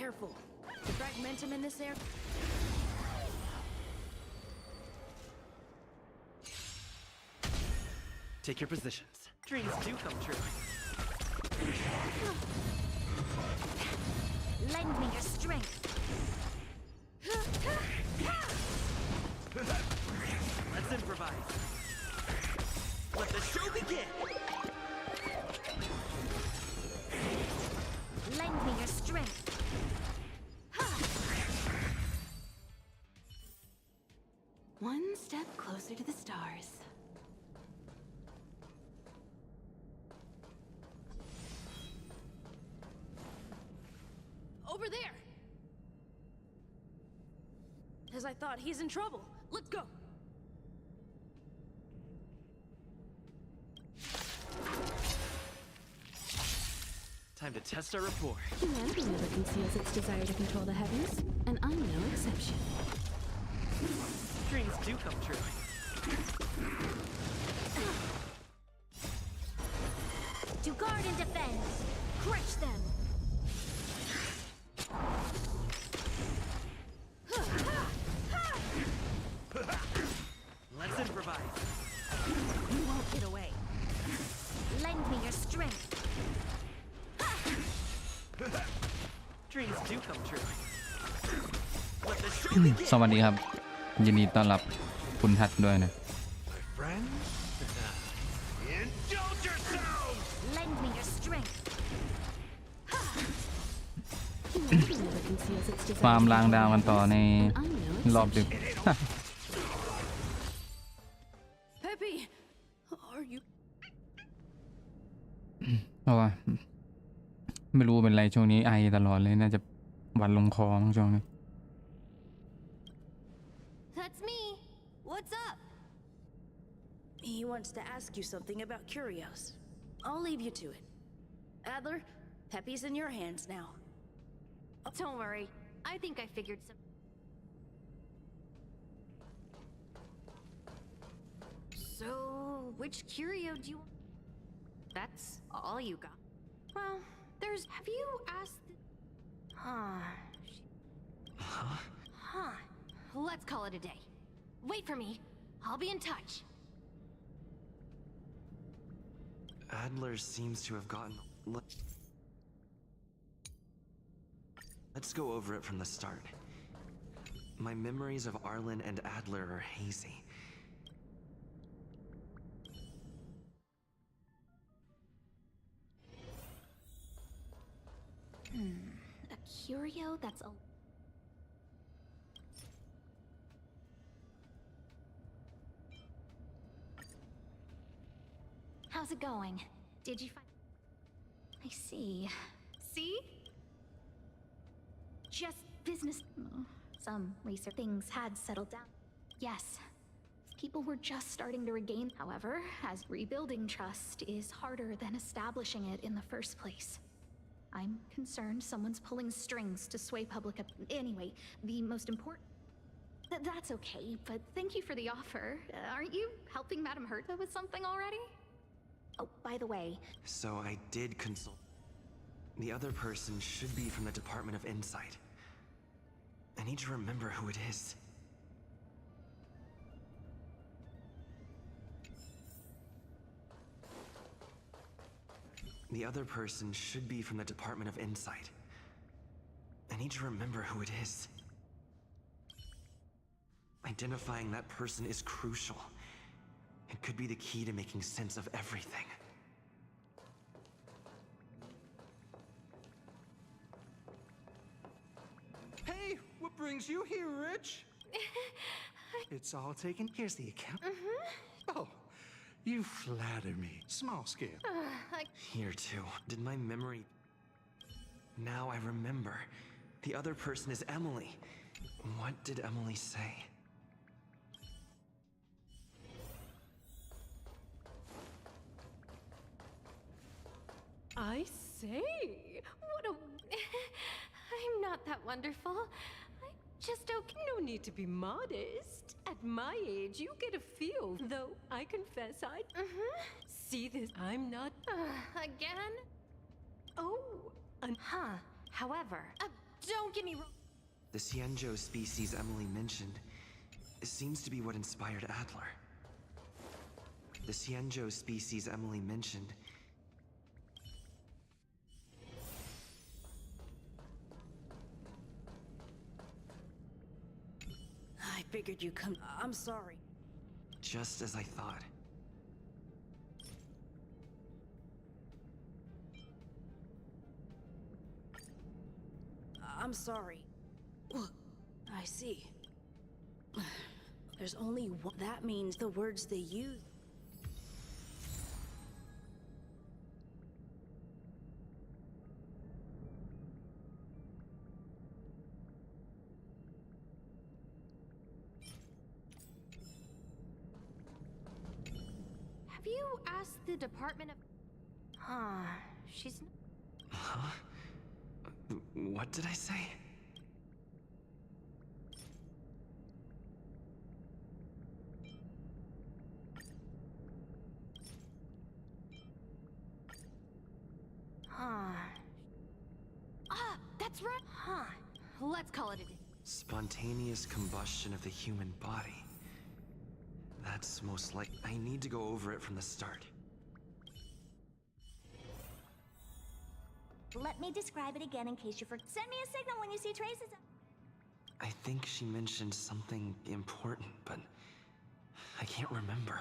careful. The fragmentum in this air. Take your positions. Dreams do come true. Lend me your strength. Let's improvise. Let the show begin. Lend me your strength. One step closer to the stars. Over there! As I thought, he's in trouble. Let's go! Time to test our rapport. Humanity never conceals its desire to control the heavens, and I'm no exception. Dreams do come true. To guard and defend. Crush them. Let's improvise. You won't get away. Lend me your strength. Dreams do come true. Let the show ส begin. วัสดีครับ ยินดีต้อนรับคุณทัดด้วยนะ Friends, indulge yourselves. Lend me your strength. Humanity never conceals its desire ฟาร์ม to ราง control ดาว the กันต่อ heavens, ใน and I'm no รอบดึก exception. Peppy! Are you... เพราะว่าไม่รู้เป็นไรช่วงนี้ไอตลอดเลยน่าจะหวัดลงคอมั้งช่วงนี้ That's me. What's up? He wants to ask you something about curios. I'll leave you to it. Adler, Peppy's in your hands now. Don't worry. I think I figured some... So, which curio do you... That's all you got? Well, there's... Have you asked... Huh. Huh. Let's call it a day. Wait for me. I'll be in touch. Adler seems to have gotten. Let's go over it from the start. My memories of Arlen and Adler are hazy. A curio that's a... How's it going? Did you find... I see. See? Just business... Some research things had settled down. Yes. People were just starting to regain... However, as rebuilding trust is harder than establishing it in the first place. I'm concerned someone's pulling strings to sway public anyway, the most important... That's okay, but thank you for the offer. Aren't you helping Madame Herta with something already? Oh, by the way... So I did consult. The other person should be from the Department of Insight. I need to remember who it is. The other person should be from the Department of Insight. I need to remember who it is. Identifying that person is crucial. It could be the key to making sense of everything. Hey, what brings you here, Rich? It's all taken. Here's the account. Oh, you flatter me. Small scale. Here too. Did my memory... Now I remember. The other person is Emily. What did Emily say? I say, what a... I'm not that wonderful. I'm just okay. No need to be modest. At my age, you get a feel. Though I confess I... See this? I'm not... Again? Oh, Huh. However... Don't get me wrong. The Xianzhou species Emily mentioned seems to be what inspired Adler. The Xianzhou species Emily mentioned. I figured you'd come. I'm sorry. Just as I thought. I'm sorry. I see. There's only one. That means the words they use. Have you asked the Department of... Huh, she's... Huh? What did I say? Huh. Ah, that's right. Huh. Let's call it a day. Spontaneous combustion of the human body. That's most like... I need to go over it from the start. Let me describe it again in case you forget. Send me a signal when you see traces of... I think she mentioned something important, but I can't remember.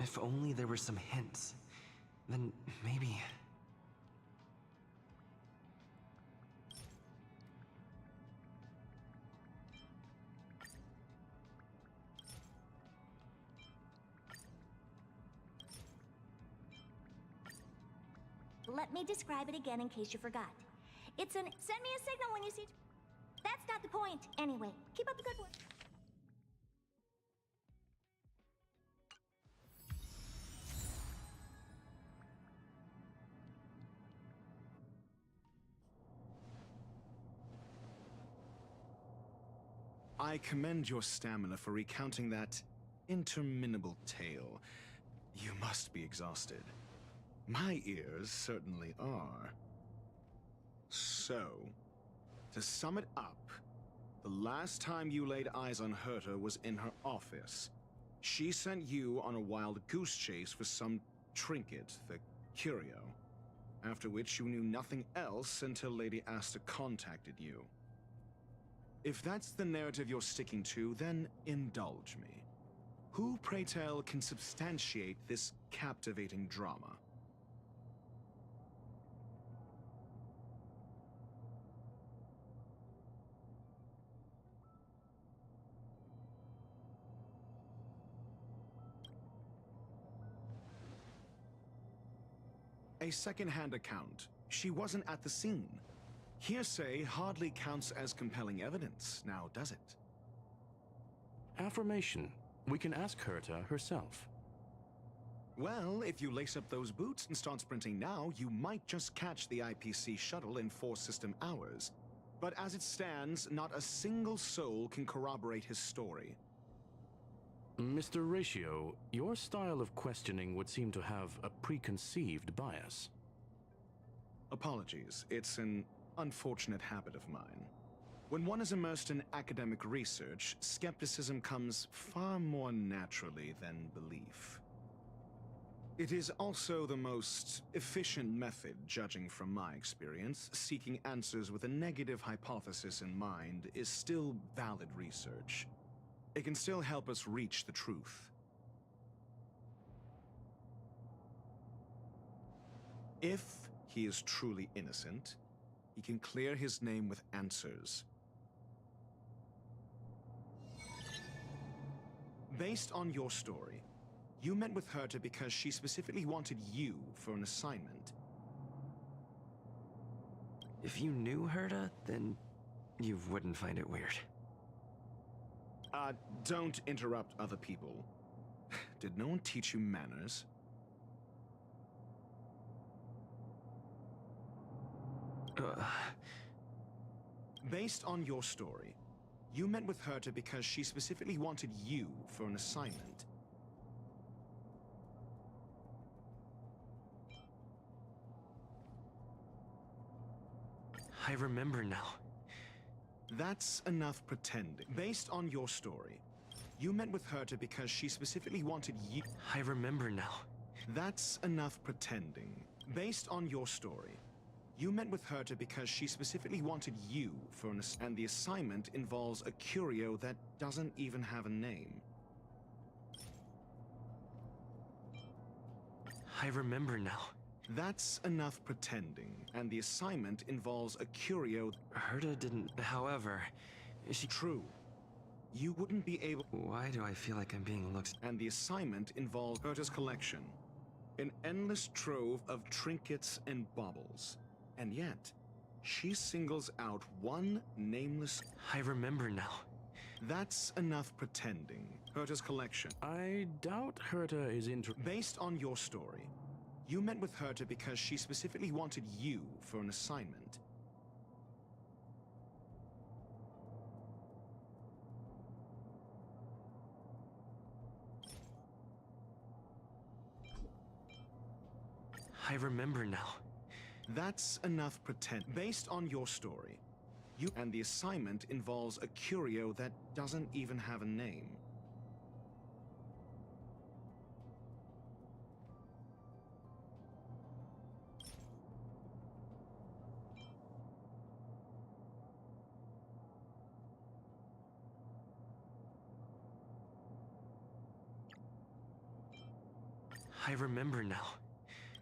If only there were some hints, then maybe... Let me describe it again in case you forgot. It's an... Send me a signal when you see... That's not the point. Anyway, keep up the good work. I commend your stamina for recounting that interminable tale. You must be exhausted. My ears certainly are. So, to sum it up, the last time you laid eyes on Herta was in her office. She sent you on a wild goose chase for some trinket, the curio, after which you knew nothing else until Lady Asta contacted you. If that's the narrative you're sticking to, then indulge me. Who, pray tell, can substantiate this captivating drama? A second-hand account. She wasn't at the scene. Hearsay hardly counts as compelling evidence, now does it? Affirmation. We can ask Herta herself. Well, if you lace up those boots and start sprinting now, you might just catch the IPC shuttle in 4 system hours. But as it stands, not a single soul can corroborate his story. Mr. Ratio, your style of questioning would seem to have a preconceived bias. Apologies, it's an unfortunate habit of mine. When one is immersed in academic research, skepticism comes far more naturally than belief. It is also the most efficient method, judging from my experience. Seeking answers with a negative hypothesis in mind is still valid research. It can still help us reach the truth. If he is truly innocent, he can clear his name with answers. Based on your story, you met with Herta because she specifically wanted you for an assignment. If you knew Herta, then you wouldn't find it weird. Don't interrupt other people. Did no one teach you manners? Based on your story, you met with Herta because she specifically wanted you for an assignment. I remember now. That's enough pretending. Based on your story, you met with Herta because she specifically wanted you. I remember now. That's enough pretending. Based on your story, you met with Herta because she specifically wanted you for an and the assignment involves a curio that doesn't even have a name. I remember now. That's enough pretending, and the assignment involves a curio. Herta didn't. However, she. True. You wouldn't be able. Why do I feel like I'm being looked? And the assignment involves Herta's collection, an endless trove of trinkets and baubles, and yet, she singles out one nameless. I remember now. That's enough pretending. Herta's collection. I doubt Herta is Based on your story, you met with Herta because she specifically wanted you for an assignment. I remember now. That's enough pretend. Based on your story, you and the assignment involves a curio that doesn't even have a name. I remember now.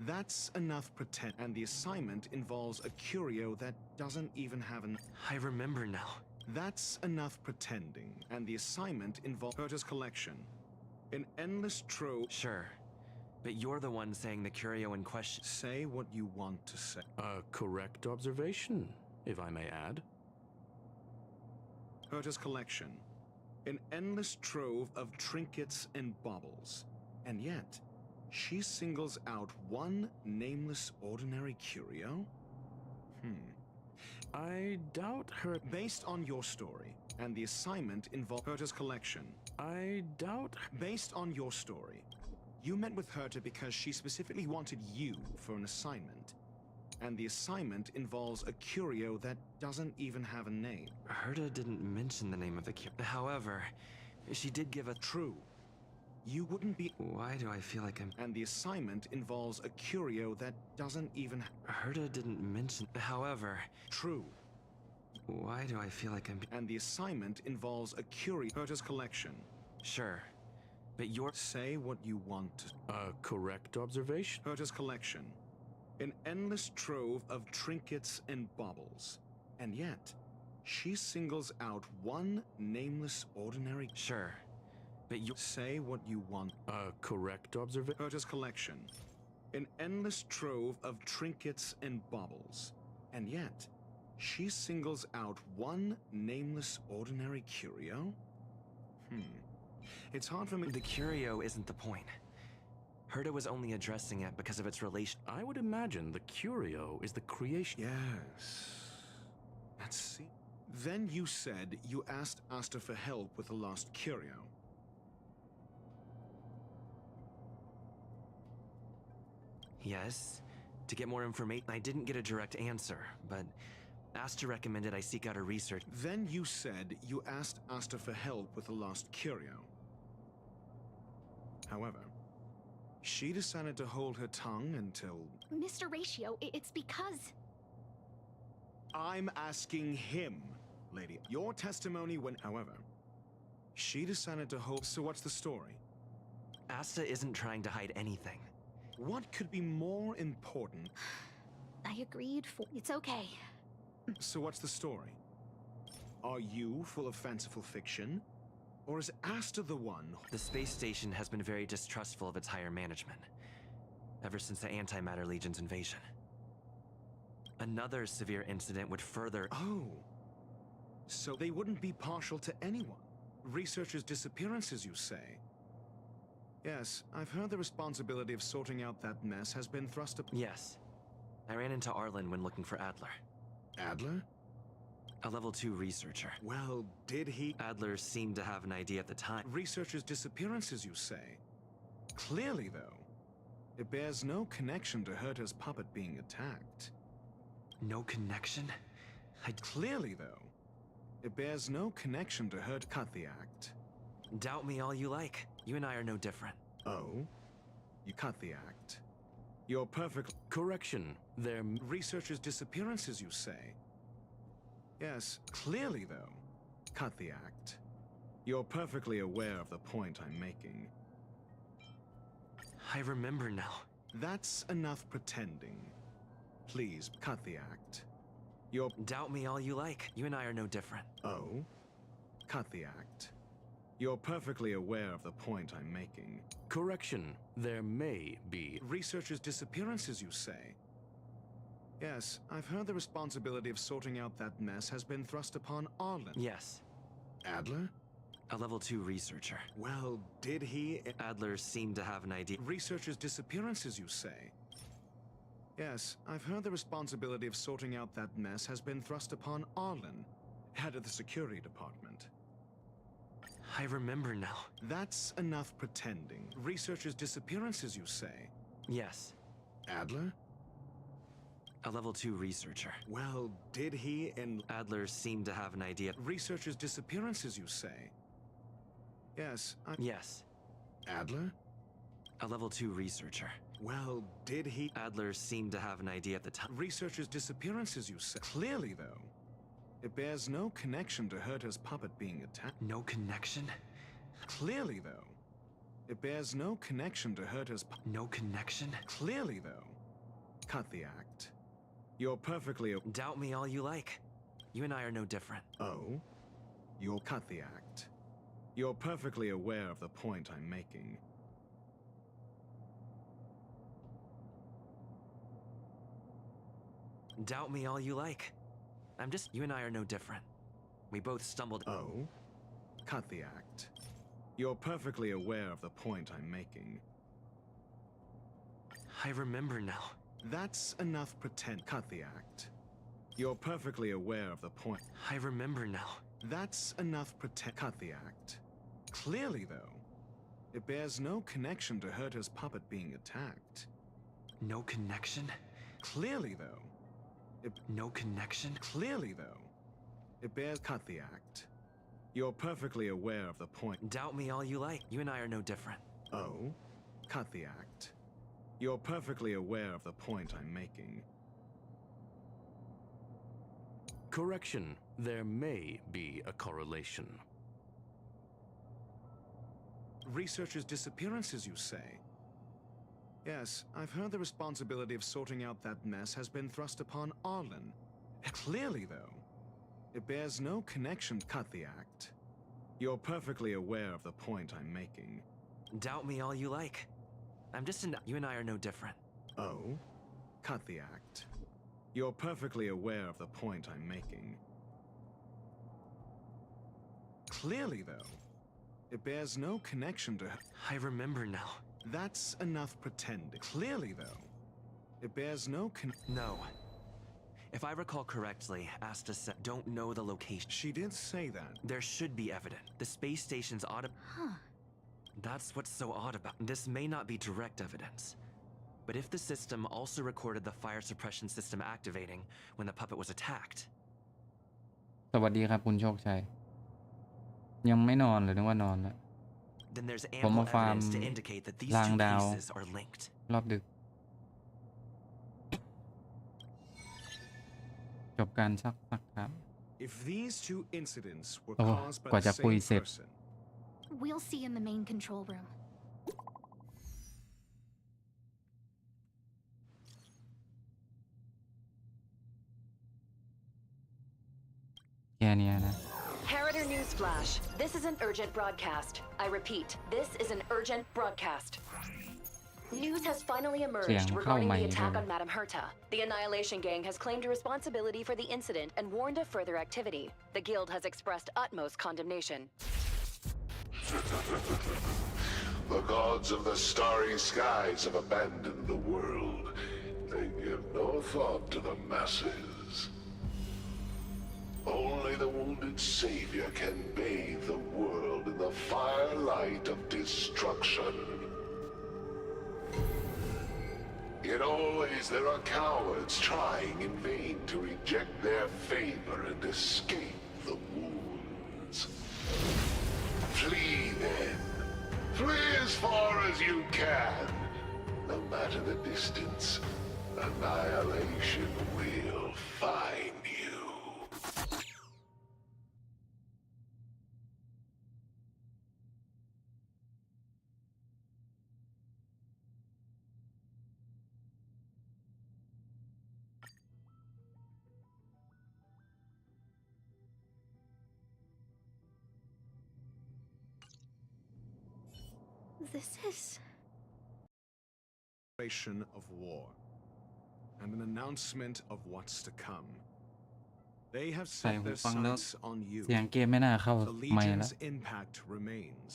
That's enough pretend. And the assignment involves a curio that doesn't even have an. I remember now. That's enough pretending. And the assignment involves Herta's collection, an endless trove. Sure. But you're the one saying the curio in question. Say what you want to say. a correct observation, if I may add. Herta's collection, an endless trove of trinkets and baubles, and yet, she singles out one nameless ordinary curio? I doubt her. Based on your story, and the assignment involves Herta's collection. I doubt. Based on your story, you met with Herta because she specifically wanted you for an assignment. And the assignment involves a curio that doesn't even have a name. Herta didn't mention the name of the curio. However, she did give a. True. You wouldn't be. Why do I feel like I'm. And the assignment involves a curio that doesn't even. Herta didn't mention. However. True. Why do I feel like I'm. And the assignment involves a curio. Herta's collection. Sure. But you're. Say what you want to. A correct observation. Herta's collection, an endless trove of trinkets and baubles, and yet, she singles out one nameless ordinary. Sure. But you. Say what you want. A correct observation. Herta's collection, an endless trove of trinkets and baubles, and yet, she singles out one nameless ordinary curio? It's hard for me. The curio isn't the point. Herta was only addressing it because of its relation. I would imagine the curio is the creation. Yes. Let's see. Then you said you asked Asta for help with the lost curio. Yes. To get more information, I didn't get a direct answer, but Asta recommended I seek out a research. Then you said you asked Asta for help with the lost curio. However, she decided to hold her tongue until... Mr. Ratio, it's because... I'm asking him, lady. Your testimony when... However, she decided to hold... So what's the story? Asta isn't trying to hide anything. What could be more important? I agreed for... It's okay. So what's the story? Are you full of fanciful fiction? Or is Asta the one? The space station has been very distrustful of its higher management, ever since the Antimatter Legion's invasion. Another severe incident would further... Oh. So they wouldn't be partial to anyone. Researchers' disappearances, you say? Yes, I've heard the responsibility of sorting out that mess has been thrust upon... Yes. I ran into Arlen when looking for Adler. Adler? A level 2 researcher. Well, did he... Adler seemed to have an idea at the time. Researchers' disappearances, you say? Clearly, though, it bears no connection to Herta's puppet being attacked. No connection? Clearly, though, It bears no connection to her. Cut the act. Doubt me all you like. You and I are no different. Oh? You cut the act. You're perfect. Correction. Their Researchers' disappearances, you say? Yes, clearly, though. Cut the act. You're perfectly aware of the point I'm making. I remember now. That's enough pretending. Please, cut the act. You're... Doubt me all you like. You and I are no different. Oh? Cut the act. You're perfectly aware of the point I'm making. Correction. There may be Researchers' disappearances, you say? Yes, I've heard the responsibility of sorting out that mess has been thrust upon Arlen. Yes. Adler? A level 2 researcher. Well, did he... Adler seemed to have an idea. Researchers' disappearances, you say? Yes, I've heard the responsibility of sorting out that mess has been thrust upon Arlen, head of the security department. I remember now. That's enough pretending. Researchers' disappearances, you say? Yes. Adler? A level 2 researcher. Well, did he and... Adler seemed to have an idea. Researchers' disappearances, you say? Yes, Yes. Adler? A level 2 researcher. Well, did he... Adler seemed to have an idea at the time. Researchers' disappearances, you say? Clearly, though. It bears no connection to Herta's puppet being attacked. No connection? Clearly, though. It bears no connection to Herta's... No connection? Clearly, though. Cut the act. You're perfectly... Doubt me all you like. You and I are no different. Oh? You'll cut the act. You're perfectly aware of the point I'm making. Doubt me all you like. You and I are no different. We both stumbled. Oh? Cut the act. You're perfectly aware of the point I'm making. I remember now. That's enough pretend. Cut the act. You're perfectly aware of the point. I remember now. That's enough pretend. Cut the act. Clearly, though. It bears no connection to Herta's puppet being attacked. No connection? Clearly, though. No connection? Clearly, though. It bears... Cut the act. You're perfectly aware of the point. Doubt me all you like. You and I are no different. Oh? Cut the act. You're perfectly aware of the point I'm making. correction. There may be a correlation. Researchers' disappearances, you say? Yes, I've heard the responsibility of sorting out that mess has been thrust upon Arlen. Clearly, though, it bears no connection. Cut the act. You're perfectly aware of the point I'm making. Doubt me all you like. I'm just you and I are no different. Oh? Cut the act. You're perfectly aware of the point I'm making. Clearly, though, it bears no connection to her. I remember now. That's enough pretending. Clearly, though, it bears no No. If I recall correctly, Asta said, don't know the location. She did say that. There should be evidence. The space station's That's what's so odd about this. May not be direct evidence. But if the system also recorded the fire suppression system activating when the puppet was attacked. สวัสดีครับคุณโชคชัยยังไม่นอนเลยนึกว่านอนแล้ว Then there's ample evidence to indicate that these two pieces are linked. รอบดึกจบการซักครับ If these two incidents were โอ้ caused กว่า by จะ the คุย same เสร็จ person, We'll see in the main control room. Harrider News Flash. This is an urgent broadcast. I repeat, this is an urgent broadcast. News has finally emerged regarding the attack on Madame Herta. The Annihilation Gang has claimed responsibility for the incident and warned of further activity. The Guild has expressed utmost condemnation. The gods of the starry skies have abandoned the world. They give no thought to the masses. Only the wounded savior can bathe the world in the firelight of destruction. Yet always there are cowards trying in vain to reject their favor and escape the wound. hands. Flee then. Flee as far as you can. No matter the distance, annihilation will find you. This is... of war and an announcement of what's to come. They have set their sights on you. เสียงเกมไม่น่าเข้า The ไม่ละ Legion's impact remains,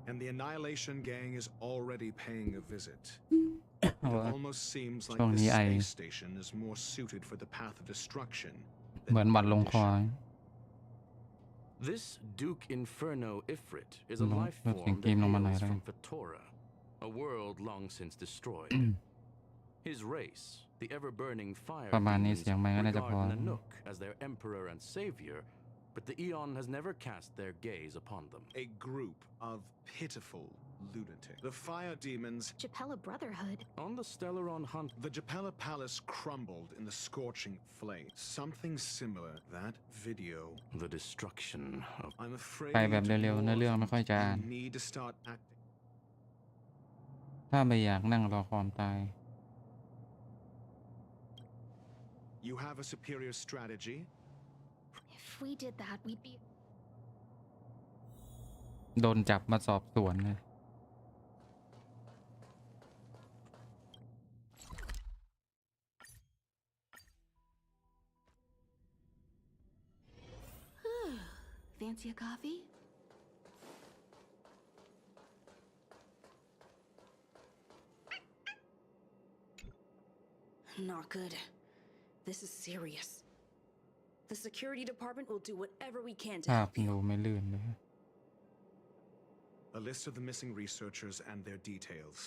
and the Annihilation Gang is already paying a visit. It almost seems like the space station is more suited for the path of destruction เหมือนบัตรลงคอ This Duke Inferno Ifrit is a life form that hails from Fatora, a world long since destroyed. His race, the ever-burning fire demons, regard Nanook as their emperor and savior, but the Eon has never cast their gaze upon them. A group of pitiful lunatics. The fire demons... Japella Brotherhood. On the Stellaron hunt... The Japella Palace crumbled in the scorching flame. Something similar. That video... The destruction of... I'm afraid... ไปแบบเร็วๆเนื้อเรื่องไม่ค่อยจะอ่าน need to start acting. ถ้าไม่อยากนั่งรอความตาย You have a superior strategy? If we did that, we'd be... โดนจับมาสอบสวนเลย Fancy a coffee? Not good. This is serious. The security department will do whatever we can to ภาพ help you. ดูไม่ลื่นเลย A list of the missing researchers and their details.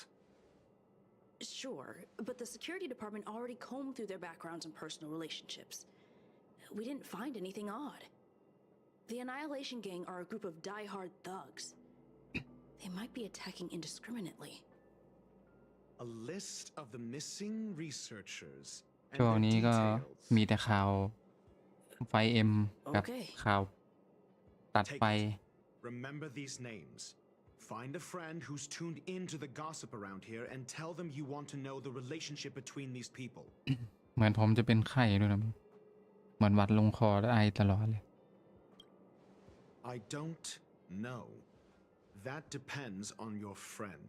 Sure, but the security department already combed through their backgrounds and personal relationships. We didn't find anything odd. The Annihilation Gang are a group of die-hard thugs. They might be attacking indiscriminately. A list of the missing researchers ช่วง and นี้ their ก็ details. มีแต่ข่าวไฟเอ็มกับข่าวตัด Take ไป it. Remember these names. Find a friend who's tuned into the gossip around here and tell them you want to know the relationship between these people. เหมือนผมจะเป็นไข้ด้วยนะเหมือนหวัดลงคอและไอตลอดเลย I don't know. That depends on your friend.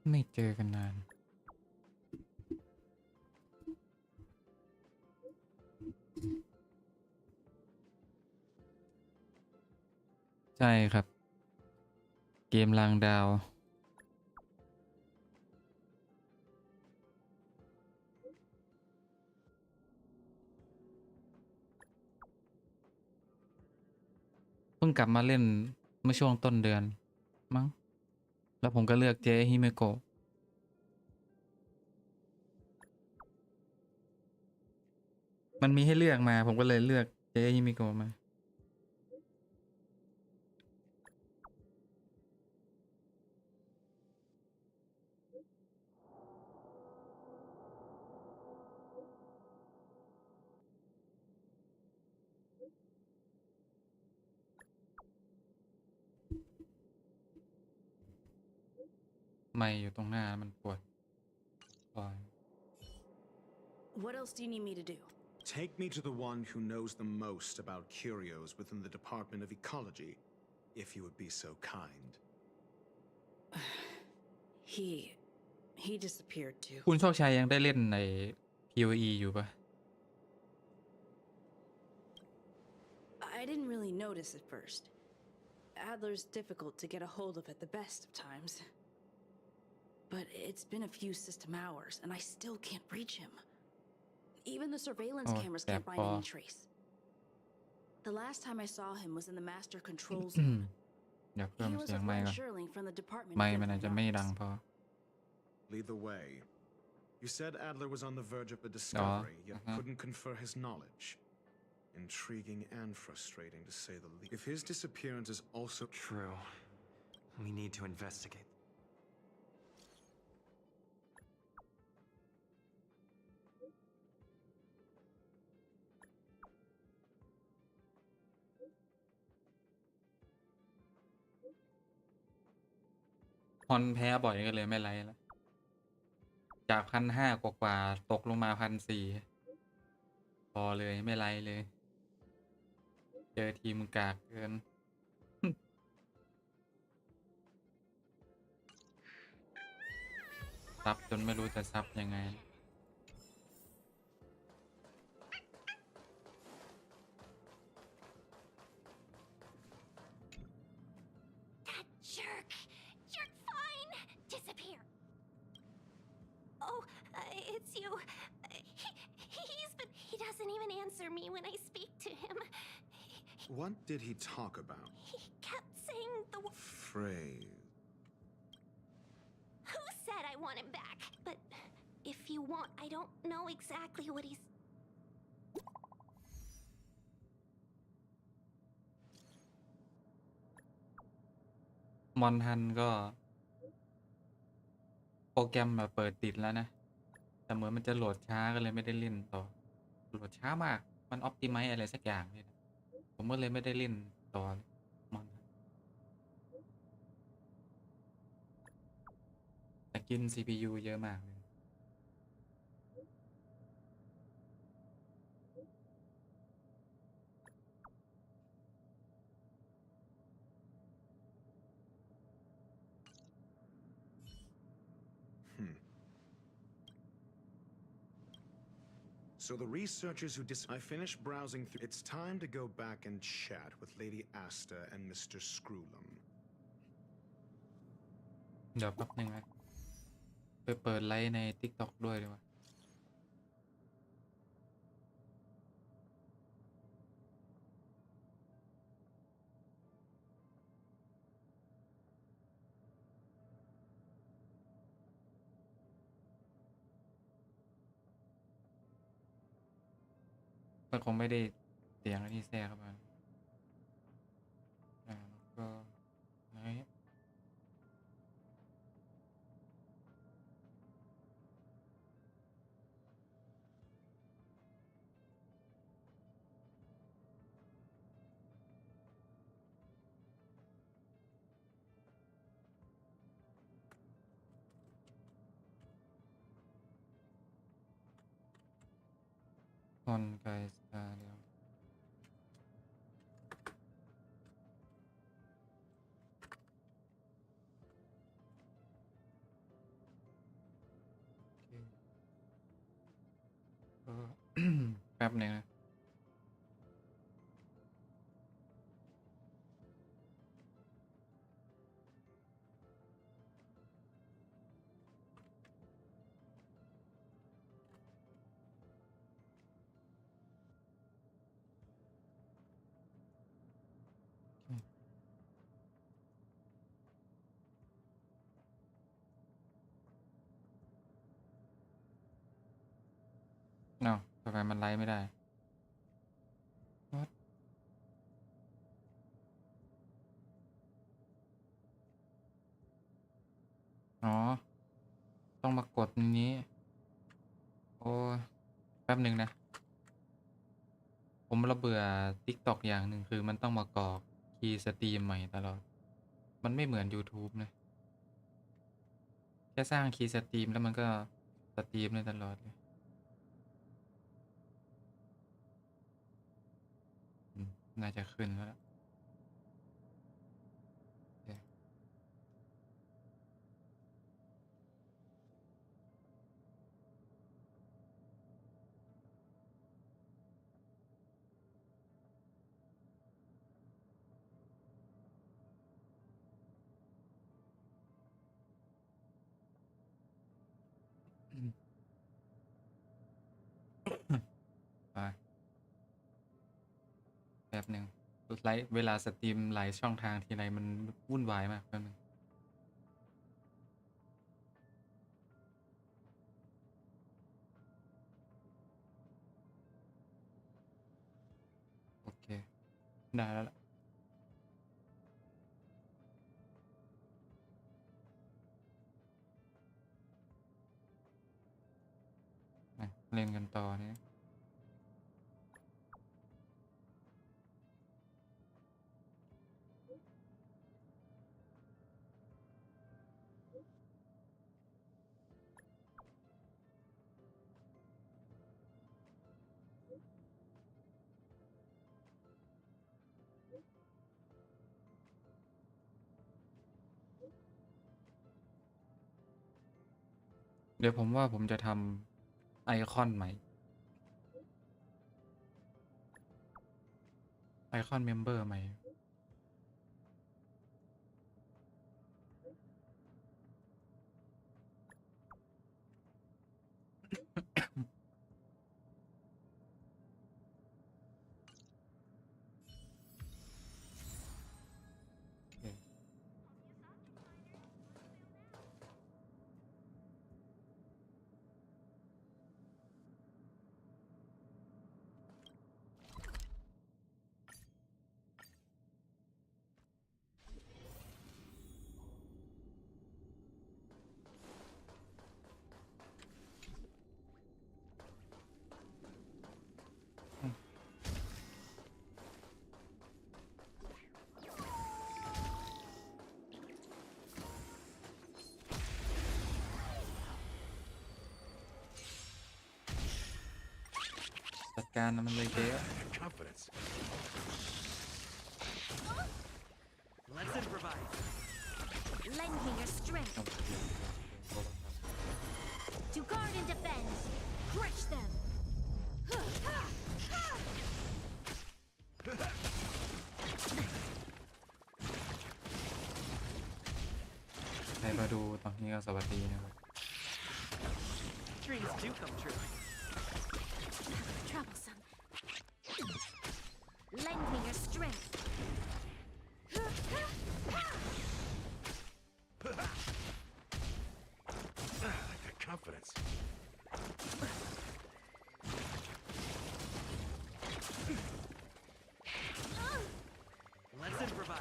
ไม่เจอกันนาน ใช่ครับ เกมรางดาว เพิ่งกลับมาเล่นเมื่อช่วงต้นเดือนมั้ง แล้วผมก็เลือกเจฮิเมโกะมันมีให้เลือกมาผมก็เลยเลือกเจฮิเมโกะมา ไม่อยู่ตรงหน้ามันปวด What else do you need me to do? Take me to the one who knows the most about curios within the Department of Ecology, if you would be so kind. He disappeared too. คุณโชคชัยยังได้เล่นใน PoE อยู่ปะ I didn't really notice at first. Adler's difficult to get a hold of at the best of times. But it's been a few system hours, and I still can't reach him. Even the surveillance cameras can't find any trace. The last time I saw him was in the master control zone. อยากเพิ่ม He was เสียง with ไมค์ Ren ก่อน Sherling from the Department ไม of ค์มันอาจจะไม่ดังพอ Lead the way. You said Adler was on the verge of a discovery, yet couldn't confer his knowledge. Intriguing and frustrating, to say the least. If his disappearance is also true, we need to investigate. Hon แพ้บ่อยก็เลยไม่ไลฟ์แล้วจาก1,500กว่าตกลงมา1,400พอเลยไม่ไลฟ์เลย เจอทีมกากเกิน ซับจนไม่รู้จะซับยังไง That jerk! You're fine! Disappear! Oh, it's you. He doesn't even answer me when I speak to him. What did he talk about? He kept saying the phrase. Who said I want him back? But if you want, I don't know exactly what he's. มอนทันก็โปรแกรมแบบเปิดติดแล้วนะ แต่เหมือนมันจะโหลดช้าก็เลยไม่ได้เล่นต่อโหลดช้ามากมันออ t ติไมซ์อะไรสักอย่างนี่นะผมก็เลยไม่ได้เล่นต่อมอนแต่กิน CPU เยอะมากเลย So the researchers who I finished browsing through. It's time to go back and chat with Lady Asta and Mr. Screwlum. เดี๋ยวแป๊บนึงนะไปเปิดไลฟ์ใน TikTok ด้วยดีกว่ามันคงไม่ได้เสียงที่แทรกเข้ามาแล้วก็ไหนคนไกลสาเดียวแป๊บหนึ่งนะเนาะทำไมมันไลฟ์ไม่ได้ What? อ๋อต้องมากดนี้โอ้แป๊บหนึ่งนะผมระเบื่อ TikTok อย่างหนึ่งคือมันต้องมากรอกคีย์สตรีมใหม่ตลอดมันไม่เหมือน YouTube นะแค่สร้างคีย์สตรีมแล้วมันก็สตรีมได้ตลอดเลยน่าจะขึ้นแล้วล่ะไปแป๊บหนึ่งไลฟ์เวลาสตรีมหลายช่องทางทีไรมันวุ่นวายมากแป๊บนึง ได้แล้วล่ะเล่นกันต่อเนี่ยเดี๋ยวผมว่าผมจะทำไอคอนใหม่ไอคอนเมมเบอร์ใหม่จัดการมันเลยเจ๊ Confidence. Let's improvise. Lend me your strength. To guard and defend. Crush them. ใครมาดูตอนนี้ก็สวัสดีนะครับ Dreams do come true. Troublesome. Lend me your strength. Like that confidence. Let's improvise.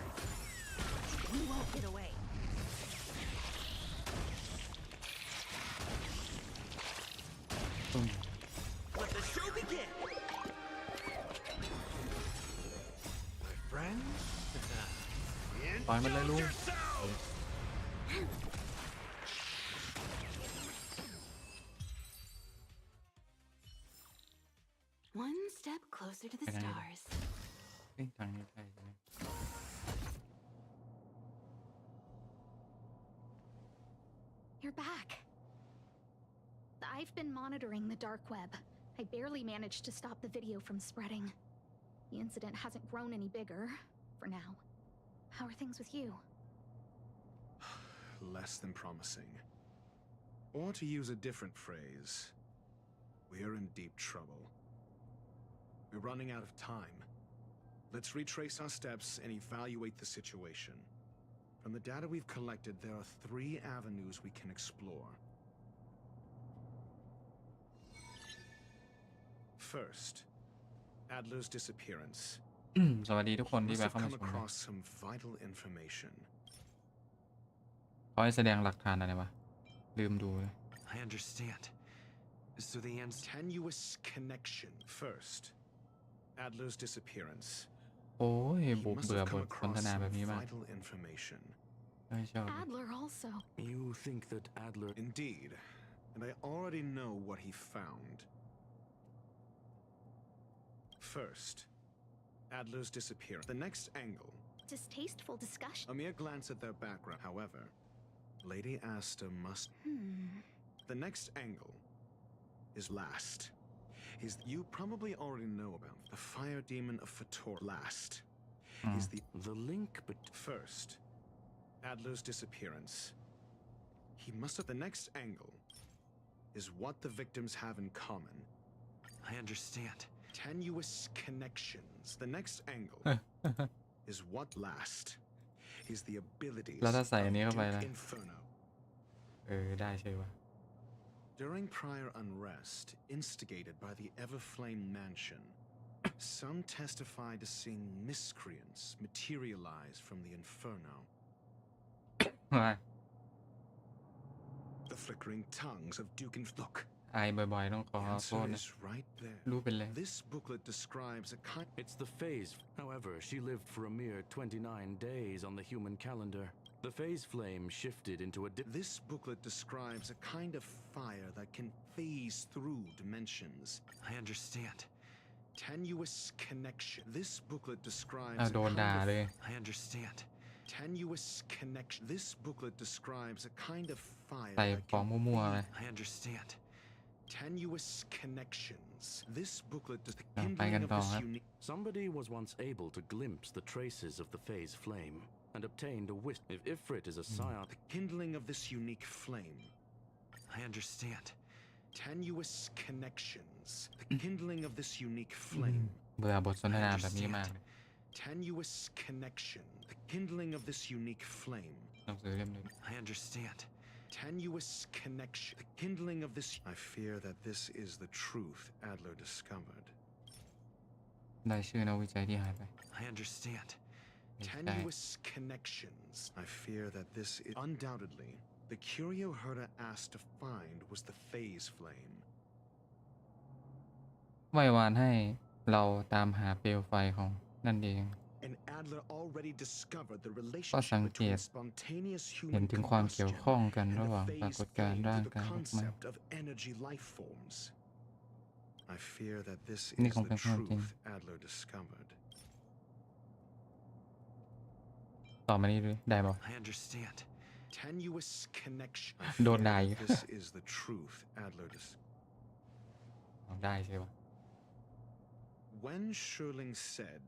You won't get away. Let the show begin. My friend? ปล่อยมันเลยลุง One step closer to the Can I- stars. เอ้ยทางนี้ใช่ใช่ไหม You're back. I've been monitoring the dark web. I barely managed to stop the video from spreading. The incident hasn't grown any bigger, for now. How are things with you? Less than promising. Or to use a different phrase, we're in deep trouble. We're running out of time. Let's retrace our steps and evaluate the situation. From the data we've collected, there are 3 avenues we can explore. First, Adler's disappearance. สวัสดีทุกคนที่ Must แวะ have เข้ามา come ชมนะ across some vital information. เขาให้แสดงหลักฐานอะไรวะลืมดูเลย I understand. So the answer. Tenuous connection. First, Adler's disappearance. โอ้ย He บุก must เบื่อ have บ come ทสนท across นา some แบบนี้มาก vital information. ไม่ชอบ Adler also. You think that Adler... Indeed, and I already know what he found. First, Adler's disappearance. The next angle. Distasteful discussion. A mere glance at their background, however. Lady Asta must... The next angle is last. You probably already know about the fire demon of Fator. Last is The link but first Adler's disappearance. He must have the next angle is what the victims have in common. I understand. Tenuous connections. The next angle is what last is the abilities แล้วถ้า of ใส่อันนี้เข้าไป Duke นะ Inferno. ได้ใช่ปะ During prior unrest instigated by the Everflame Mansion, Some testify to seeing miscreants materialize from the inferno. The flickering tongues of Duke and Look. ไอบ่อยๆต้องขอโทษ Answer นะ is right there. รู้เป็นเลย This booklet describes a kind. It's the phase. However, she lived for a mere 29 days on the human calendar. The phase flame shifted into a This booklet describes a kind of fire that can phase through dimensions. I understand. Tenuous connection. This booklet describes โดนด่าเลย I understand. tenuous connection. This booklet describes a kind of fire ใส่ that ของ can มั่วๆเลย I understand. tenuous connections. This booklet does the ไปกัน kindling of ต่อ this ครับ unique. Somebody was once able to glimpse the traces of the phase flame and obtained a wisp. If Ifrit is a scion, The kindling of this unique flame. I understand. Tenuous connections. The kindling of this unique flame. เบื่อบทสนทนาแบบนี้มากเลย Tenuous connection. The kindling of this unique flame. หนังสือเล่มหนึง I understand. Tenuous connection. The kindling of this. I fear that this is the truth Adler discovered. ได้ชื่อนักวิจัยที่หายไป I understand. Tenuous connections. I fear that this is undoubtedly the curio Herta asked to find was the phase flame. ไหว้วานให้เราตามหาเปลวไฟของนั่นเอง And Adler already discovered the ก็ relationship สังเก between ต spontaneous เห็น human ถึงความเกี่ยว combustion ข้องกัน and ระหว่าง the ปรา phase กฏการณ์ flame ร่าง to the กายลุกไหม้ concept of energy life forms. I fear that this นี่ is คงเป็ the นความจริง truth Adler discovered. ต่อมานี้เลยได้ป่ะ I understand. Tenuous connection. I Don't fear die. that this is the truth Adler discovered. ได้ใช่ป่ะ When Scherling said,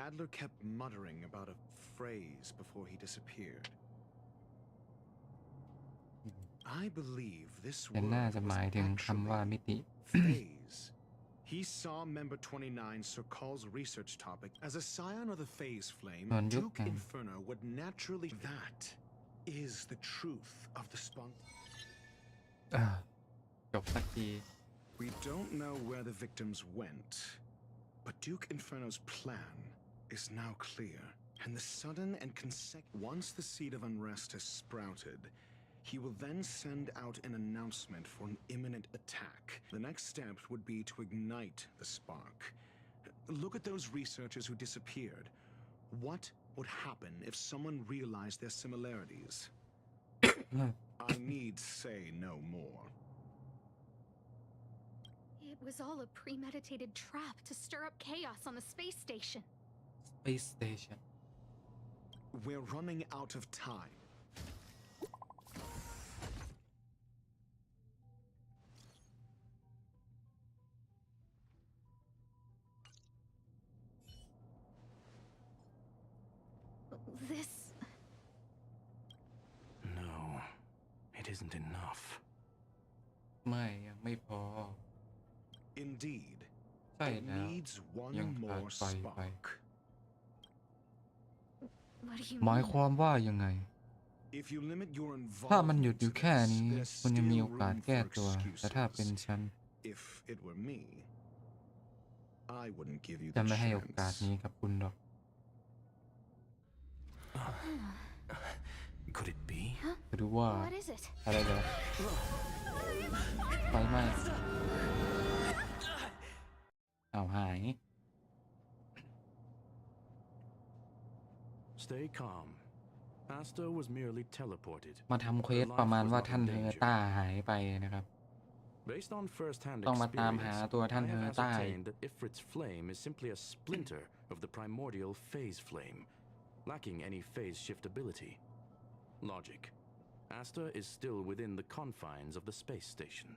Adler kept muttering about a phrase before he disappeared. I believe this เป็น word น่าจะ was หมายถึงคำว่า actually มิติ phase. He saw Member 29 Sokol's research topic as a scion of the phase flame. ส่วนยุค Duke แห่ง Inferno would naturally. That is the truth of the spunk. จบสักที We don't know where the victims went, but Duke Inferno's plan is now clear. And the sudden and once the seed of unrest has sprouted, he will then send out an announcement for an imminent attack. The next step would be to ignite the spark. Look at those researchers who disappeared. What would happen if someone realized their similarities? I need say no more. It was all a premeditated trap to stir up chaos on the space station. Space Station We're running out of time. This. no, it isn't enough. ไม่ยังไม่พอ Indeed, ใช่ it แล้ว needs one ยังขาด more ไฟไป spark. What do you หมาย mean? ความว่ายังไง If you limit your ถ้ามันหยุด involvement อยู่ to แค่ this, นี้ there's คุณยังมี still โอกาส room แก้ for ตัว แต่ถ้าเป็น excuses. ฉัน If it were me, I wouldn't give you จะ the ไม่ให้โอกาส chance. นี้กับคุณหรอก Could it be? หรือว่า What is it? อะไรเดี๋ยวไฟไหม้เอาหาย Stay calm. Asta was merely teleported. มาทำเควสประมาณว่าท่านเฮอร์ต้าหายไปนะครับ Based on first-hand ต้องมาตามหา experience, ตัว I ท่านเฮอ have ร์ต้า ascertained that Ifrit's flame is simply a splinter of the primordial phase flame, lacking any phase shift ability. Logic. Asta is still within the confines of the space station.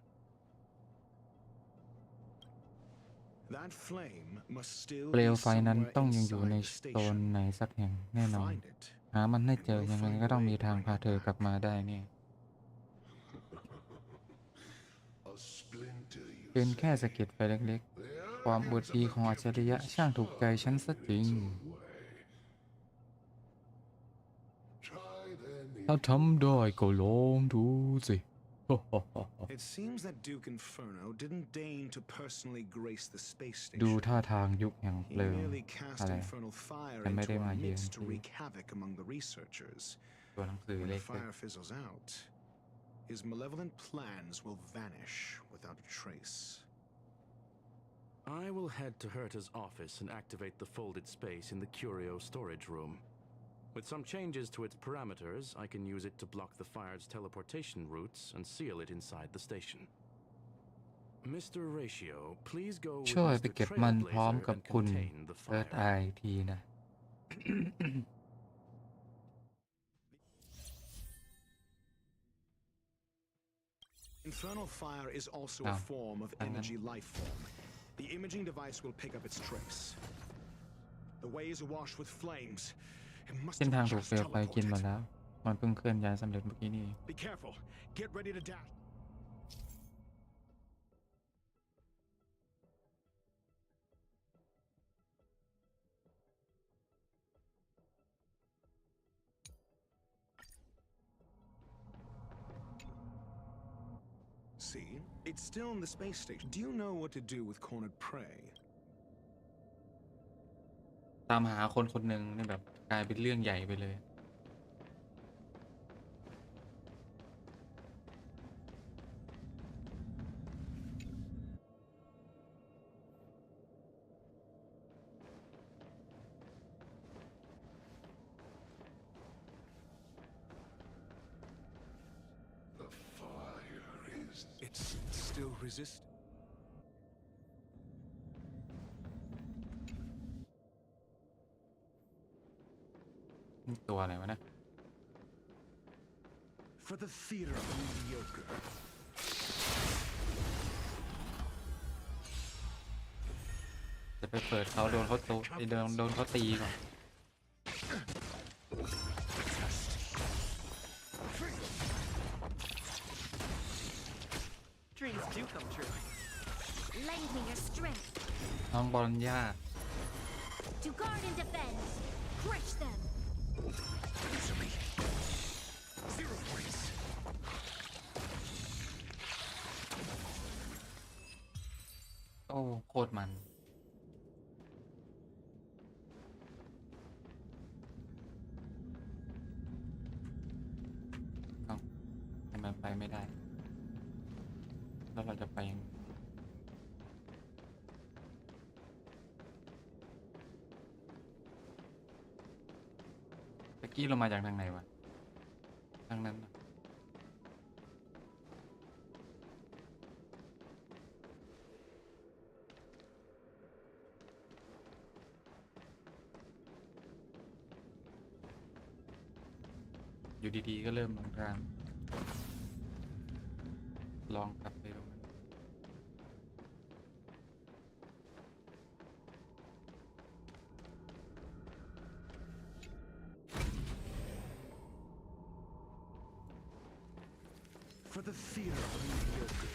That flame must still เปล be วไฟนั้น somewhere ต้องยังอยู่ใน inside the โซน station. ไหนสักแห่งแน่นอน Find it. หามันให้เจอยังไงก็ต้องมีทางพาเธอกลับมาได้เนี่ย A splinter, you เป็นแค่สะเก็ดไฟเล็กๆ ความอวดดีของอัจฉริยะช่างถูกใจฉันซะจริง try then ถ้าทำได้ก็ลองดูสิ พ It seems that Duke Inferno didn't deign to personally grace the space ดู station. ท่าทางยุคแห่ง He เพลิง merely cast อะไร infernal fire แต่ไม่ได้ into มา our เยือน midst to ที่ wreak havoc among the researchers. ตัวหนังสือ When เล็ the กเลย fire fizzles out, his malevolent plans will vanish without a trace. I will head to Herta's office and activate the folded space in the curio storage room. With some changes to its parameters, I can use it to block the fire's teleportation routes and seal it inside the station. Mr. Ratio, please go with ช่วยไป Mr. เก็บมันพร้อม Trailblazer กับ and คุณ contain the เอิร์ธ fire. ไอทีนะ Infernal fire is also a form of energy life form. The imaging device will pick up its trace. The way is awash with flames. It must เส้นทาง have ถูก just เปลวไฟกินหมด teleported. แล้ว มันเพิ่งเคลื่อนย้ายสำเร็จเมื่อกี้นี่ Be careful. Get ready to dash. See? It's still in the space station. Do you know what to do with cornered prey? ตามหาคนคนหนึ่งนี่แบบกลายเป็นเรื่องใหญ่ไปเลย The fire is It's still resisting. ตัวอะไรวะนะ For the theater of the mediocre. จะไปเปิดเขาโดนเขาโตโดนเขาตีก่อน Dreams do come true. Lend me your strength น้องบอลย่า to guard and defend. Crush them. Answer me. 0 points. โอ้โคตรมัน เอ้าทำไมไปไม่ได้ แล้วเราจะไปยังตะกี้เรามาจากทางไหนวะ ทางนั้นน่ะอยู่ดีๆก็เริ่มลงกลางลองกลับไปดูFor the theater of the mediocre.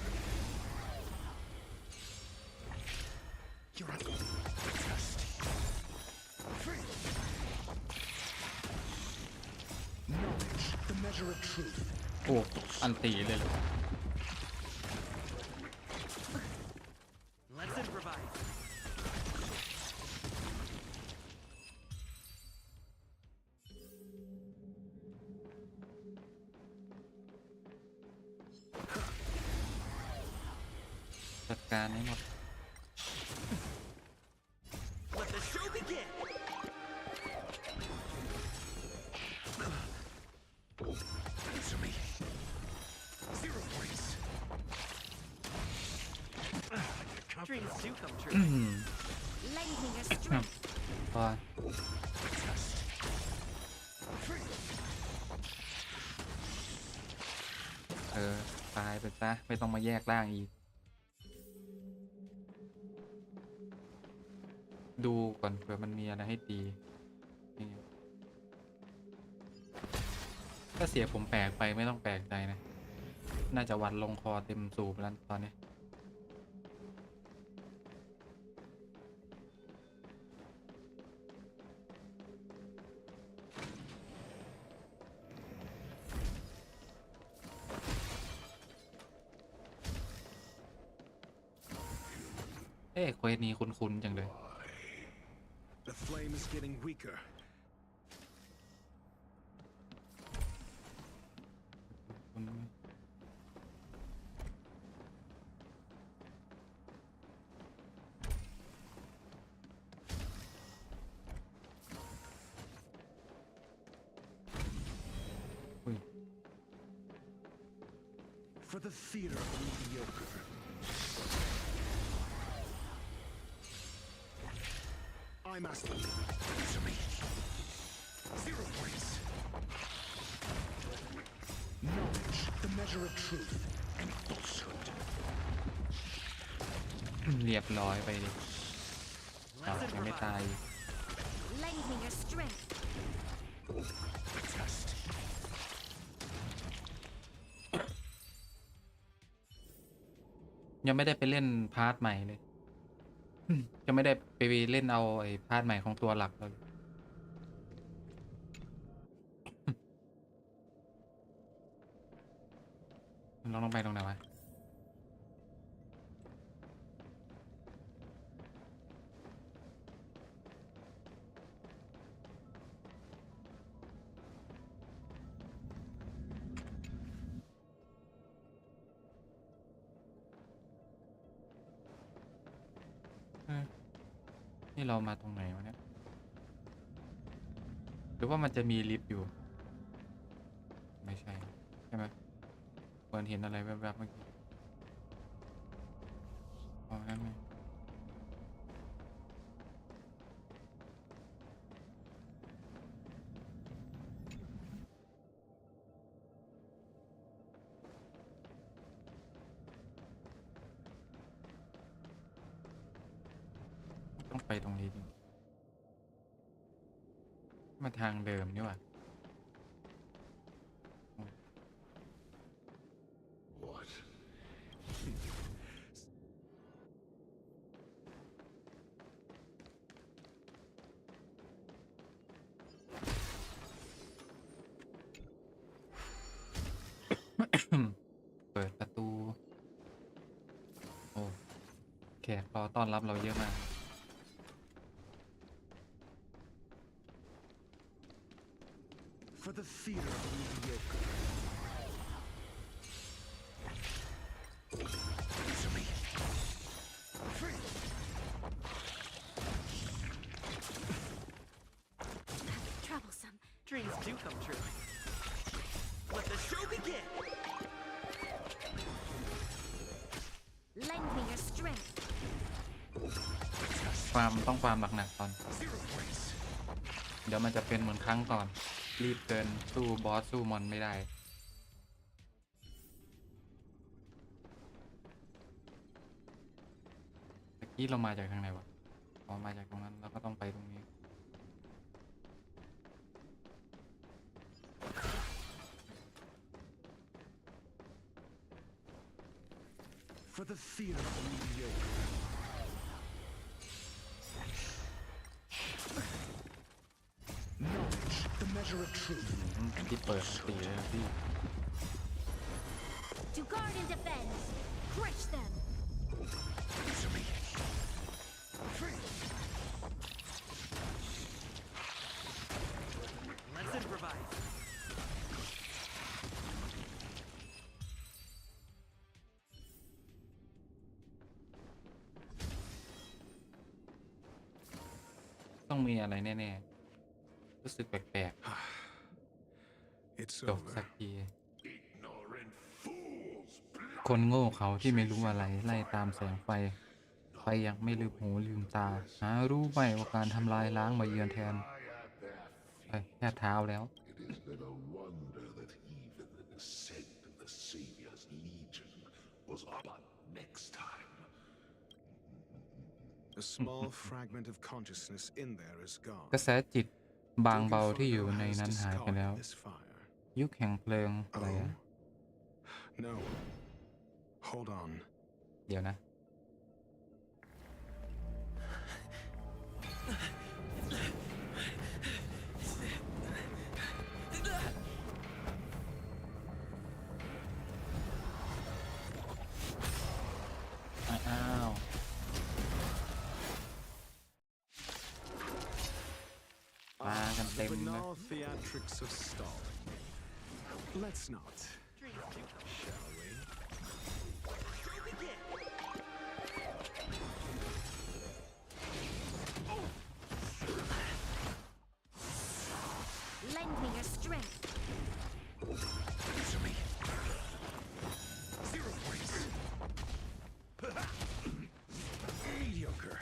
You're a test. Free. Knowledge, the measure of truth. โอ้ อันตีเลยเหรอ Let's improvise. จัดการให้หมด Let the show begin. Answer me. 0 points. Dreams do come true. Lend me your strength. พอ Free. ตายไปซะ ไม่ต้องมาแยกร่างอีก ดูก่อนเผื่อมันมีอะไรให้ตีนี่ไงถ้าเสียผมแปลกไปไม่ต้องแปลกใจนะ น่าจะวันลงคอเต็มสูบแล้วตอนนี้ เควสนี้คุ้นๆจังเลย The flame is getting weaker. For the theater of mediocre. I must to me. 0 points. Knowledge, the measure of truth and falsehood. เรียบร้อยไปดิยังไม่ตาย Lend me your strength. Test. ยังไม่ได้ไปเล่นพาร์ทใหม่เลยจะไม่ได้ไปเล่นเอาไอ้พาร์ทใหม่ของตัวหลักเลยลองไปตรงไหนวะนี่เรามาตรงไหนวะเนี่ยหรือว่ามันจะมีลิฟต์อยู่ไม่ใช่ใช่ไหมเหมือนเห็นอะไรแวบๆเมื่อกี้อ๋อนั่นไงต้องไปตรงนี้ดิมาทางเดิมนี่หว่า What?เปิดประตูโอ้แขกรอต้อนรับเราเยอะมาก For the theater of mediocre. To me. Free. Troublesome. Dreams do come true. Let the show begin. Lend me your strength. ต้องฟาร์มหนักๆก่อน เดี๋ยวมันจะเป็นเหมือนครั้งก่อน รีบเกินสู้บอสสู้มอนไม่ได้เมื่อกี้เรามาจากทางไหนวะอ๋อมาจากตรงนั้นเราก็ต้องไปตรงนี้ For the theater of mediocre. Knowledge, the measure of truth. ที่เปิดตีเลยนะพี่ To guard and defend. Crush them. To me. Free. Let's improvise. ต้องมีอะไรแน่ๆรู้สึกแปลก It's ๆจบ over. สักที Ignorant fools. คนโง่เขาที่ไม่รู้อะไรไล่ตามแสงไฟไปยังไม่ลืมหูลืมตาหารู้ไหมว่าการทำลายล้างมาเยือนแทนไปแค่เท้าแล้ว It is little wonder that even the descent of the Savior's legion was but next time. A small fragment of consciousness in there is กระ gone. แสจิตบางเบาที่อยู่ในนั้นหายไปแล้ว This fire. ยุคแห่งเพลิงอะไรอะ No. Hold on. เดี๋ยวนะ อ้าว ต็มเลย banal theatrics of stalling. Let's not, shall we? Lend me your strength. Answer me. 0 points. Mediocre.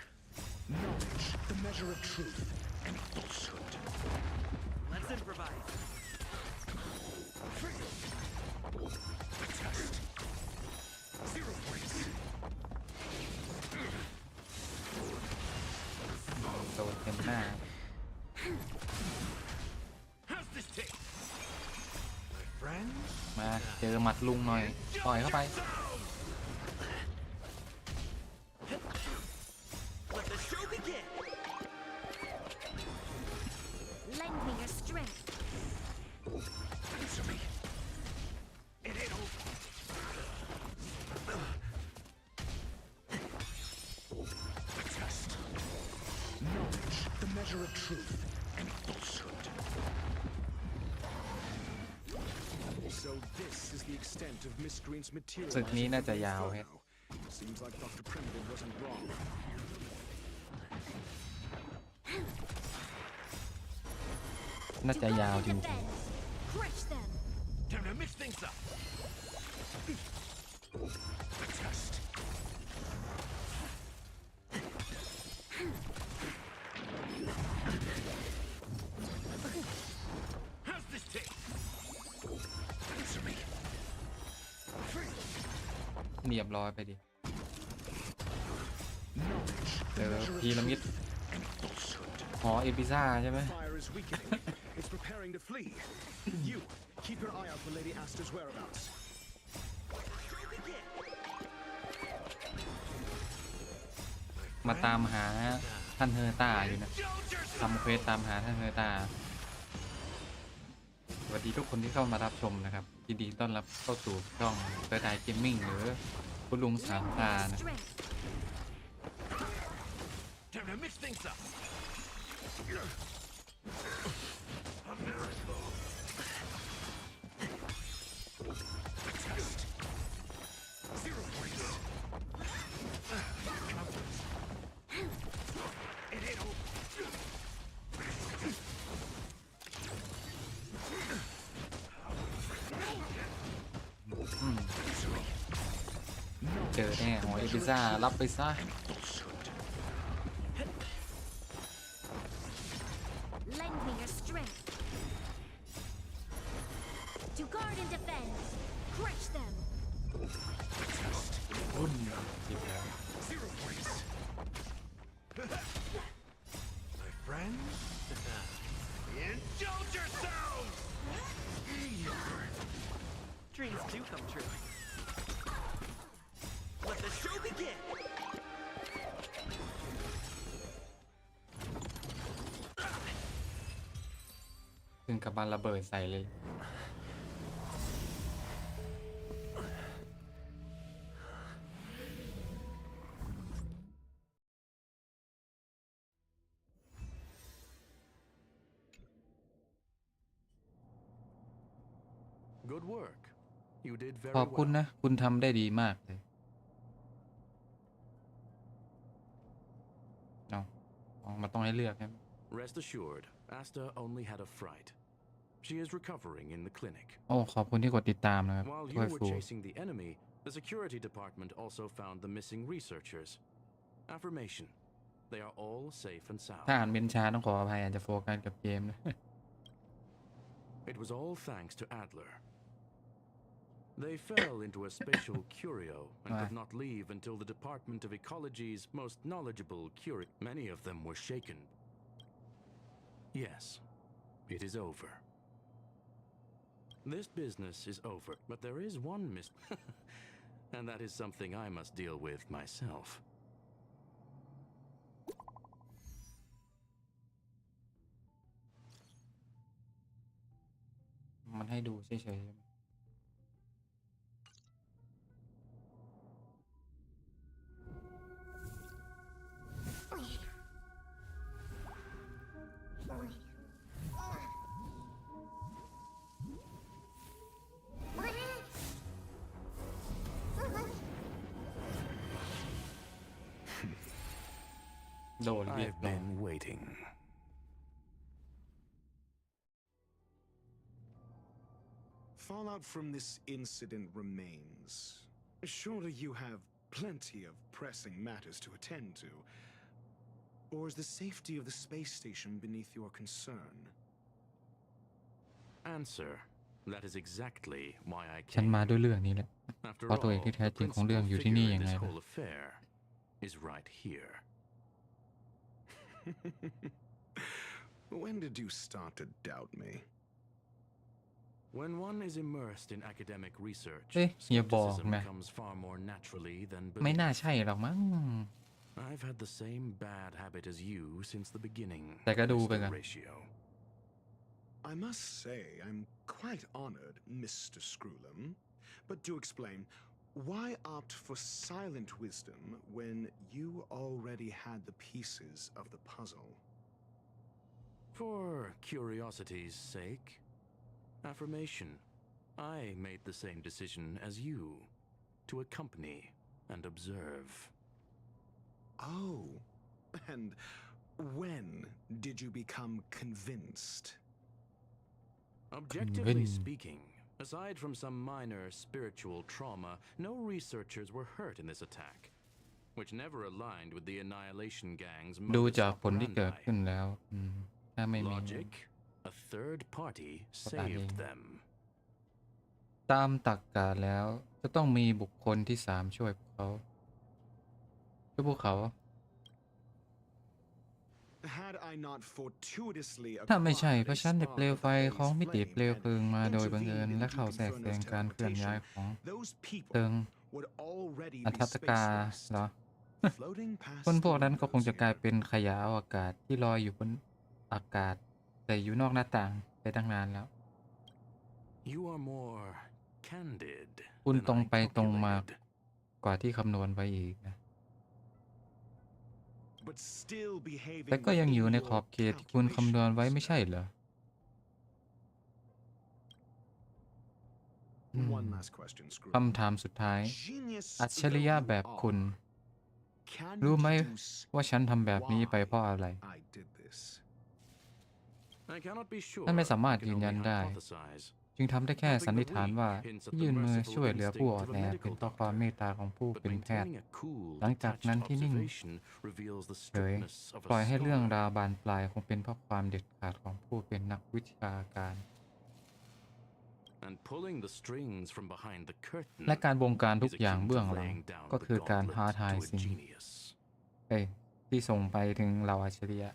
Knowledge, the measure of truth and falsehood. Let's improvise. A test. 0 points. โดนเต็มหน้า How's this taste? My friends? มาเจอหมัดลุงหน่อยต่อยเข้าไป Let the show begin. Lend me your strength. Answer me. It ain't over. A test. Knowledge, the measure of truth and falsehood. So this is the extent of Miss Green's material. ศึกนี้น่าจะยาวครับ Seems like Dr. Primitive wasn't wrong. น่าจะยาวจริง Defend. Crush them. Time to mix things up. A test. How's this taste? Answer me. ๆเรียบร้อยไปดิ Knowledge, เจ the อ measure of พีระมิด truth and falsehood. หอเอพิซ่าใช่ไหม Fire is weakening. It's preparing to flee. You, keep your eye out for Lady Asta's whereabouts. มาตามหาท่านเฮอร์ต้าอยู่นะทำเควสตามหาท่านเฮอร์ต้าสวัสดีทุกคนที่เข้ามารับชมนะครับยินดีต้อนรับเข้าสู่ช่องเปิดไอเกมมิ่งหรือคุณลุงสามตานะ Strength. Time to mix things up. A miracle. A test. 0 points. It ain't over. เจอแน่หอเอพิซ่ารับไปซะ Lend me your strength. To guard and defend. Crush them. รุ่นหยิบแล้ว 0 points. My friends? Indulge yourselves! Mediocre. Dreams do come true. Let the show begin. ถึงกับมันระเบิดใส่เลย Good work. You did very ขอบคุณ well. นะ คุณทำได้ดีมากเลยเอามาต้องให้เลือกครับ Rest assured, Asta only had a fright. She is recovering in the clinic. โอ้ขอบคุณที่กดติดตามนะครับ While ช่วย you were ฟู chasing the enemy, the security department also found the missing researchers. Affirmation. They are all safe and ถ้า sound. อ่านเป็นช้าต้องขออภัยอาจจะโฟกัสกับเกมนะ It was all thanks to Adler. They fell into a spatial curio and could not leave until the Department of Ecology's most knowledgeable curio. Many of them were shaken. Yes, it is over. This business is over, but there is one and that is something I must deal with myself. มันให้ดูเฉยๆใช่ไหม Lend โดนเรียก I've ร้อง been waiting. Fallout from this incident remains. Surely you have plenty of pressing matters to attend to. Or is the safety of the space station beneath your concern? Answer. That is exactly why I ฉัน came. มาด้วยเรื่องนี้แหละ After เพราะตัวเอง all, ที่แท้ the จริงของเรื่อง principal อยู่ที่นี่ figure ยั in งไง this ล่ะ whole affair is right here. When did you start to doubt me? When one is immersed in academic research, เอ๊ะอย่าบอก skepticism นะ comes far more naturally than ไม่ belief. น่าใช่หรอกมั้ง I've had the same bad habit as you since the beginning, แต่ก็ดูไป Mr. กัน Ratio. I must say I'm quite honored, Mr. Screwlam. But do explain, why opt for silent wisdom when you already had the pieces of the puzzle? For curiosity's sake, affirmation. I made the same decision as you, to accompany and observe. Oh, and when did you become convinced? Objectively speaking, aside from some minor spiritual trauma, no researchers were hurt in this attack, which never aligned with the Annihilation Gang's ดู modus จากผลที่เกิด operandi. ขึ้นแล้วถ้าไม่มี Logic, a third party saved them. ตามตรรกะแล้วจะต้องมีบุคคลที่3ช่วยพวกเขา Had I not fortuitously ถ้าไม่ใช่ acquired เพราะ a ฉันได้ spark เปลว of ไฟ the ของ phase มิติ flame เปลวเพลิง and มาโดยบังเอิญ intervened และ into เข้าแทรกแซง Inferno's การเคลื่อนย้าย teleportation, ของ those people เติง would already อั be ฐัตกา spaceless, เหรอ floating past คนพวก the นั้นก็คง windows จะกลาย here. เป็นขยะอวกาศที่ลอยอยู่บนอากาศ แต่อยู่นอกหน้าต่างไปตั้งนานแล้ว You are more candid คุณ than ตรง I ไปตรงมา calculated. กว่าที่คำนวณไว้อีกนะ But still behaving แต่ก็ยังอยู่ within ใน your ขอบเขตที่คุณคำนวณไว้ไม่ใช่เหรอ One last question, Screw. คำถามสุดท้าย Genius อัจฉริยะ though you แบบคุณ are, can รู้ you ไหม deduce ว่าฉันทำแบบนี้ไปเพราะอะไร I did this? I cannot be sure. ท่านไม่สามารถ I can ยืนยัน only ได้ hypothesize. จึงทำได้แค่สันนิษฐานว่าที่ยื่นมือช่วยเหลือผู้อ่อนแอเป็นเพราะความเมตตาของผู้ But เป็นแพทย์ maintaining a cool, หลังจาก detached นั้นที่นิ่ง observation reveals the เฉย strictness of ปล่อย a ให้เรื่อง scholar. ราวบานปลายคงเป็นเพราะความเด็ดขาดของผู้เป็นนักวิชาการ And pulling the strings from behind the curtain และการบงการทุก is อย่าง akin to เบื้องหลัง laying down ก็ the คือการ gauntlet ท้าทาย to a สิ่ง genius. ที่ส่งไปถึงเราอัจฉริยะ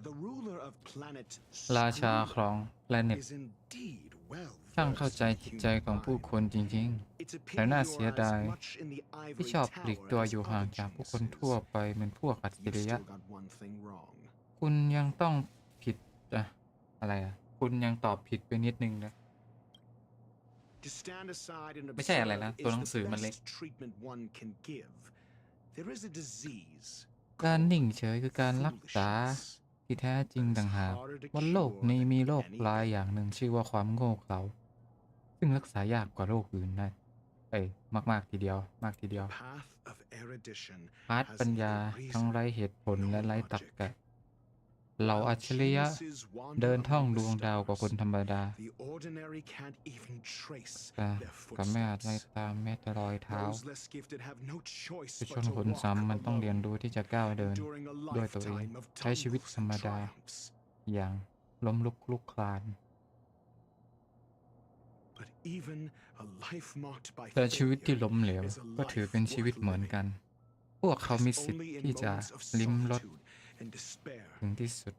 The ruler of planet ราชาคร Screwlam องแพลเน็ต is indeed well ช่างเข้า versed ใจ in จิตใจ human ของผู้ mind. คนจริง It's a ๆ แต่ pity น่า you เสีย are ดาย as much in the ที่ ivory ชอบปลีก tower ตัว as อยู่ห่าง other จากผู้คน geniuses. ทั่วไปเหมือนพวกอัจฉ You ริยะ still got one thing wrong. คุณยังต้องผิดอะไรคุณยังตอบผิดไปนิดนึงนะ To stand aside and ไม่ใช่อะไร observe นะ is ตัวหนัง the สือมันเล็ก best treatment one can give. There is a disease การนิ่งเฉยคือการรักษา foolishness. ที่แท้จริงต่างหากบนโลกนี้มีโรคร้ายอย่างหนึ่งชื่อว่าความโง่เขลาซึ่งรักษายากกว่าโรคอื่นนะมากๆทีเดียวมากทีเดียว Path of erudition พาร์ท has ปัญญา no ทั้ง reason, ไร้เหตุผล no และไร้ตรร logic. กะเหล่า While อัจฉริยะ geniuses wander เดินท่อง among ด the วงดาวกว่าคน stars, ธรรมดา the ordinary can't even trace แต่ their ก็ไม่อาจไล่ footsteps. ตามแม้แต่รอยเท้า Those less gifted have no choice ผู้ช but น to คน walk ซ้ำมันต้องเรียน alone, รู้ที่จะก้าวเดิน enduring a ด้วยตัวเอง lifetime of ใช้ชีวิต tumbles ธรรม and ดา triumphs. อย่างล้มลุกคลุกคลาน But even a life marked by แต่ชีวิตที่ failure ล้มเหลว is a ก็ถือ life เป็นชีวิต worth เหมือน living. กัน พวกเขามี It's สิทธิ์ only in ที่จะ moments of ลิ้มรส solitude and despair ถึงที่สุด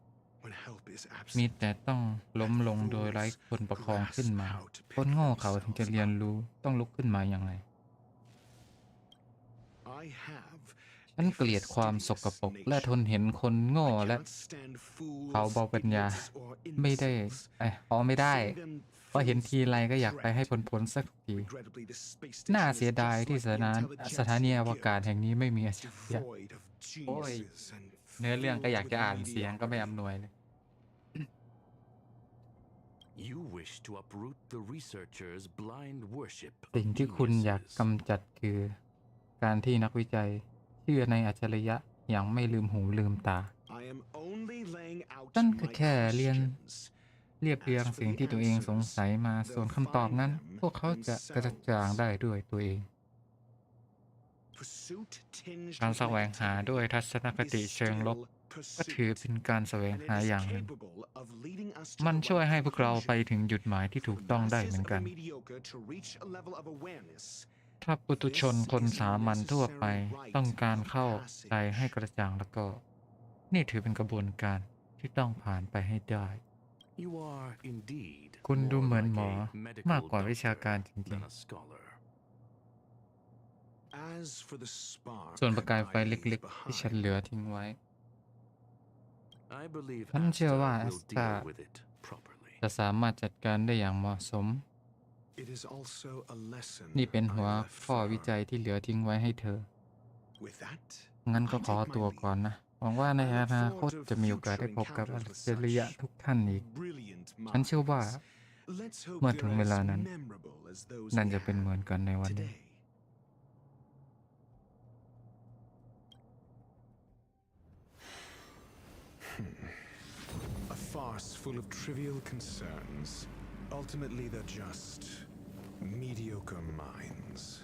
when help is มี absent. แต่ต้องล้มลงโดยไร้คนประคองขึ้นมา คนโง่เขาถึงจะเรียนรู้ต้องลุกขึ้นมาอย่างไร I have ฉันเกลียดความสกปรกและทนเห็นคนโง่และ can't stand fools, เขาเบาปัญญา idiots, or ไม่ได้ imbeciles. ไม่ได้ Seeing them พอเห็น fills ทีไรก็อยากไปให้ dread. พ้นสักที Regrettably, the space น่า station เสีย is ดาย just ที่ like the สถานีอ intelligentsia วกาศ gift, แห่งนี้ไม่มีอัจฉริยะ devoid of โอ้ย geniuses and เนื้อเรื่องก็อยาก filled จะ with อ่านเสียงก็ไม่อำน mediocrity. วยเลย You wish to uproot the researchers' blind worship สิ่ง of ที่คุณอยาก geniuses. กำจัดคือ การที่นักวิจัยเชื่อในอัจฉริยะอย่างไม่ลืมหูลืมตา I am only laying out นั่นก็ my แค่เรียบ questions. เรียงสิ่งที่ตัวเองสงสัยมา ส่วนคำตอบนั้น พวกเขาจะกระจ่างได้ด้วยตัวเอง Pursuit tinged การ with แสวงหา negativity ด้วยทัศนคติ is เชิงลบ still ก็ถือ pursuit, เป็นการแสวง and it หา is อย่างหนึ่ง capable of leading us to มัน the ช่วย right ให้พวกเราไป conclusion. ถึงจุดหมายที่ถูก For ต้องได้ masses เหมือน of กัน the mediocre to reach a level of awareness, ถ้าปุถุชนคนสามัญทั่วไป ต้องการเข้าใจให้กระจ่างแล้วก็ นี่ถือเป็นกระบวนการที่ต้องผ่านไปให้ได้ You are indeed คุณดู more เหมือน like หมอ a medical มากกว่าวิชา doctor การจริง than a scholar. as for the spark ๆ ส่วนประกายไฟ I เ leave ล็กๆ ที่ฉัน behind, เหลือทิ้งไว้ I believe ฉันเชื่อ Asta ว่า will Asta deal with it properly. จะสามารถจัดการได้อย่างเหมาะสม it is also a lesson นี่เป็น I หัว left ข้อ for วิ her. จัยที่เหลือทิ้งไว้ให้เธอ With that, งั้นก็ I ขอ take my ตัวก่อน leave. นะ หวังว่าใน I อ look นาค forward ต to จะมีโอกาสได้ future พบกับ อัจ encounters with ฉริยะ such ทุกท่านอีก brilliant ฉันเชื่อว่า minds. Let's hope เมื่อถึง they're เวลา as นั้น memorable as those นั่น we จะเป็นเหมือน had กันในวันนี้ today. A farce full of trivial concerns. Ultimately, they're just mediocre minds.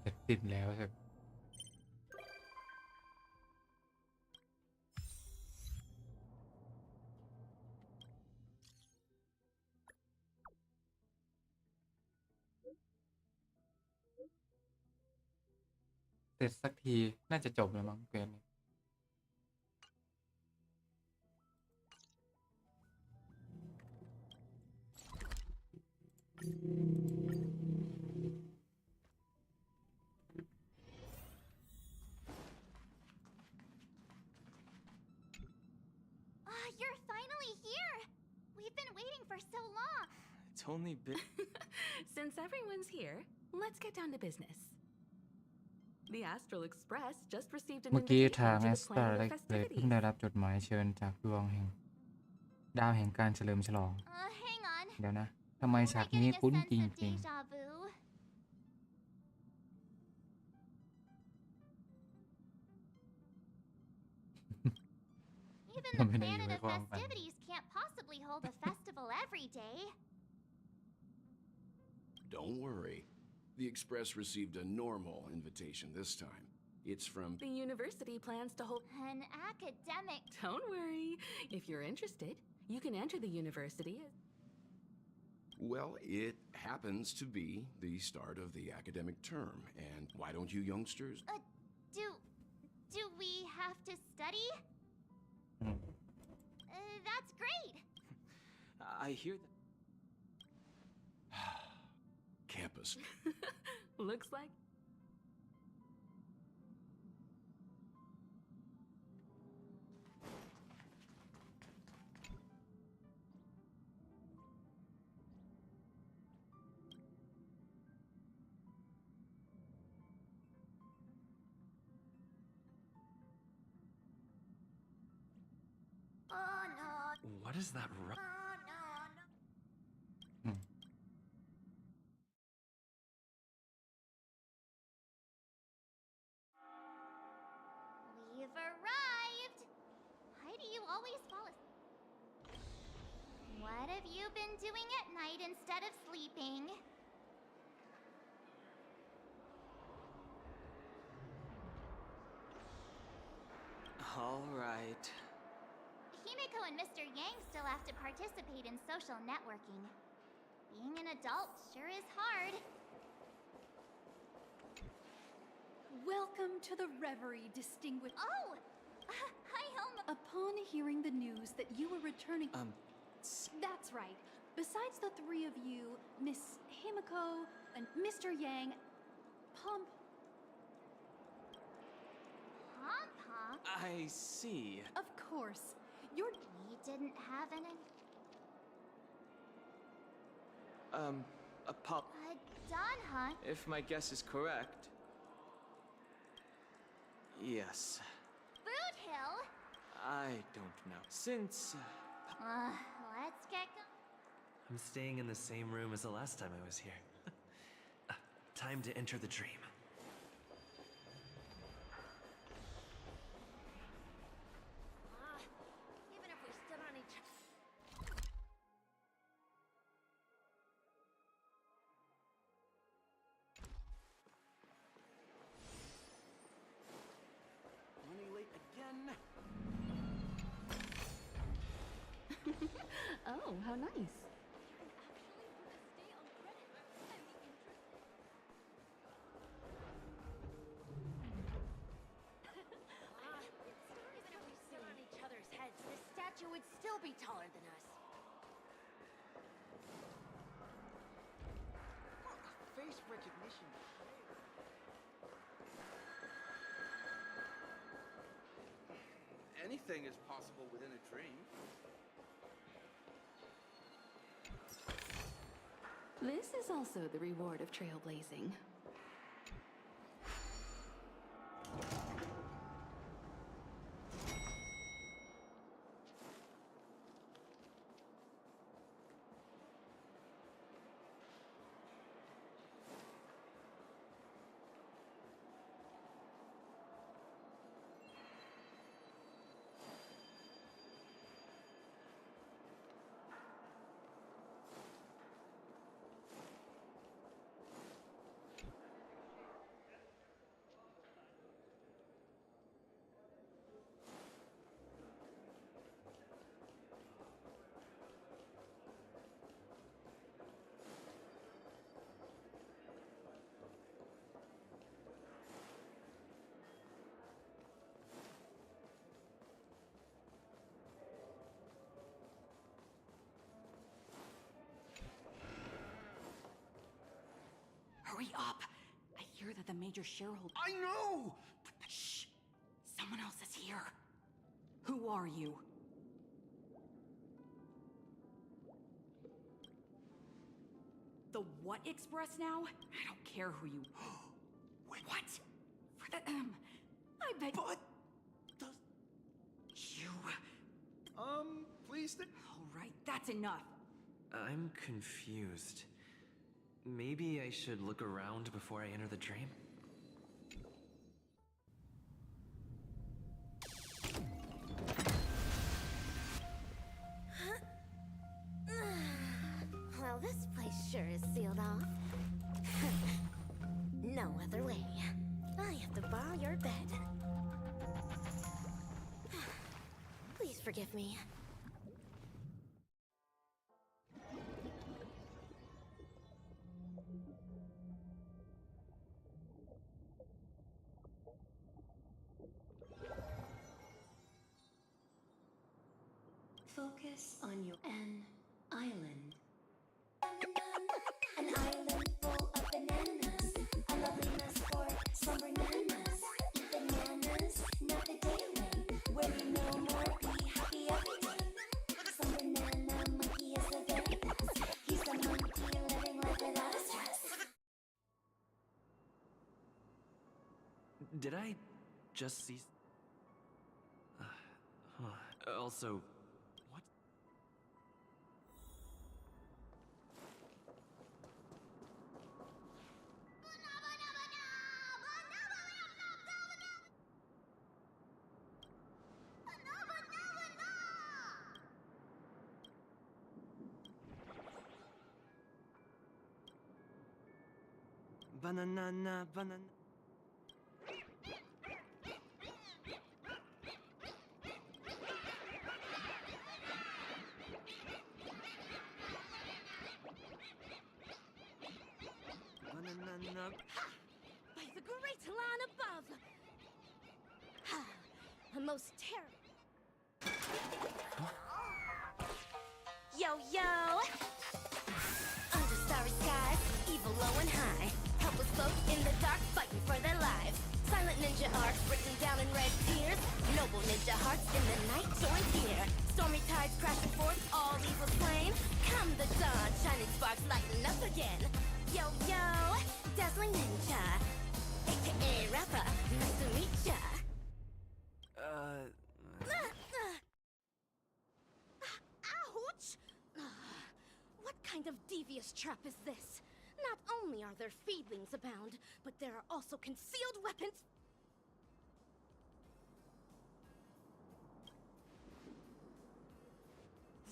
เสร็จสิ้นแล้วครับ เสร็จสักที น่าจะจบแล้วมั้งเกมนี้ You're finally here! We've been waiting for so long! It's only been. Since everyone's here, let's get down to business. The Astral Express just received an เมื่อกี้ invitation ทาง to แอ the สตา planet เล็ of กเลยเพิ่ง festivities. ได้รับจดหมายเชิญจากดวงแห่ง ดาวแห่งการเฉลิมฉลอง Hang on. เดี๋ยวนะ ทำไม Am ฉาก I นี้ getting a คุ้น sense จ of ริง deja vu? ๆ Even ก็ the ไม่ได้อยู่ planet ใน of ความฝัน festivities can't possibly hold a festival every day. Don't worry. The Express received a normal invitation this time. It's from. The university plans to hold. An academic. Don't worry. If you're interested, you can enter the university. Well, it happens to be the start of the academic term. And why don't you youngsters? Do we have to study? That's great. I hear that. Campus. Looks like. Oh no. What is that? Oh no. อืม We've arrived. Why do you always fall asleep? What have you been doing at night instead of sleeping? All right. Himiko and Mr. Yang still have to participate in social networking. Being an adult sure is hard. Welcome to the reverie, distinguished. Oh! Hi, Helma. Upon hearing the news that you were returning. That's right. Besides the three of you, Miss Himiko and Mr. Yang, Pom. Pom-Pom? I see. Of course. You're. We didn't have any. A pop. Don, huh? If my guess is correct, Yes. Food Hill? I don't know. Since. Let's get going. I'm staying in the same room as the last time I was here. Time to enter the dream. Even if we stood on each other. Running late again. Oh, how nice. Even if we stood on each other's heads, this statue would still be taller than us. Face recognition. Anything is possible within a dream. This is also the reward of trailblazing. Hurry up! I hear that the major shareholder. I know! Shh! Someone else is here. Who are you? The what express now? I don't care who you. What? For the I bet. But You. Please. All right, that's enough. I'm confused. Maybe I should look around before I enter the dream? Well, this place sure is sealed off. No other way. I have to borrow your bed. Please forgive me. Focus on your island. An island full of bananas. A lovely mess for some bananas. Eat bananas, not the daily. Where you no more be happy every day. Some banana monkey is the very best. He's a monkey living life without a stress. Did I just see? Also, what? Banana, banana. Banana. By the great land above. A most terrible. Yo, yo! Under starry skies, evil low and high. Helpless folk in the dark, fighting for their lives. Silent ninja arcs written down in red tears. Noble ninja hearts in the night join here. Stormy tides crashing forth, all evil slain. Come the dawn, shining sparks lighten up again. Yo, yo! Dazzling ninja, aka rapper, nice to meet ya. vicious trap is this? Not only are there feedlings abound, but there are also concealed weapons.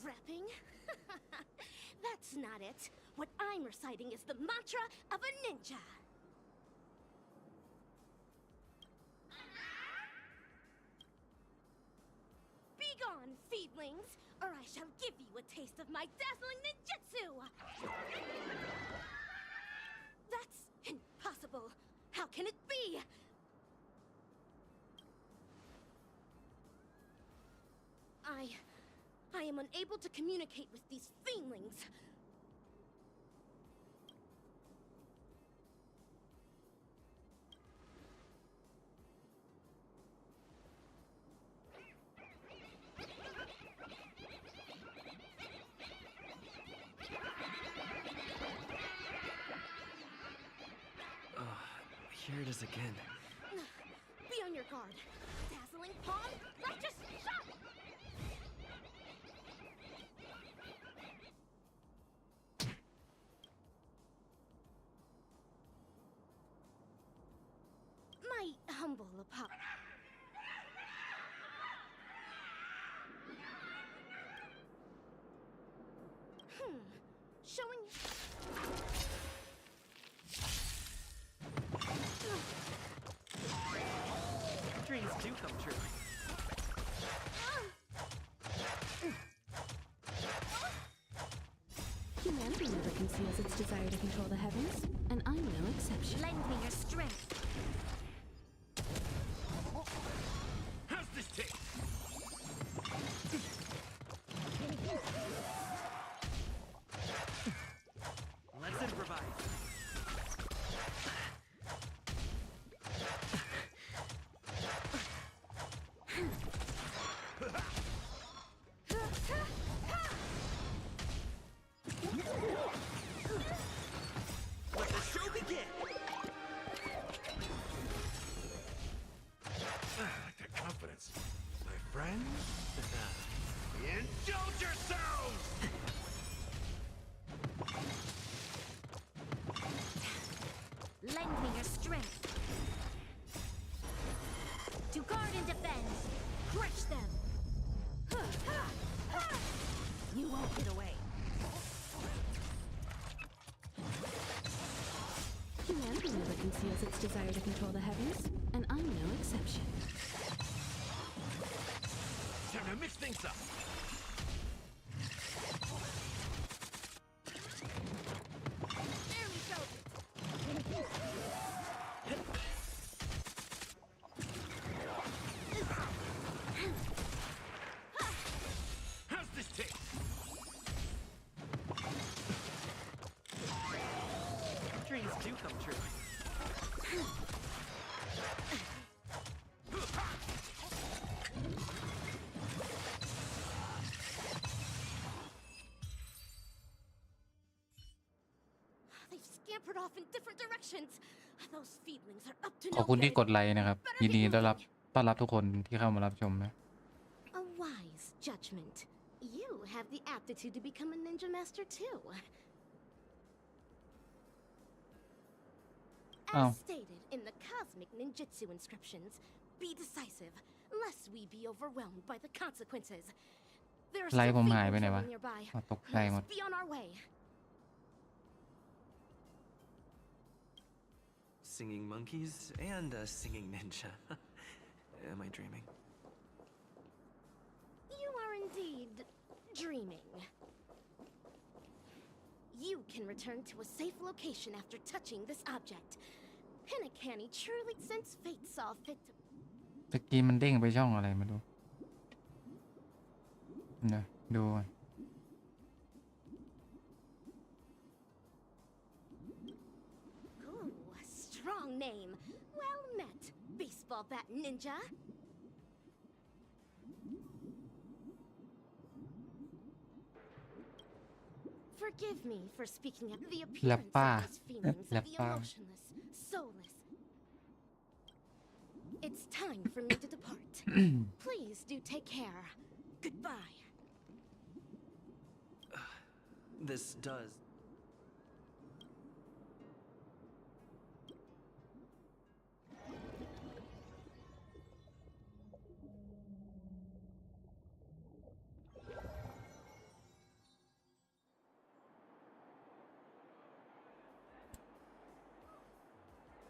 Rapping? That's not it. What I'm reciting is the mantra of a ninja. Be gone, feedlings, or I shall give you a taste of my dazzling ninjutsu! That's impossible. How can it be? I am unable to communicate with these fiendlings. Here it is again. Be on your guard. Dazzling palm, righteous shot! My humble apology. Showing. Dreams do come true. Humanity never conceals its desire to control the heavens, and I'm no exception. Lend me your strength. How's this taste? Let's improvise. Let the show begin! I like that confidence. My friends? Indulge yourselves! Lend me your strength. To guard and defend. Crush them. You won't get away. Humanity never conceals its desire to control the heavens, and I'm no exception. Time to mix things up. There we go. How's this taste? Dreams do come true. They've scampered off in different directions. Those feedlings are up to ขอบคุณ no ที่ good. กดไลค์นะครับ ยินดีต้อนรับทุกคนที่เข้ามารับชมนะ A wise judgment. You have the aptitude to become a ninja master too. Oh. As stated in the cosmic ninjutsu inscriptions, be decisive, lest we be overwhelmed by the consequences. There are ไล still ค์ผมหายไป feedlings ไหนวะ roaming nearby. ตกใจหมด Let's be on our way. Singing monkeys and a singing ninja. Am I dreaming? You are indeed dreaming. You can return to a safe location after touching this object. Hinakani truly, since fate saw fit to. ตะกี้มันเด้งไปช่องอะไรมาดูนะดูก่อน Ooh, strong name. Well met, baseball bat ninja. Forgive me for speaking at the appearance of those feelings of the emotionless, soulless. It's time for me to depart. Please do take care. Goodbye. This does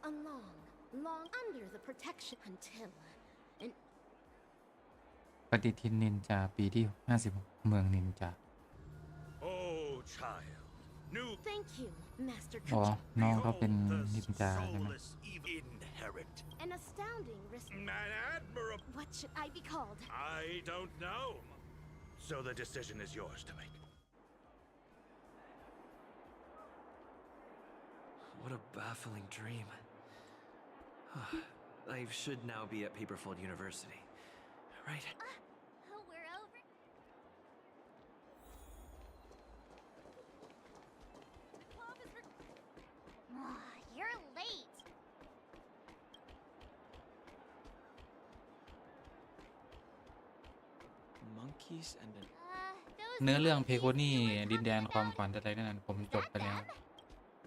long under the protection until an ปฏิทินนินจาปีที่56เมืองนินจา Oh, child. New. Thank you, Master อ๋อ Kuja. น้องเขาเป็นนินจาใช่ไหม Soulless evil inherit. An astounding risk. An admirable. What should I be called? I don't know. So the decision is yours to make. What a baffling dream. I should now be at Paperfold University, right? We're over. You're late. Monkeys and an เนื้อเรื่องเพโคนี่ดินแดนความฝันอะไรนั่นผมจบไปแล้ว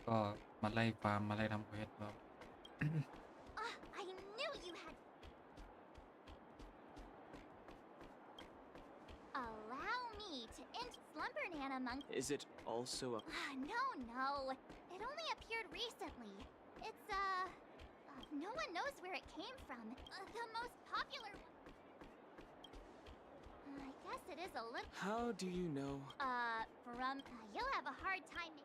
ก็มาไล่ฟาร์มมาไล่ทำเควสแล้ว I knew you had. Allow me to slumber Nana monkey. Is it also a No. It only appeared recently. It's no one knows where it came from. The most popular one. I guess it is a little. How do you know? From you'll have a hard time.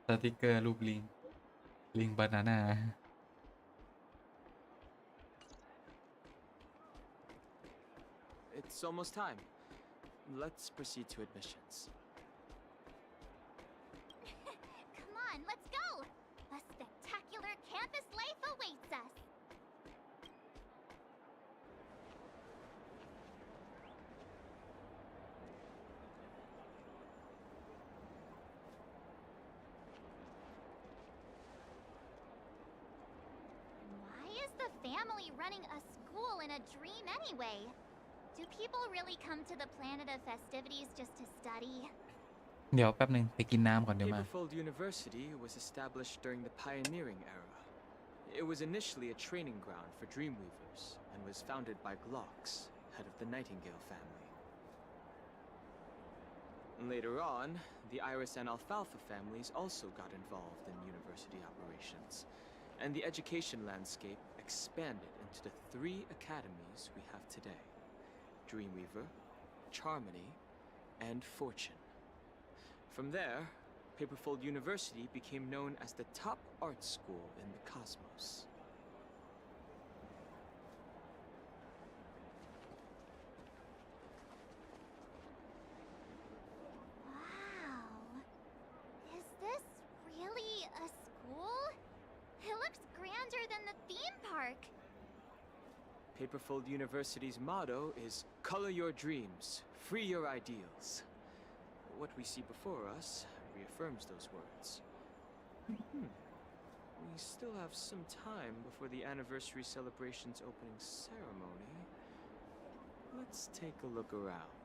สติกเกอร์รูปลิงบานาน่า It's almost time. Let's proceed to admissions. Come on, let's go! A spectacular campus life awaits us! Why is the family running a school in a dream anyway? Do people really come to the planet of festivities just to study? เดี๋ยวแป๊บนึงไปกินน้ำก่อนเดี๋ยวมา Paperfold University was established during the pioneering era. It was initially a training ground for dreamweavers and was founded by Glox, head of the Nightingale family. Later on, the Iris and Alfalfa families also got involved in university operations, and the education landscape expanded into the 3 academies we have today: Dreamweaver, Charmony, and Fortune. From there, Paperfold University became known as the top art school in the cosmos. Wow. Is this really a school? It looks grander than the theme park. Paperfold University's motto is "Color your dreams, free your ideals." What we see before us reaffirms those words. We still have some time before the anniversary celebration's opening ceremony. Let's take a look around.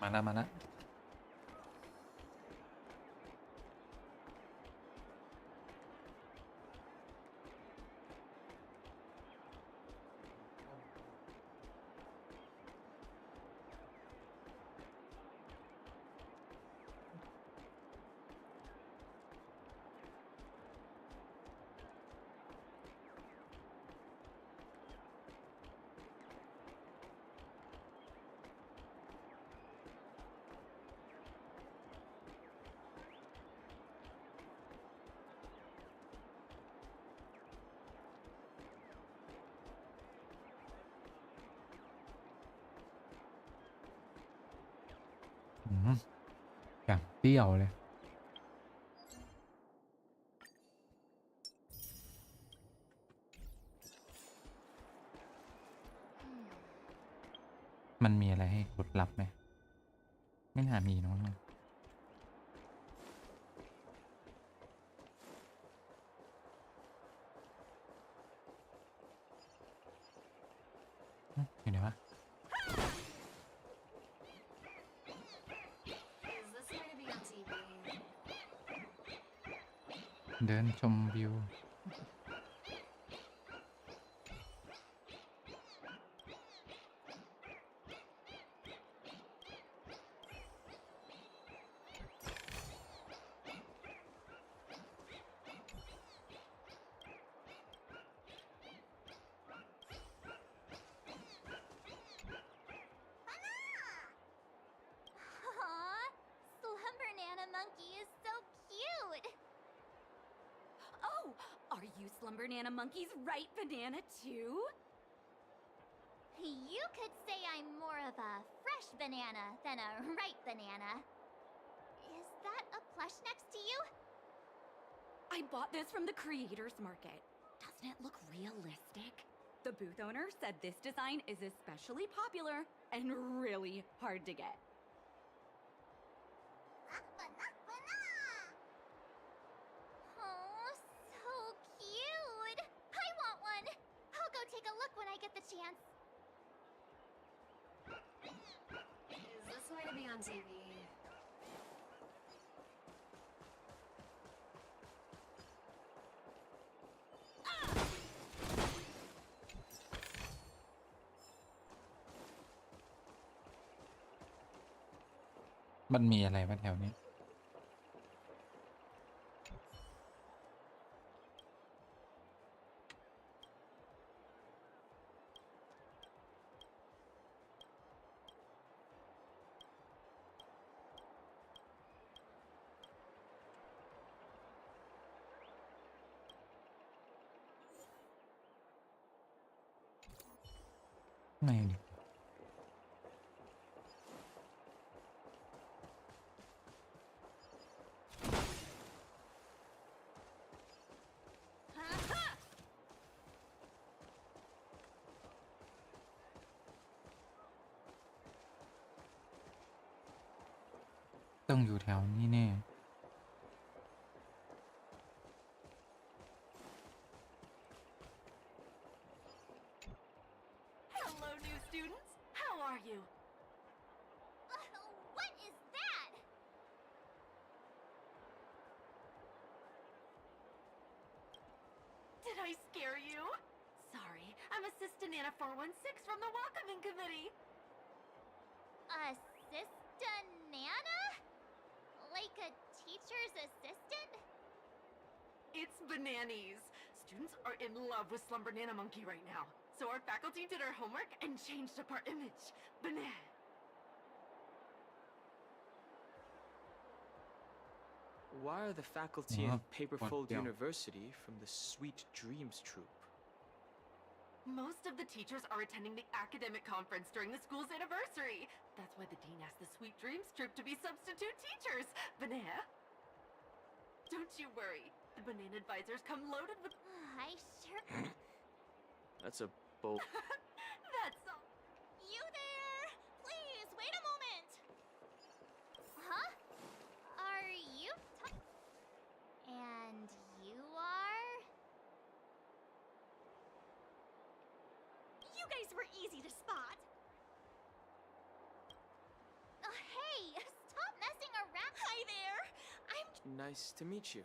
มาละ อย่างเปรี้ยวเลย มันมีอะไรให้กดรับไหมไม่น่ามีน้องอยู่ไหนวะเดินชมวิวSlumber Nana monkeys right banana too? You could say I'm more of a fresh banana than a ripe banana. Is that a plush next to you? I bought this from the creators market. Doesn't it look realistic? The booth owner said this design is especially popular and really hard to get. Take a look when I get the chance. Is this going to be on TV? มันมีอะไรวะแถวนี้ไม่ดิต้องอยู่แถวนี้แน่ Hello, new students. How are you? What is that? Did I scare you? Sorry, I'm Assistant Nana 416 from the Welcoming Committee. Assistant Nana? Like a teacher's assistant? It's bananas. Students are in love with Slumber Nana Monkey right now. So our faculty did our homework and changed up our image. Banana. Why are the faculty of Paperfold University from the Sweet Dreams troupe? Most of the teachers are attending the academic conference during the school's anniversary. That's why the dean asked the Sweet Dreams troupe to be substitute teachers. Banana. Don't you worry. The banana advisors come loaded with... I sure... That's a bold... That's all. You there! Please, wait a moment! Huh? Are you... And you are... You guys were easy to spot. Hey, stop messing around! Hi there! I'm... Nice to meet you.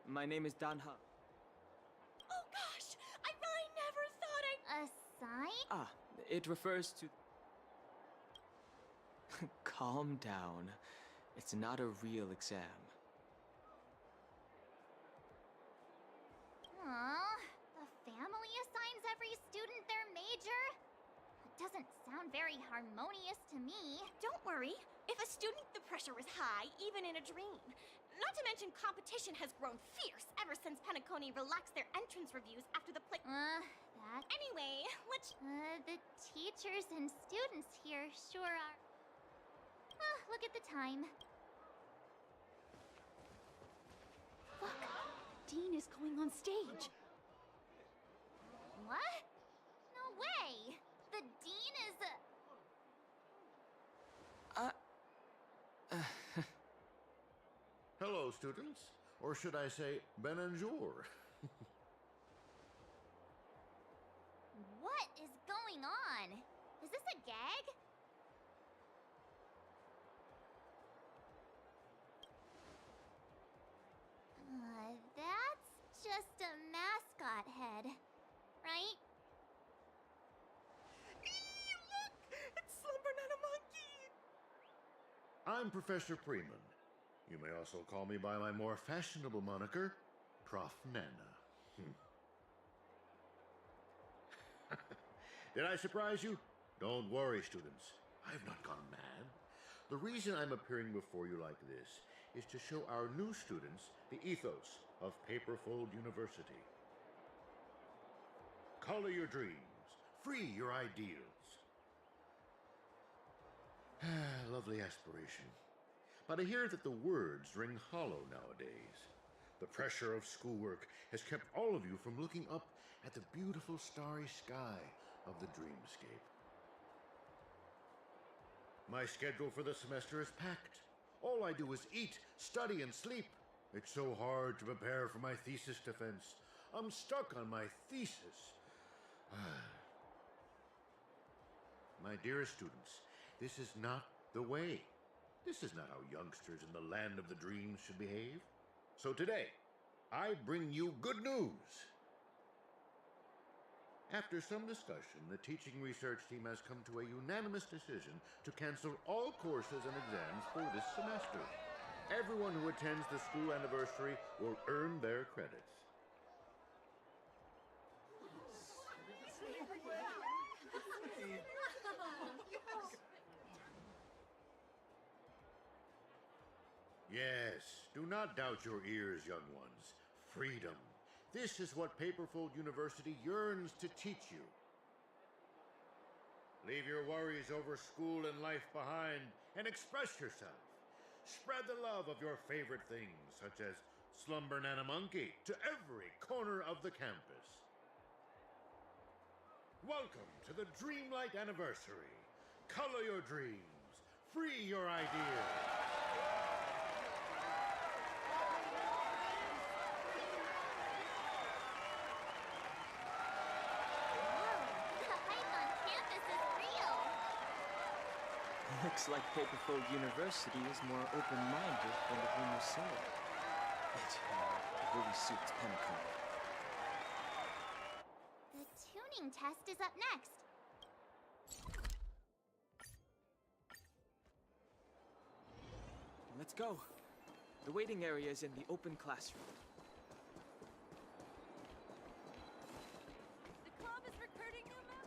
My name is Dan Ha. Oh gosh! I never thought I... A sign? Ah, it refers to... Calm down. It's not a real exam. Aw, the family assigns every student their major? Doesn't sound very harmonious to me. Don't worry. If a student, the pressure is high, even in a dream. Not to mention competition has grown fierce ever since Penacony relaxed their entrance reviews after the play... that... Anyway, let's... the teachers and students here sure are... look at the time. Look, Dean is going on stage. What? No way! The dean is... Hello, students. Or should I say, bonjour. What is going on? Is this a gag? That's just a mascot head, right? Look! It's Slumber Not a Monkey! I'm Professor Freeman. You may also call me by my more fashionable moniker, Prof. Nana. Did I surprise you? Don't worry, students. I have not gone mad. The reason I'm appearing before you like this is to show our new students the ethos of Paperfold University. Color your dreams. Free your ideals. Lovely aspiration. But I hear that the words ring hollow nowadays. The pressure of schoolwork has kept all of you from looking up at the beautiful starry sky of the dreamscape. My schedule for the semester is packed. All I do is eat, study, and sleep. It's so hard to prepare for my thesis defense. I'm stuck on my thesis. My dearest students, this is not the way. This is not how youngsters in the land of the dreams should behave. So today, I bring you good news. After some discussion, the teaching research team has come to a unanimous decision to cancel all courses and exams for this semester. Everyone who attends the school anniversary will earn their credits. Yes, do not doubt your ears, young ones. Freedom. This is what Paperfold University yearns to teach you. Leave your worries over school and life behind and express yourself. Spread the love of your favorite things, such as Slumber Nana Monkey, to every corner of the campus. Welcome to the Dreamlight Anniversary. Color your dreams. Free your ideas. Looks like Paperfold University is more open-minded than the rumors say. It really suits Penacon. The tuning test is up next. Let's go. The waiting area is in the open classroom. The club is recruiting new members!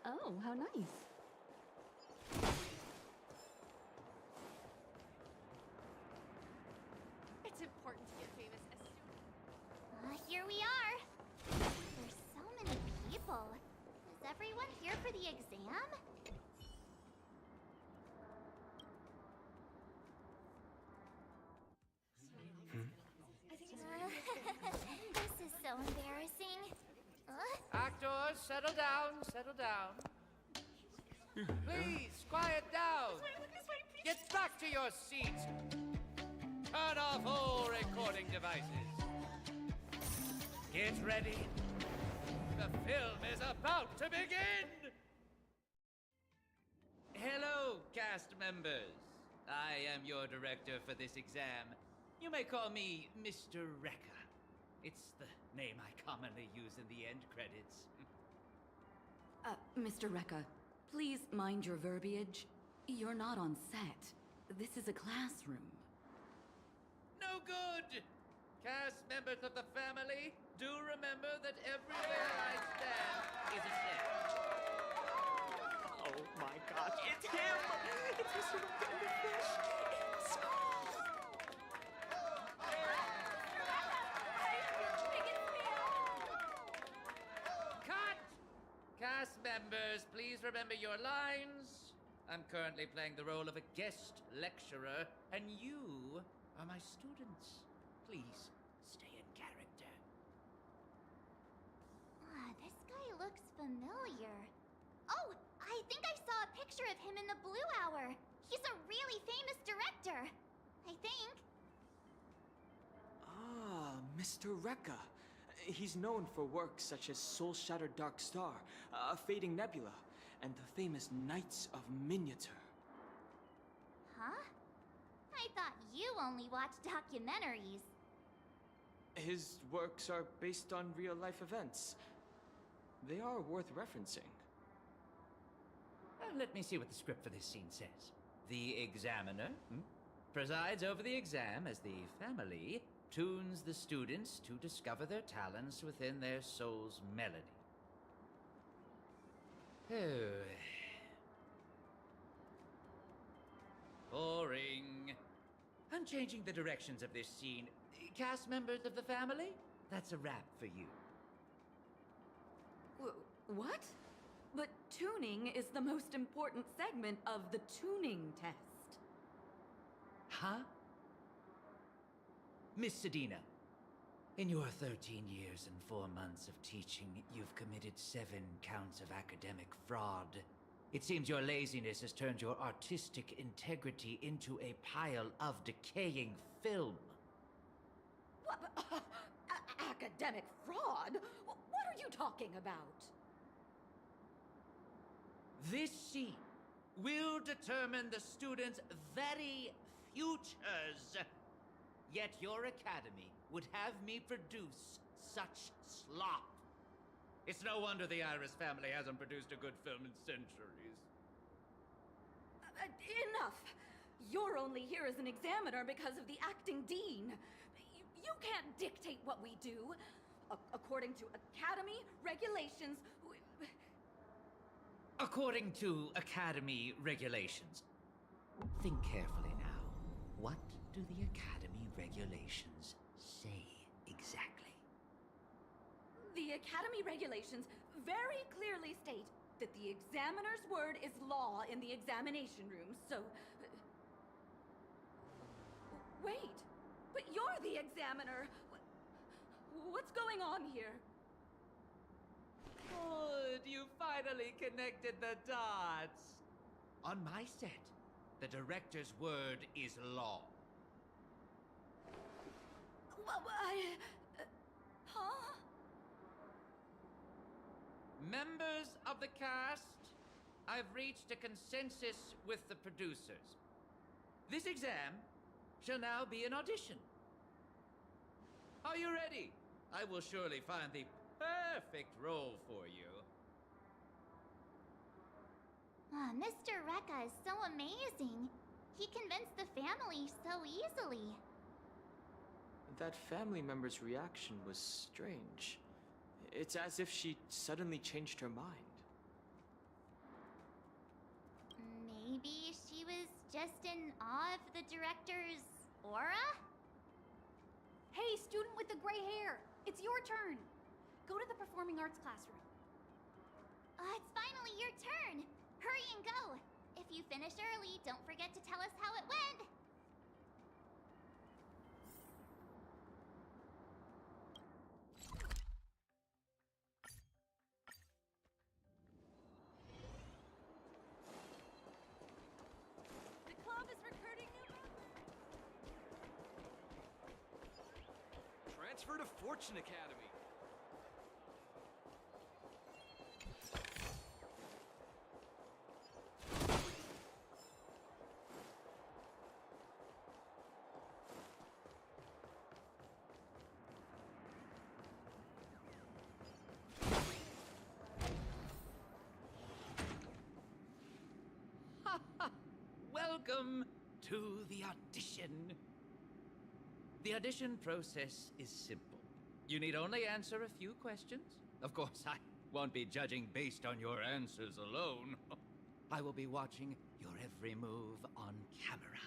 Oh, how nice. It's important to get famous as soon. Here we are. There's so many people. Is everyone here for the exam? This is so embarrassing. Actors, settle down, settle down. Please, quiet down. Get back to your seats. Turn off all recording devices. Get ready. The film is about to begin. Hello, cast members. I am your director for this exam. You may call me Mr. Rekka. It's the name I commonly use in the end credits. Mr. Rekka, please mind your verbiage. You're not on set. This is a classroom. No good! Cast members of the family, do remember that everywhere I stand is a set. Oh my gosh, it's him! It's Mr. Rekka in the flesh! In school! Cut! Cast members, please remember your lines. I'm currently playing the role of a guest lecturer, and you are my students. Please, stay in character. This guy looks familiar. picture of him in the Blue Hour. He's a really famous director, I think. Ah, Mr. Rekka. He's known for works such as Soul-Shattered Dark Star, Fading Nebula, and the famous Knights of Miniature. Huh? I thought you only watched documentaries. His works are based on real-life events. They are worth referencing. Let me see what the script for this scene says. The examiner presides over the exam as the family tunes the students to discover their talents within their soul's melody. Oh. Boring. I'm changing the directions of this scene. Cast members of the family, that's a wrap for you. What? But tuning is the most important segment of the tuning test. Huh? Miss Sedina, in your 13 years and 4 months of teaching, you've committed 7 counts of academic fraud. It seems your laziness has turned your artistic integrity into a pile of decaying film. What? Academic fraud? What are you talking about? This scene will determine the students' very futures. Yet your academy would have me produce such slop. It's no wonder the Iris family hasn't produced a good film in centuries. Enough! You're only here as an examiner because of the acting dean. You can't dictate what we do. According to academy regulations... According to academy regulations. Think carefully now. What do the academy regulations say exactly? The academy regulations very clearly state that the examiner's word is law in the examination room, so... Wait, but you're the examiner. What's going on here? Good, you finally connected the dots. On my set, the director's word is law. Huh? Members of the cast, I've reached a consensus with the producers. This exam shall now be an audition. Are you ready? I will surely find the perfect role for you. Mr. Rekka is so amazing. He convinced the family so easily. That family member's reaction was strange. It's as if she suddenly changed her mind. Maybe she was just in awe of the director's aura? Hey, student with the gray hair, it's your turn. Go to the performing arts classroom. It's finally your turn. Hurry and go. If you finish early, don't forget to tell us how it went. The club is recruiting new members. Transfer to Fortune Academy. Welcome to the audition. The audition process is simple. You need only answer a few questions. Of course, I won't be judging based on your answers alone. I will be watching your every move on camera.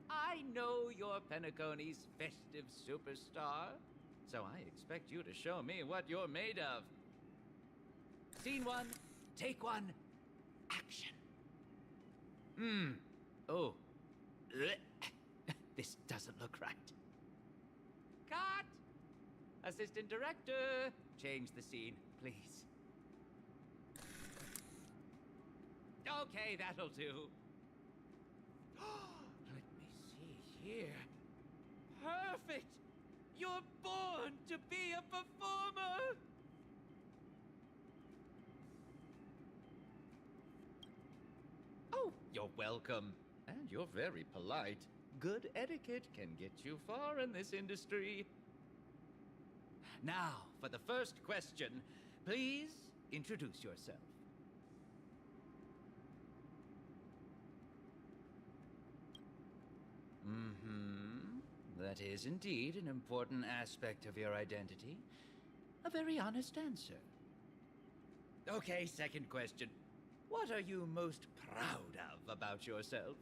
I know you're Penacony's festive superstar, so I expect you to show me what you're made of. Scene 1, take 1, action. Oh. This doesn't look right. Cut! Assistant director, change the scene, please. Okay, that'll do. Let me see here. Perfect! You're born to be a performer! Oh, you're welcome. And you're very polite. Good etiquette can get you far in this industry. Now, for the first question, please introduce yourself. That is indeed an important aspect of your identity. A very honest answer. Okay, second question. What are you most proud of about yourself?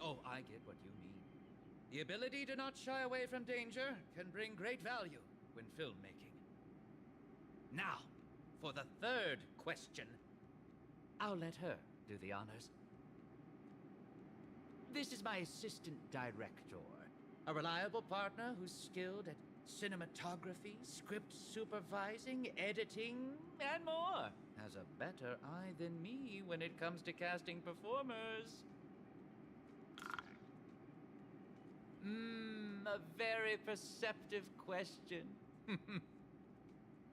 Oh, I get what you mean. The ability to not shy away from danger can bring great value when filmmaking. Now, for the third question, I'll let her do the honors. This is my assistant director, a reliable partner who's skilled at cinematography, script supervising, editing, and more. Has a better eye than me when it comes to casting performers. A very perceptive question.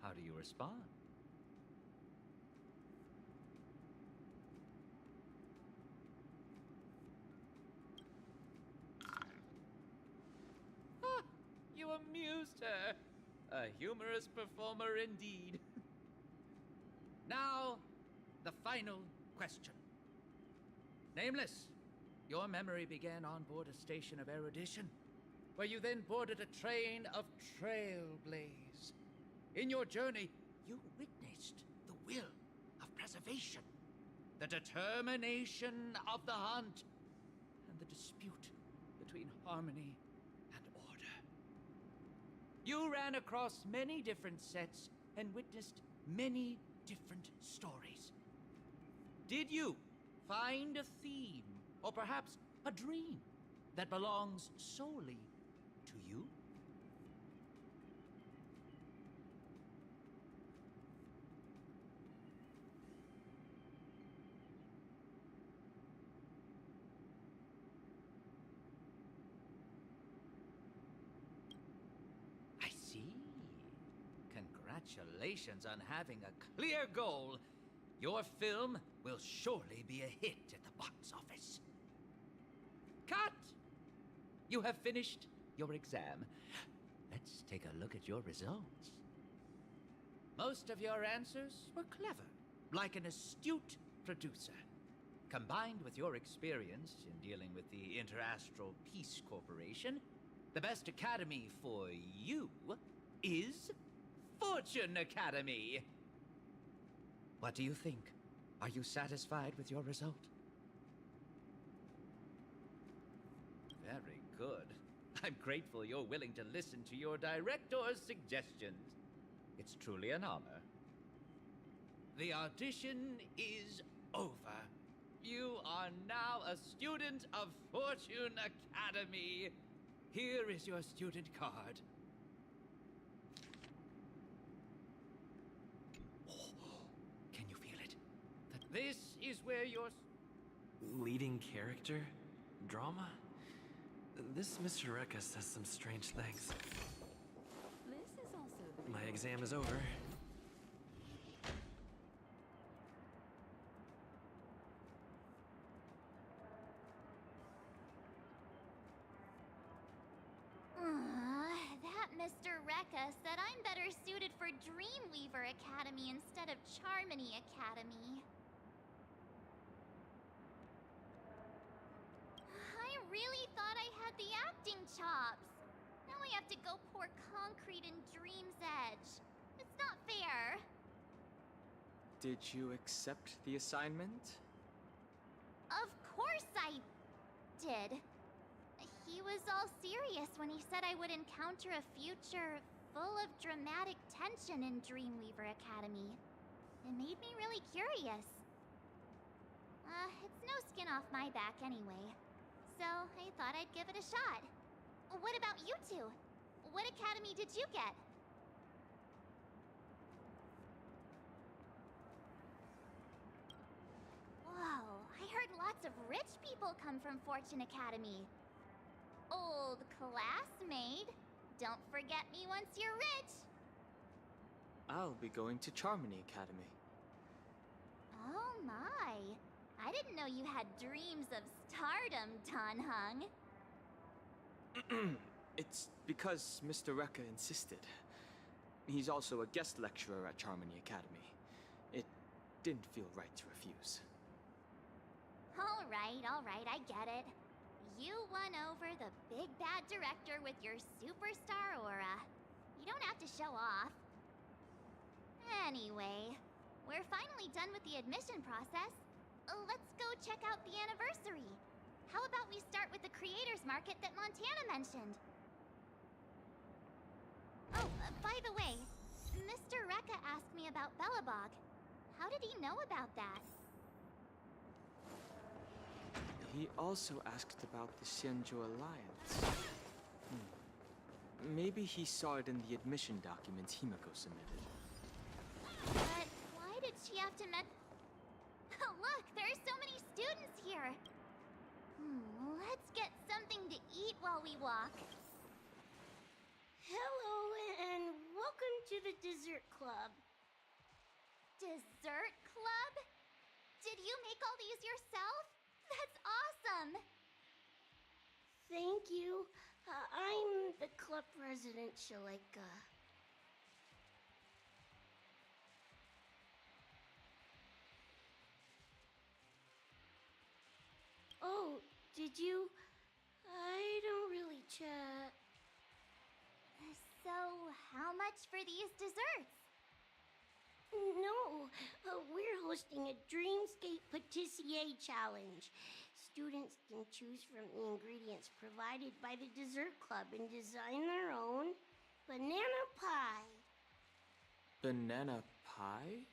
How do you respond? You amused her. A humorous performer indeed. Now, the final question. Nameless, your memory began on board a station of erudition, where you then boarded a train of trailblaze. In your journey, you witnessed the will of preservation, the determination of the hunt, and the dispute between harmony and order. You ran across many different sets and witnessed many different stories. Did you find a theme, or perhaps a dream, that belongs solely to you? I see. Congratulations on having a clear goal. Your film will surely be a hit at the box office. Cut! You have finished your exam. Let's take a look at your results. Most of your answers were clever, like an astute producer. Combined with your experience in dealing with the Interastral Peace Corporation, the best academy for you is Fortune Academy. What do you think? Are you satisfied with your result? Very good. I'm grateful you're willing to listen to your director's suggestions. It's truly an honor. The audition is over. You are now a student of Fortune Academy. Here is your student card. Can you feel it? This is where your Leading character? Drama? This Mr. Rekka says some strange things. This is also My exam is over. That Mr. Rekka said I'm better suited for Dreamweaver Academy instead of Charmony Academy. I really thought I had the acting chops. Now I have to go pour concrete in Dream's Edge. It's not fair. Did you accept the assignment? Of course I did. He was all serious when he said I would encounter a future full of dramatic tension in Dreamweaver Academy. It made me really curious. It's no skin off my back anyway, so I thought I'd give it a shot. What about you two? What academy did you get? Whoa, I heard lots of rich people come from Fortune Academy. Old classmate. Don't forget me once you're rich. I'll be going to Charmony Academy. Oh my. I didn't know you had dreams of stardom, Tanhung. It's because Mr. Rekka insisted. He's also a guest lecturer at Charmony Academy. It didn't feel right to refuse. All right, I get it. You won over the big bad director with your superstar aura. You don't have to show off. Anyway, we're finally done with the admission process. Let's go check out the anniversary. How about we start with the creators market that Montana mentioned? Oh, by the way, Mr. Rekka asked me about Bellabog. How did he know about that? He also asked about the Xianzhou Alliance. Maybe he saw it in the admission documents Himiko submitted. But why did she have to Look, there are so many students here. Let's get something to eat while we walk. Hello and welcome to the dessert club. Dessert club? Did you make all these yourself? That's awesome! Thank you. I'm the club president, Shalika. Oh, did you? I don't really chat. So, how much for these desserts? No, we're hosting a Dreamscape Patissier Challenge. Students can choose from the ingredients provided by the dessert club and design their own banana pie. Banana pie?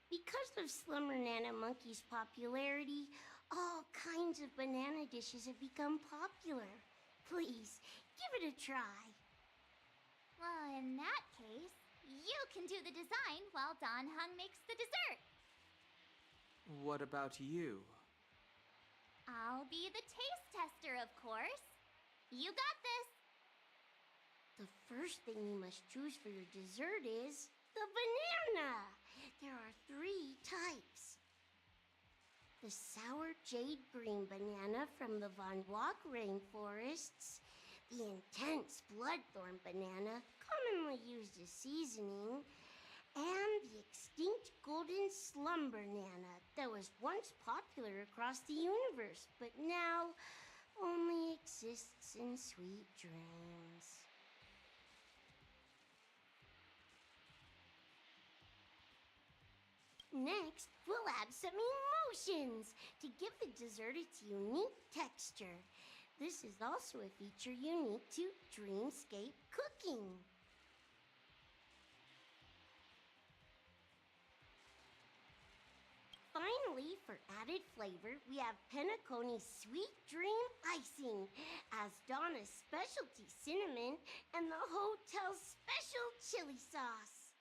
Because of Slimmer Nana Monkey's popularity, all kinds of banana dishes have become popular. Please, give it a try. Well, in that case, you can do the design while Don Hung makes the dessert. What about you? I'll be the taste tester, of course. You got this. The first thing you must choose for your dessert is the banana. There are 3 types. The sour jade green banana from the Von Block rainforests, the intense bloodthorn banana, commonly used as seasoning, and the extinct golden slum banana that was once popular across the universe, but now only exists in sweet dreams. Next, we'll add some emotions to give the dessert its unique texture. This is also a feature unique to Dreamscape cooking. Finally, for added flavor, we have Penaconi's Sweet Dream Icing, as Donna's specialty cinnamon, and the hotel's special chili sauce.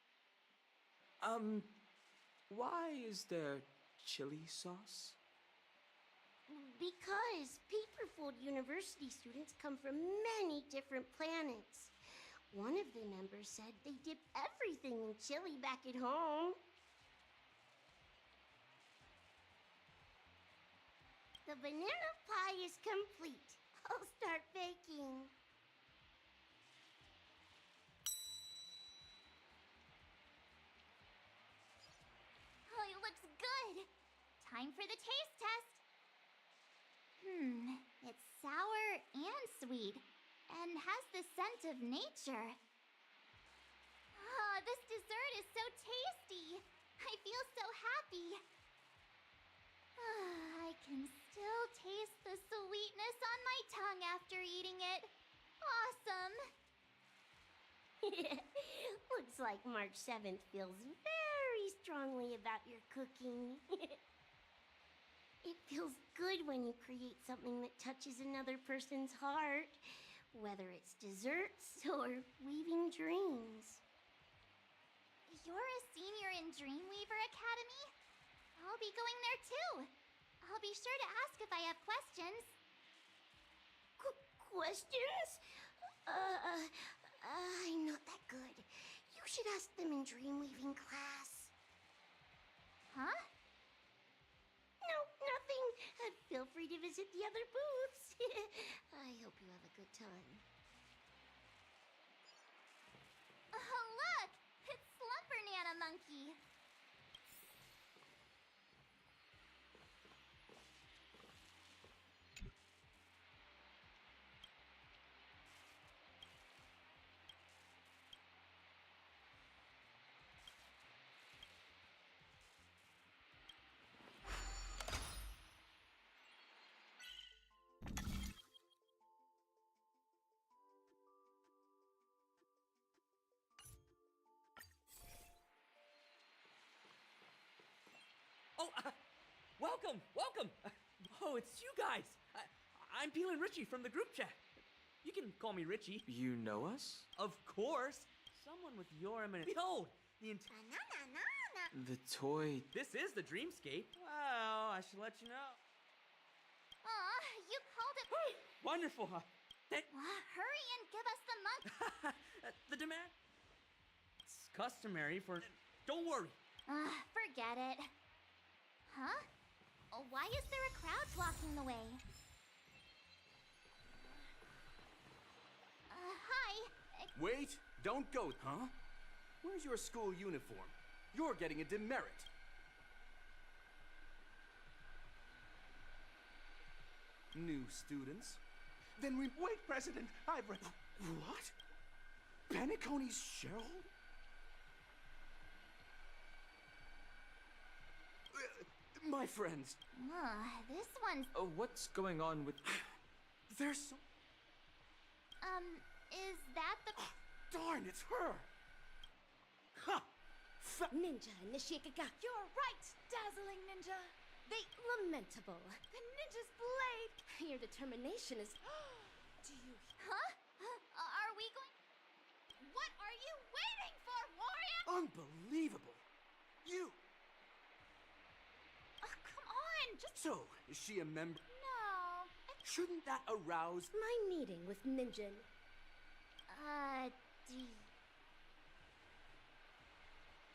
Why is there chili sauce? Because Paperfold University students come from many different planets. One of the members said they dip everything in chili back at home. The banana pie is complete. I'll start baking. Oh, it looks good. Time for the taste test. It's sour and sweet, and has the scent of nature. Oh, this dessert is so tasty. I feel so happy. I can still taste the sweetness on my tongue after eating it. Awesome. Looks like March 7th feels very strongly about your cooking. It feels good when you create something that touches another person's heart, whether it's desserts or weaving dreams. You're a senior in Dreamweaver Academy? I'll be going there too. I'll be sure to ask if I have questions. Questions? I'm not that good. You should ask them in dreamweaving class. Huh? No, nothing. Feel free to visit the other booths. I hope you have a good time. Oh, look! It's Slumber Nana Monkey. Oh, welcome, welcome. Oh, it's you guys. I'm Peel and Richie from the group chat. You can call me Richie. You know us? Of course. Someone with your eminence. Behold, the The toy. This is the dreamscape. Well, I should let you know. Aw, you called it. Wonderful, huh? Hurry and give us the monk. The demand. It's customary for. Don't worry. Forget it. Huh? Why is there a crowd blocking the way? Hi. Wait! Don't go, huh? Where's your school uniform? You're getting a demerit. New students? Then we... Wait, President! I've read... What? Paniconi's Cheryl? My friends. This one's... What's going on with... There's so... Is that the... Darn, it's her! Ha! Ninja Nishikaga. You're right, dazzling ninja. They lamentable. The ninja's blade. Your determination is... Do you... Huh? Are we going... What are you waiting for, warrior? Unbelievable! You... Come on, just... So, is she a member? No. Shouldn't that arouse... My meeting with Ninja...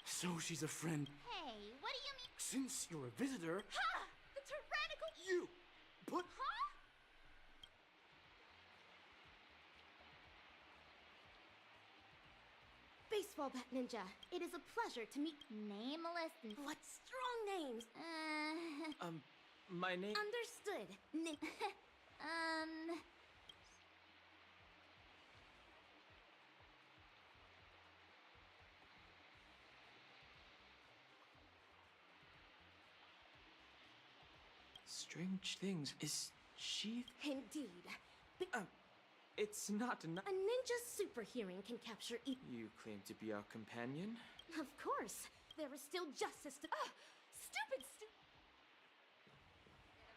So she's a friend. Hey, what do you mean? Since you're a visitor... Ha! The tyrannical... You! Put... Huh? Baseball bat ninja, it is a pleasure to meet... Nameless and... What strong names! My name... Understood. Strange things. Is she... Indeed. It's not enough. A ninja super hearing can capture You claim to be our companion? Of course. There is still justice to... Stupid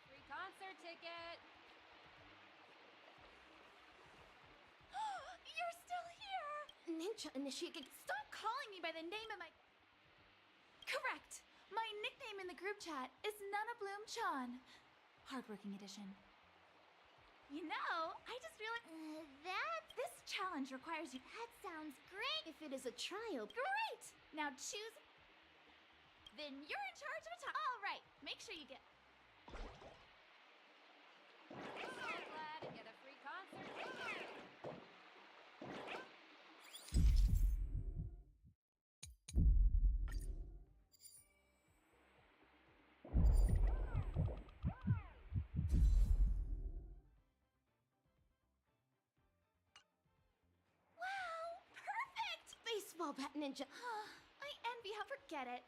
free concert ticket. You're still here. Ninja initiate... Stop calling me by the name of my... Correct. My nickname in the group chat is Nana Bloom Chan. Hardworking edition. You know, I just realized... This challenge requires you... That sounds great. If it is a trial... Great! Now choose... Then you're in charge of a time. All right, make sure you get... So glad to get a free concert ticket. Baseball bat ninja. I envy how... Forget it.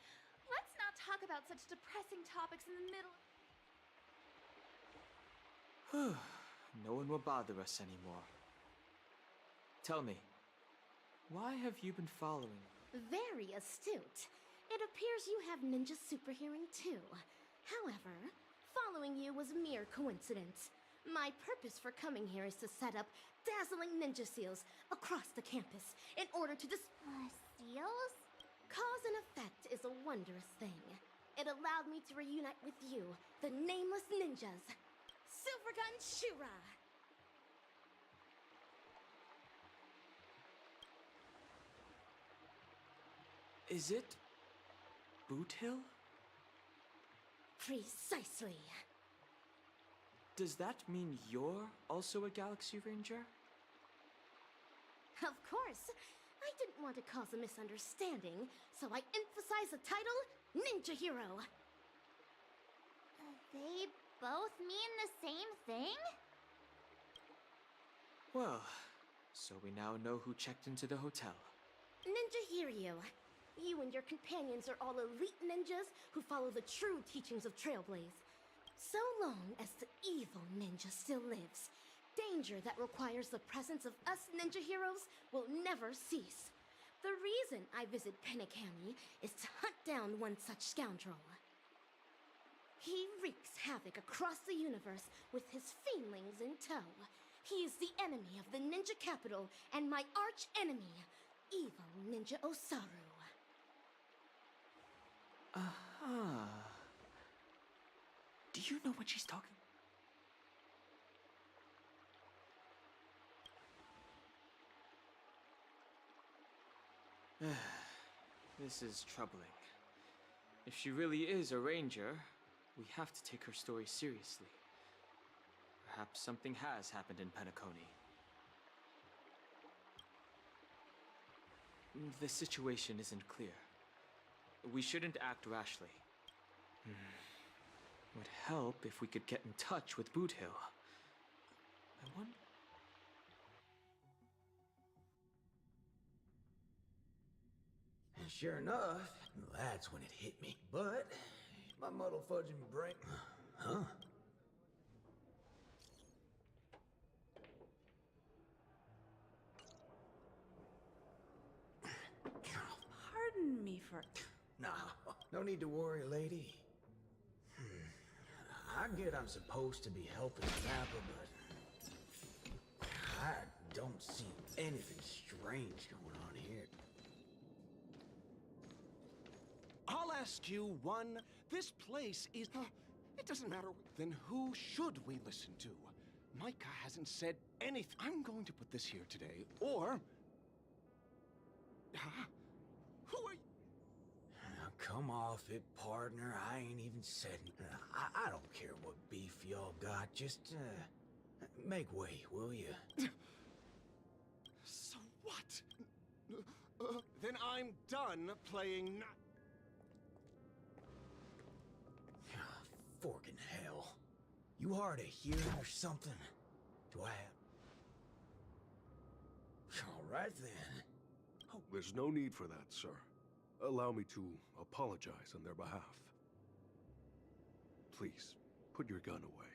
Let's not talk about such depressing topics in the middle... No one will bother us anymore. Tell me, why have you been following? Very astute. It appears you have ninja super hearing too. However, following you was mere coincidence. My purpose for coming here is to set up dazzling ninja seals across the campus in order to seals? Cause and effect is a wondrous thing. It allowed me to reunite with you, the nameless ninjas. Silvergun Shura! Is it Boot Hill? Precisely. Does that mean you're also a Galaxy Ranger? Of course. I didn't want to cause a misunderstanding, so I emphasize the title Ninja Hero. They both mean the same thing? Well, so we now know who checked into the hotel. Ninja Hero. You and your companions are all elite ninjas who follow the true teachings of Trailblaze. So long as the evil ninja still lives, danger that requires the presence of us ninja heroes will never cease. The reason I visit Penacami is to hunt down one such scoundrel. He wreaks havoc across the universe with his fiendlings in tow. He is the enemy of the ninja capital and my arch enemy, evil Ninja Osaru. Aha. Do you know what she's talking? This is troubling. If she really is a ranger, we have to take her story seriously. Perhaps something has happened in Penacony. The situation isn't clear. We shouldn't act rashly. Would help if we could get in touch with Boot Hill. I wonder... And sure enough, that's when it hit me. But my muddle fudging brain... Huh? Pardon me for... Nah, no need to worry, lady. I get I'm supposed to be helping Zappa, but I don't see anything strange going on here. I'll ask you one. This place is... it doesn't matter. Then who should we listen to? Micah hasn't said anything. I'm going to put this here today, or... Who are you? Now, come off it, partner. I ain't even said... I don't care what beef y'all got. Just, make way, will you? So what? Then I'm done playing... Forking hell. You hard of hearing or something? Do I have... All right, then. Oh, there's no need for that, sir. Allow me to apologize on their behalf. Please, put your gun away.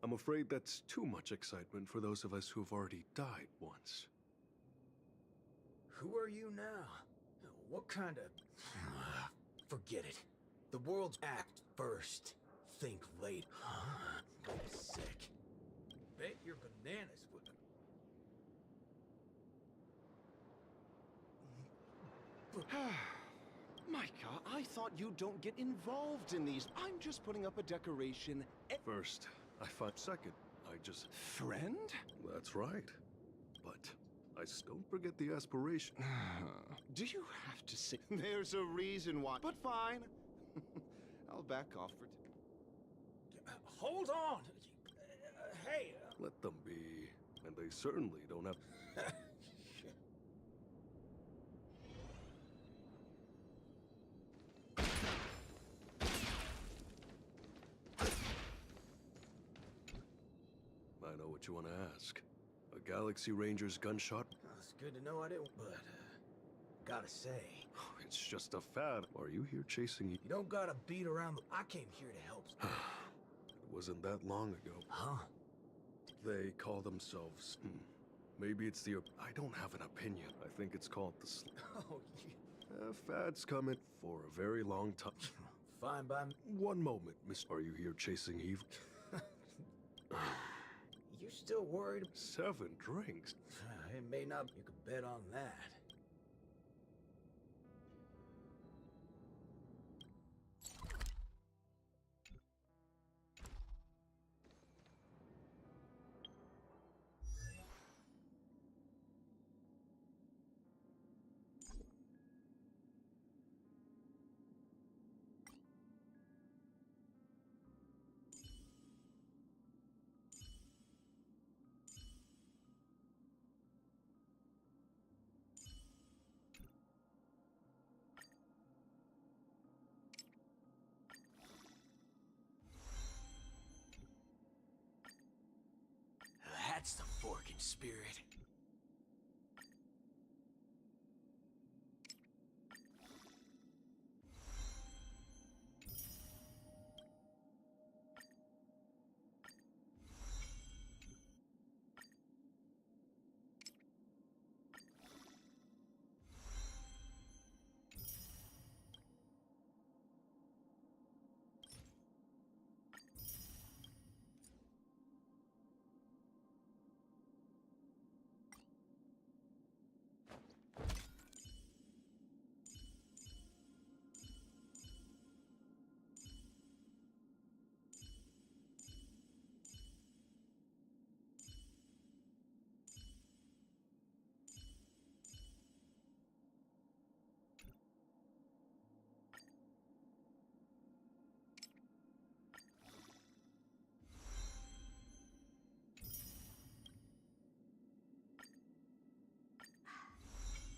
I'm afraid that's too much excitement for those of us who've already died once. Who are you now? What kind of... Forget it. The world's act first. Think later. I'm sick. Bet you're bananas with them. Micah, I thought you don't get involved in these. I'm just putting up a decoration. First, I find. Second, I just... Friend? That's right. But I don't forget the aspiration. Do you have to say... There's a reason why. But fine. I'll back off for... Hold on! Hey! Let them be. And they certainly don't have... I know what you want to ask. A Galaxy Ranger's gunshot? It's good to know I didn't, but, gotta say... It's just a fad. Are you here chasing... You don't gotta beat around the... I came here to help. It wasn't that long ago. Huh? They call themselves... Maybe it's the... I don't have an opinion. I think it's called the... Oh, fad's coming for a very long time. Fine by me. One moment, miss. Are you here chasing evil? You still worried? 7 drinks. It may not... You could bet on that. That's the forking spirit.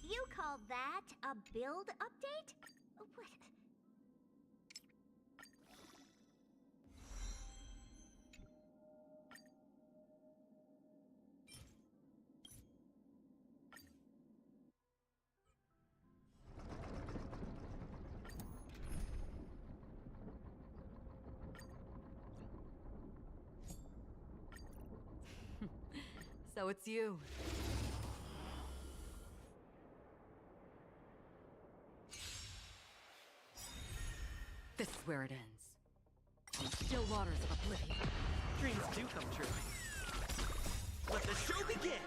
You call that a build update? What? So it's you. This is where it ends. In still waters of oblivion. Dreams do come true. Let the show begin!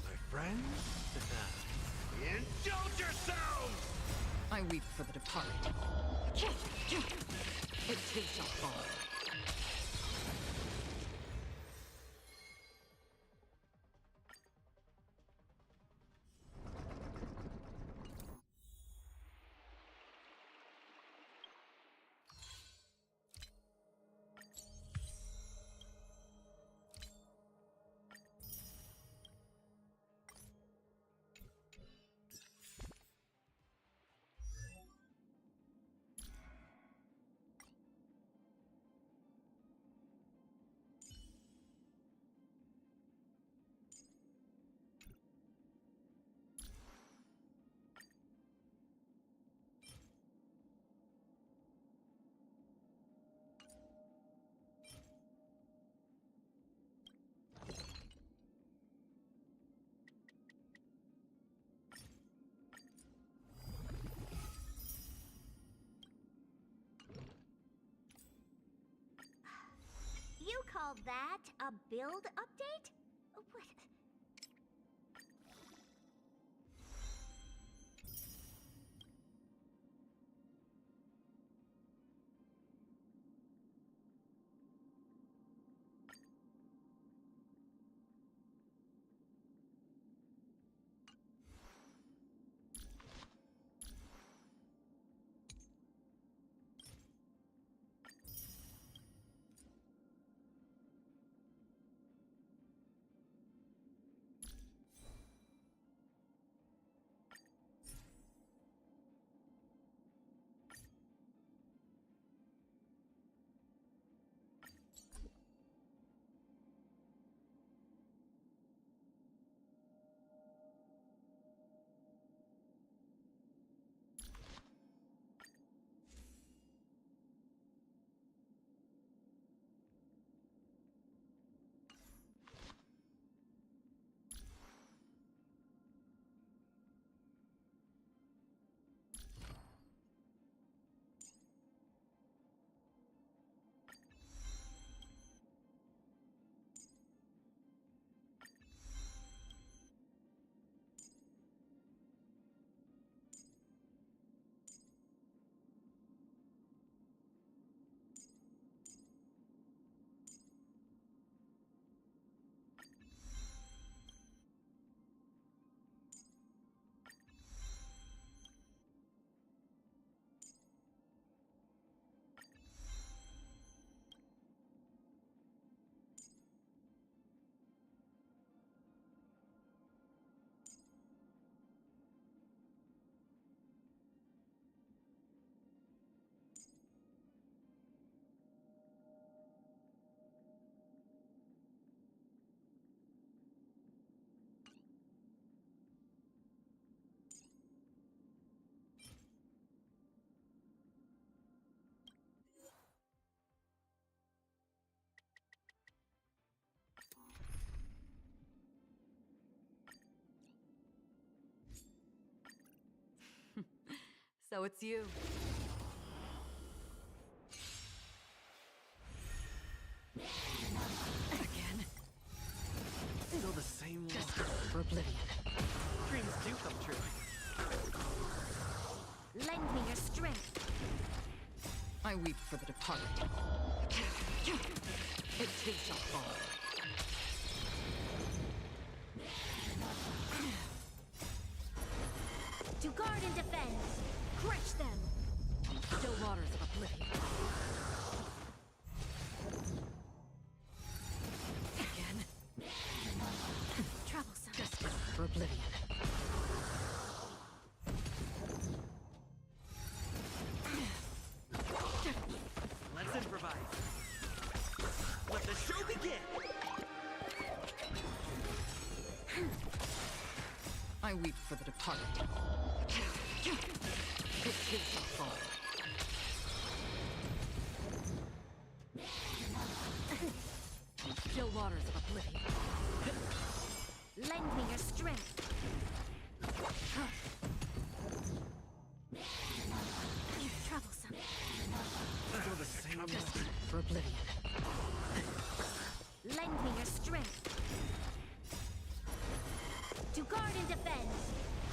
My friends, indulge yourselves! I weep for the departed. It too shall fall. You call that a build update? What? So it's you. Again? Still the same one. For oblivion. Dreams do come true. Lend me your strength. I weep for the departed. It too shall fall. To guard and defend. Crush them. Still waters of oblivion. Again. Troublesome. Destined for oblivion. Let's improvise. Let the show begin. I weep for the departed. It too shall fall. Still waters of oblivion. Lend me your strength. Troublesome. Still the same one. For oblivion. Lend me your strength. To guard and defend.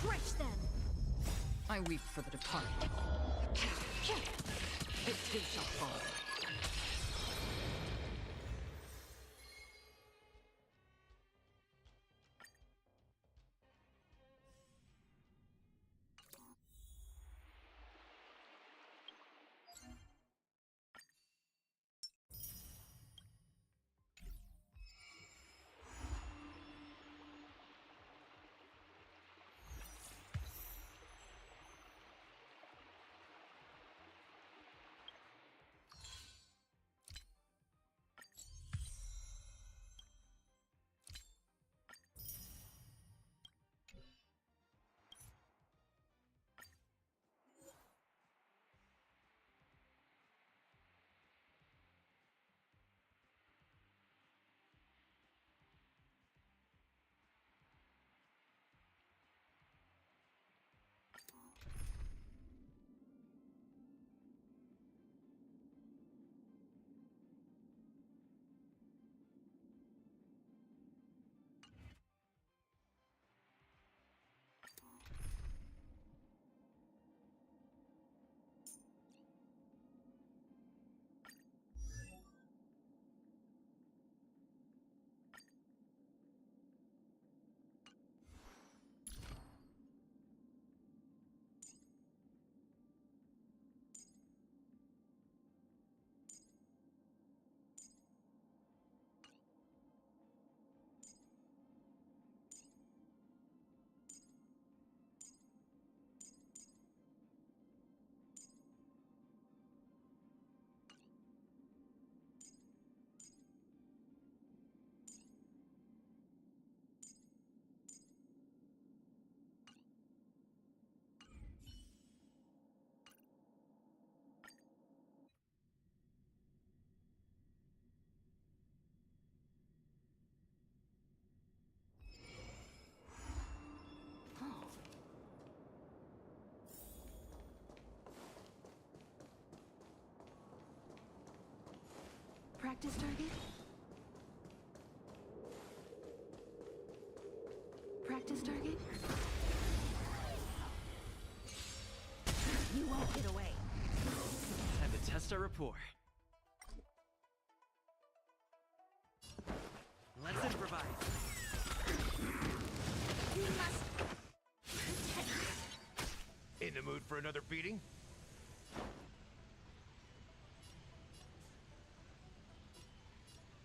Crush them. I weep for the departed. It too shall fall. Practice target? Practice target? You won't get away. Time to test our rapport. Let's improvise. You must... In the mood for another beating?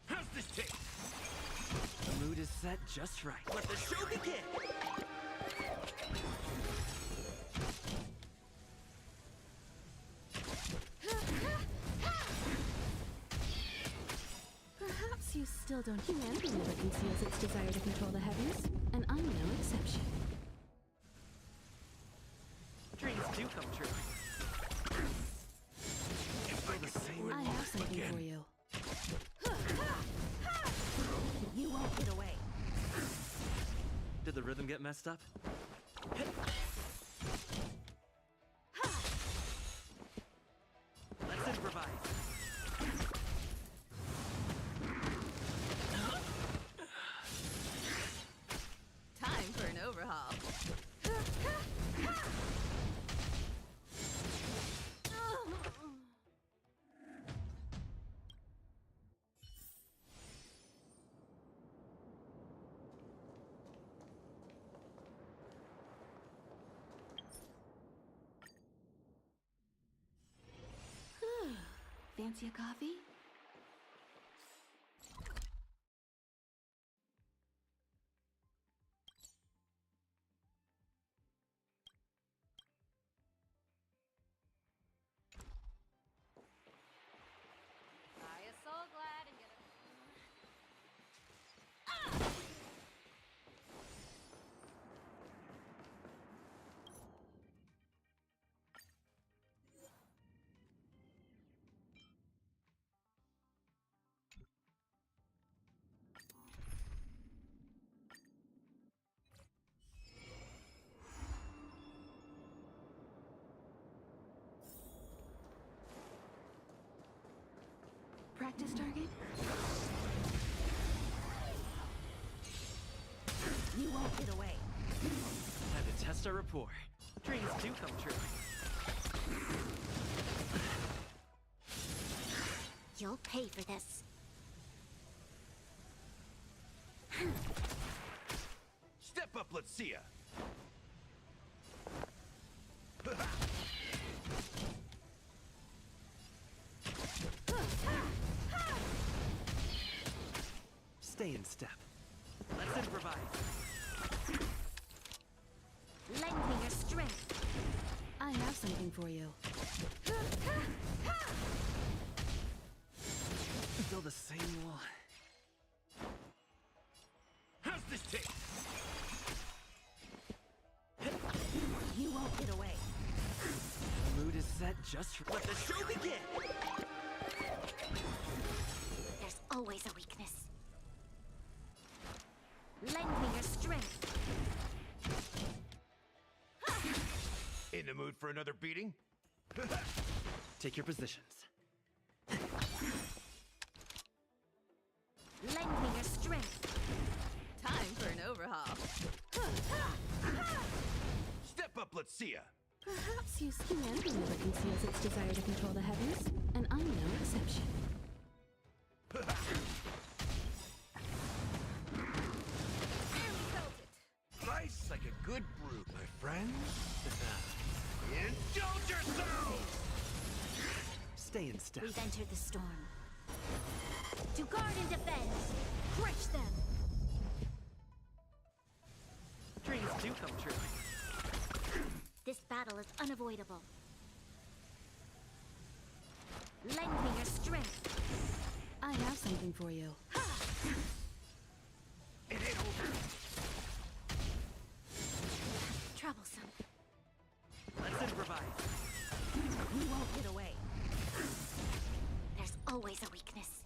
How's this taste? The mood is set just right. Let the show begin! Perhaps you still don't. Humanity never conceals its desire to control the heavens, and I'm no exception. Dreams do come true. I have something for you. You won't get away. Did the rhythm get messed up? Fancy a coffee? I am so glad and get a... Practice target? You won't get away. Time to test our rapport. Dreams do come true. You'll pay for this. Step up, let's see ya. Stay in step. Let's improvise. Lend me your strength. I have something for you. Still the same wall. How's this taste? You won't get away. The mood is set just for... Let the show begin! There's always a weakness. Lend me your strength. In the mood for another beating? Take your positions. Lend me your strength. Time for an overhaul. Step up, let's see ya. Perhaps you scan never conceals its desire to control the heavens, and I'm no exception. Nice like a good brew, my friends. Indulge yourselves! Stay in step. We've entered the storm. To guard and defend, crush them. Dreams do come true. This battle is unavoidable. Lend me your strength. I have something for you. It ain't over. Troublesome. Let's improvise. You won't get away. There's always a weakness.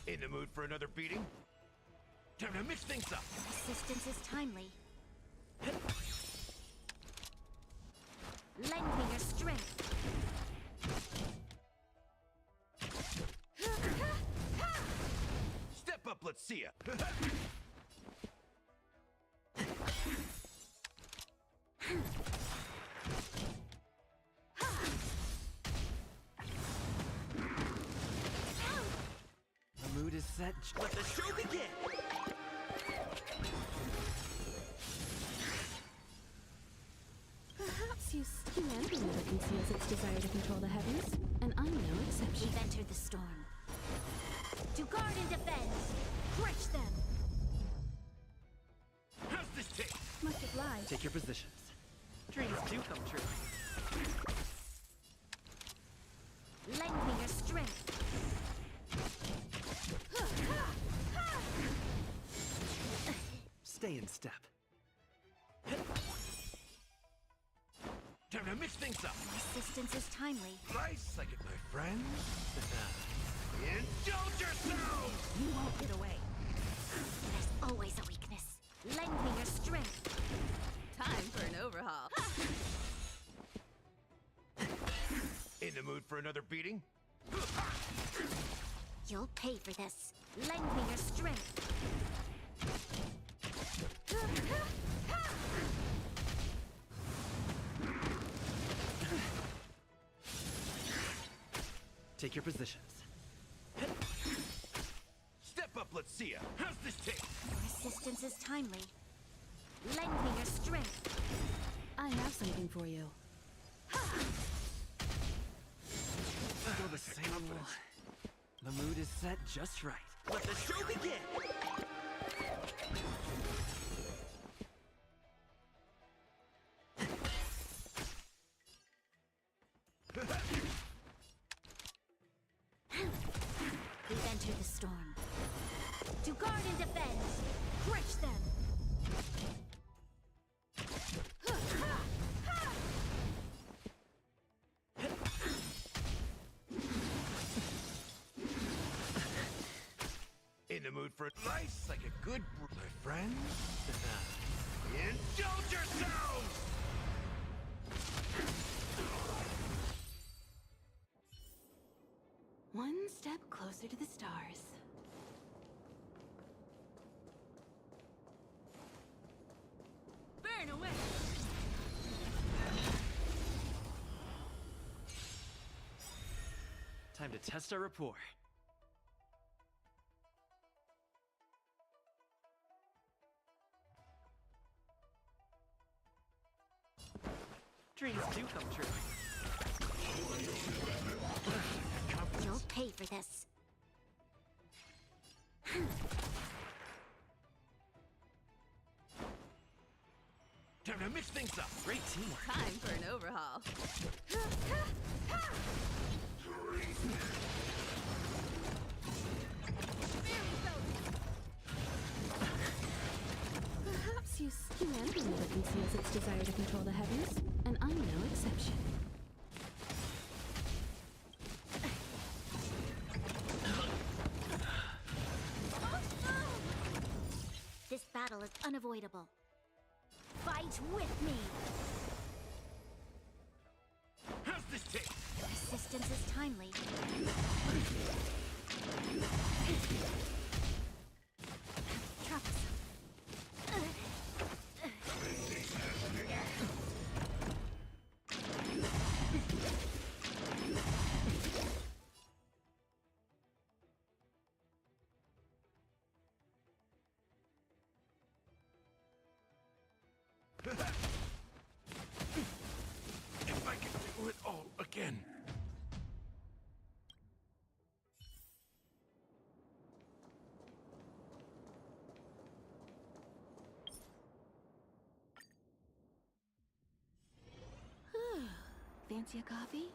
In the mood for another beating? Time to mix things up. Assistance is timely. Lend me your strength. Step up, let's see ya. The mood is set. Let the show begin! Perhaps you humanity never conceals its desire to control the heavens, and I'm no exception. We've entered the storm. To guard and defend, crush them. How's this taste? Much obliged. Take your positions. Dreams do come true. Lend me your strength. Stay in step. Time to mix things up. Assistance is timely. Nice like it, my friends. Indulge yourselves! You won't get away. There's always a weakness. Lend me your strength. Time for an overhaul. In the mood for another beating? You'll pay for this. Lend me your strength. Take your positions. Step up, let's see ya. How's this taste? Your assistance is timely. Lend me your strength. I have something for you. Still the same old. The mood is set just right. Let the show begin! We've entered the storm. To guard and defend! Crush them! In the mood for advice like a good my friends? Indulge yourselves! One step closer to the stars. Burn away! Time to test our rapport. Dreams do come true. You'll pay for this. Time to mix things up. Great teamwork. Time for an overhaul. Perhaps humanity never conceals its desire to control the heavens, and I'm no exception. This battle is unavoidable. Fight with me! How's this taste? Resistance is timely. Troublesome. If I could do it all again. Fancy a coffee?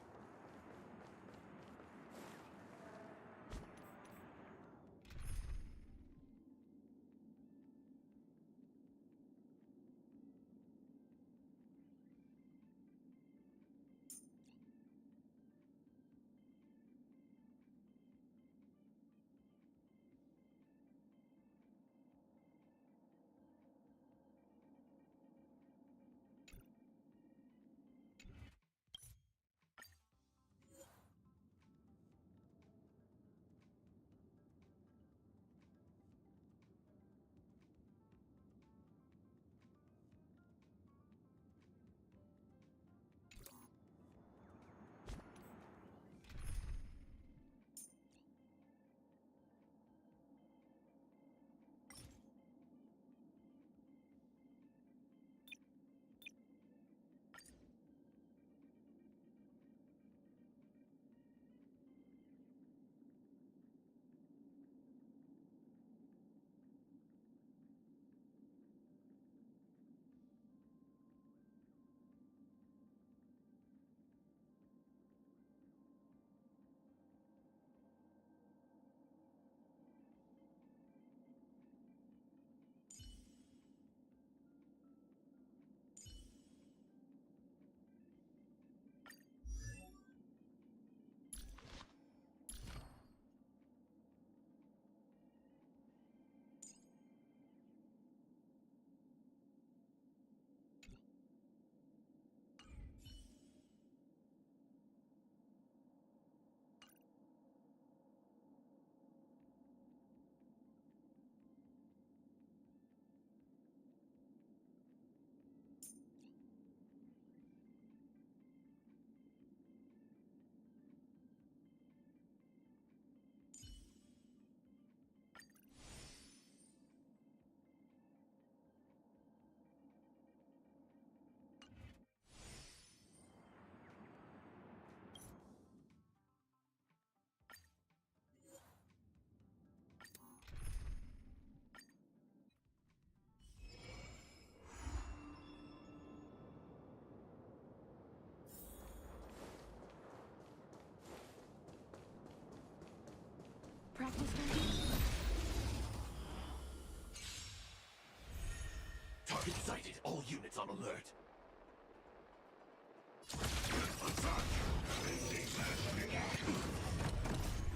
Target sighted. All units on alert.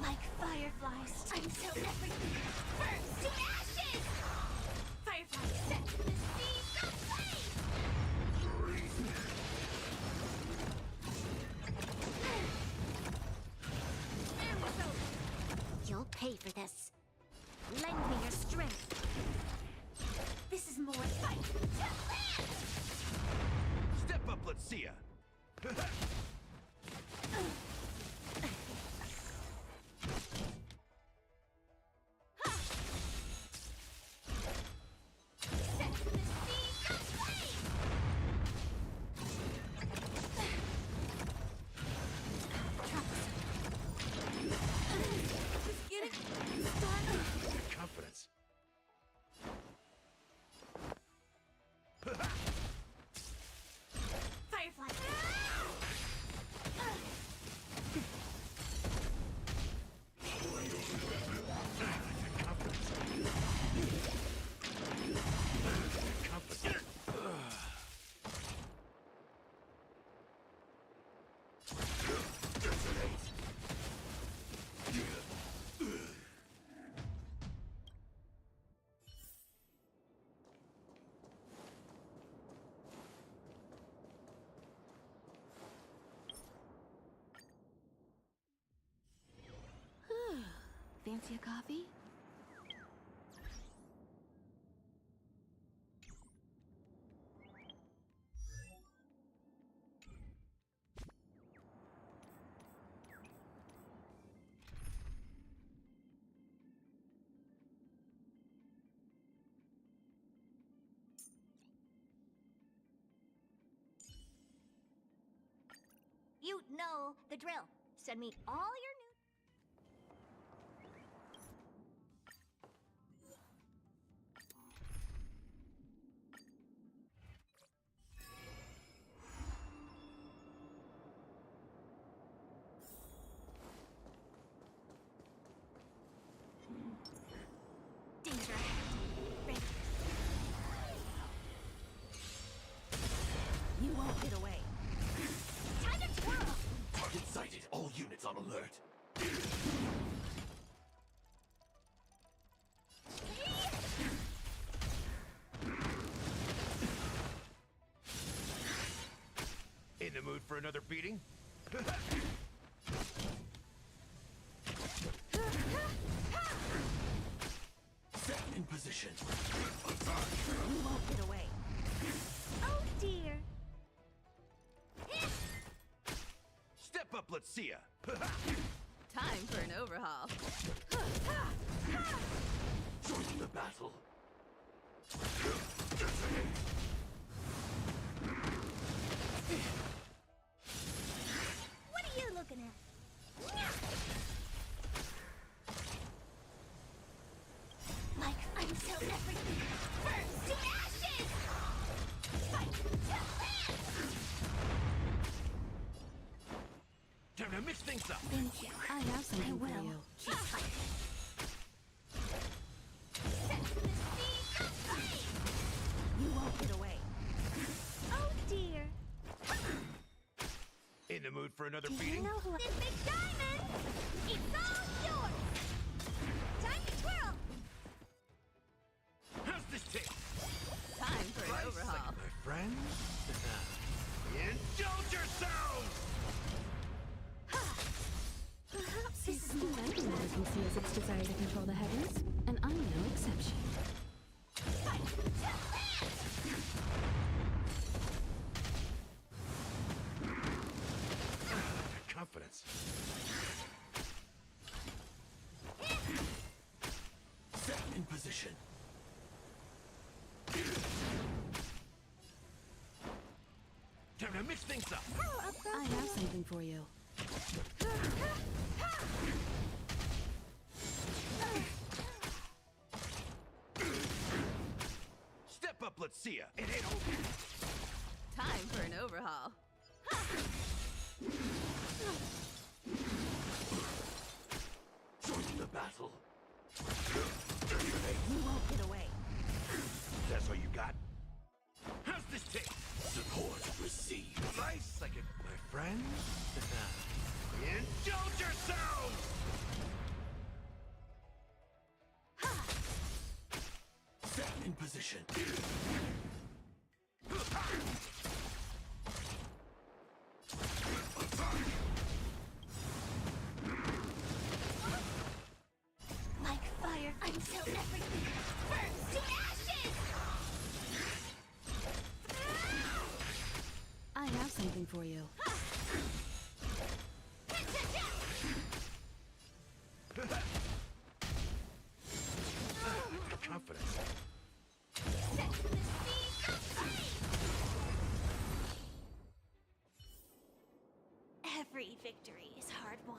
Like fireflies, I'm so everything burns to ashes! Fireflies set to the sea, go flame! There we go! You'll pay for this. Lend me your strength. This is more fight to land! Step up, let's see ya. Set to the sea, go flame! Just get it started. Confidence. Firefly. Fancy a coffee? You know the drill. Send me all your new... Danger. Ready. You won't get away. Time to twirl! Target sighted. All units on alert. In the mood for another beating? Set in position. You won't get away. Oh dear. Step up, let's see ya. Time for an overhaul. Join the battle. What are you looking at? Like I'm so everything burns to ashes! Fight to land! Time to mix things up. Thank you. I have something for you. Keep fighting. Set to the sea, go flame! You won't get away. Oh dear. In the mood for another Do you beating? know who this big diamond? It's all yours! Time to twirl! How's this taste? Time for an Rice overhaul. like my friends? Indulge yourselves! Perhaps this is more than conceals its desire to control the heavens, and I'm no exception. Fight to land! Confidence. Set in position. Time to mix things up. I have something for you. Step up, let's see ya. It ain't over. Time for an overhaul. Join the battle. In position. Like fire until everything burns to ashes! I have something for you. Confidence. Every victory is hard won.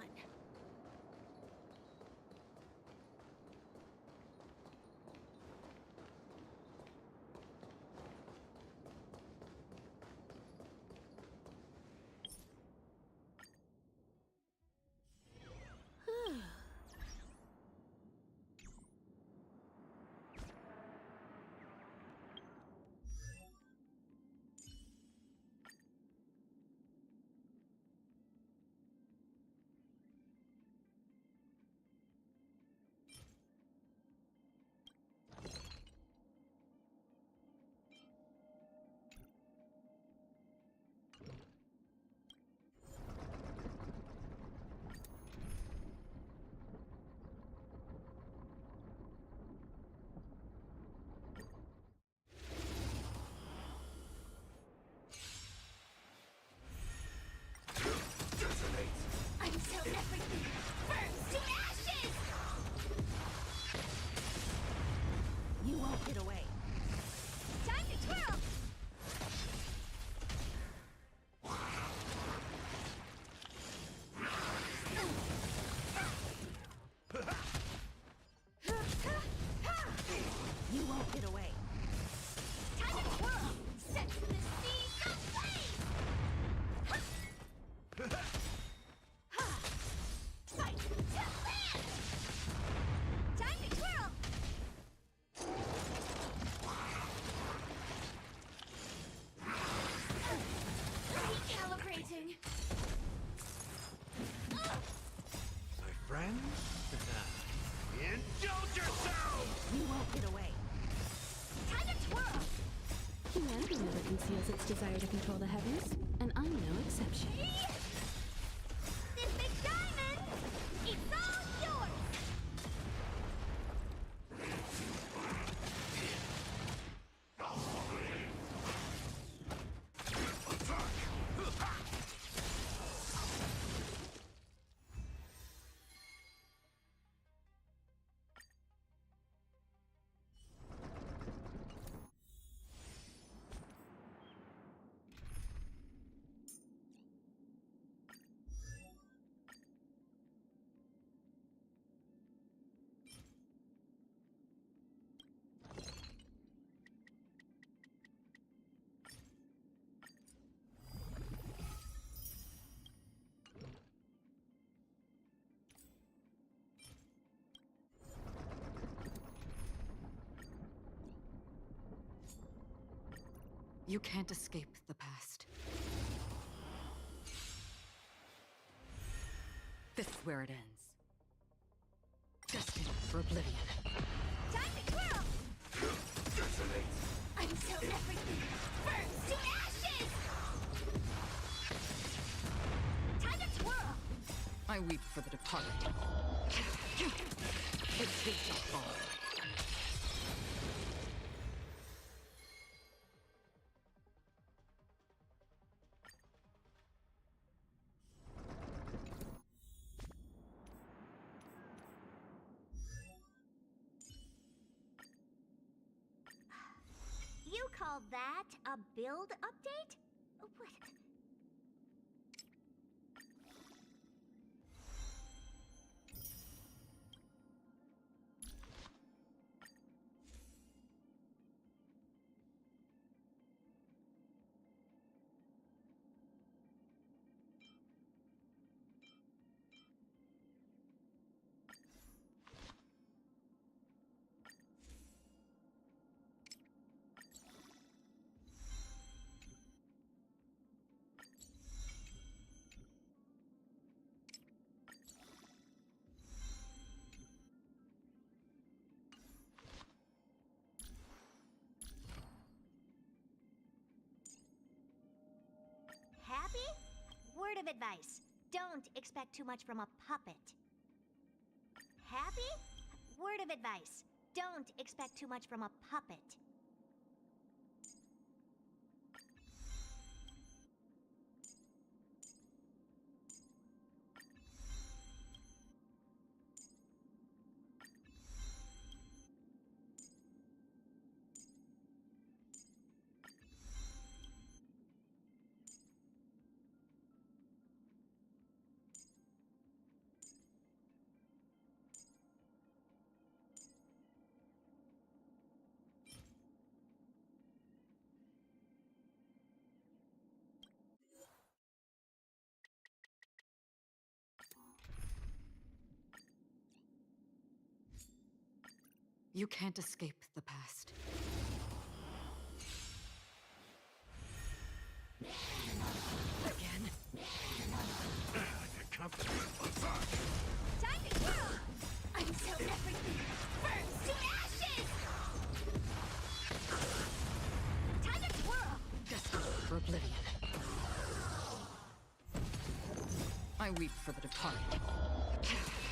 Until everything burns to ashes! You won't get away. Time to twirl! You won't get away. Time to twirl! Set the seas aflame! Fight to land! Time to twirl! Recalibrating. My friends, indulge yourselves! You won't get away. Time to twirl! Humanity never conceals its desire to control the heavens, and I'm no exception. This big diamond, it's all yours! You can't escape the past. This is where it ends. Destined for oblivion. Time to twirl! Until everything burns to ashes! Time to twirl! I weep for the departed. Its feet shall fall. You call that a build update? What? of advice. Don't expect too much from a puppet. Happy? Word of advice. Don't expect too much from a puppet. You can't escape the past. Again? Time to twirl! Until everything burns to ashes! Time to twirl! Destined for oblivion. I weep for the departed.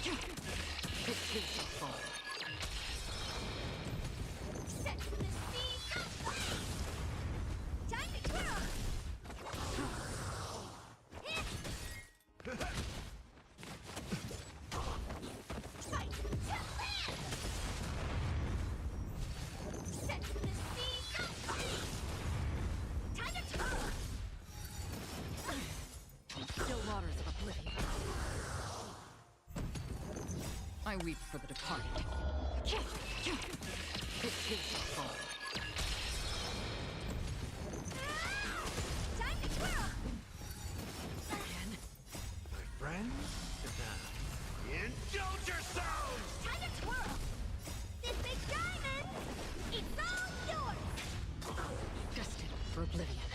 It too shall fall. Set the seas aflame! Time to twirl! Fight to live! Set the seas aflame! Time to twirl! Still waters of oblivion. I weep for the departed. It too shall fall. Time to twirl! Again? My friend, indulge yourselves! Time to twirl! This big diamond! It's all yours! Destined for oblivion.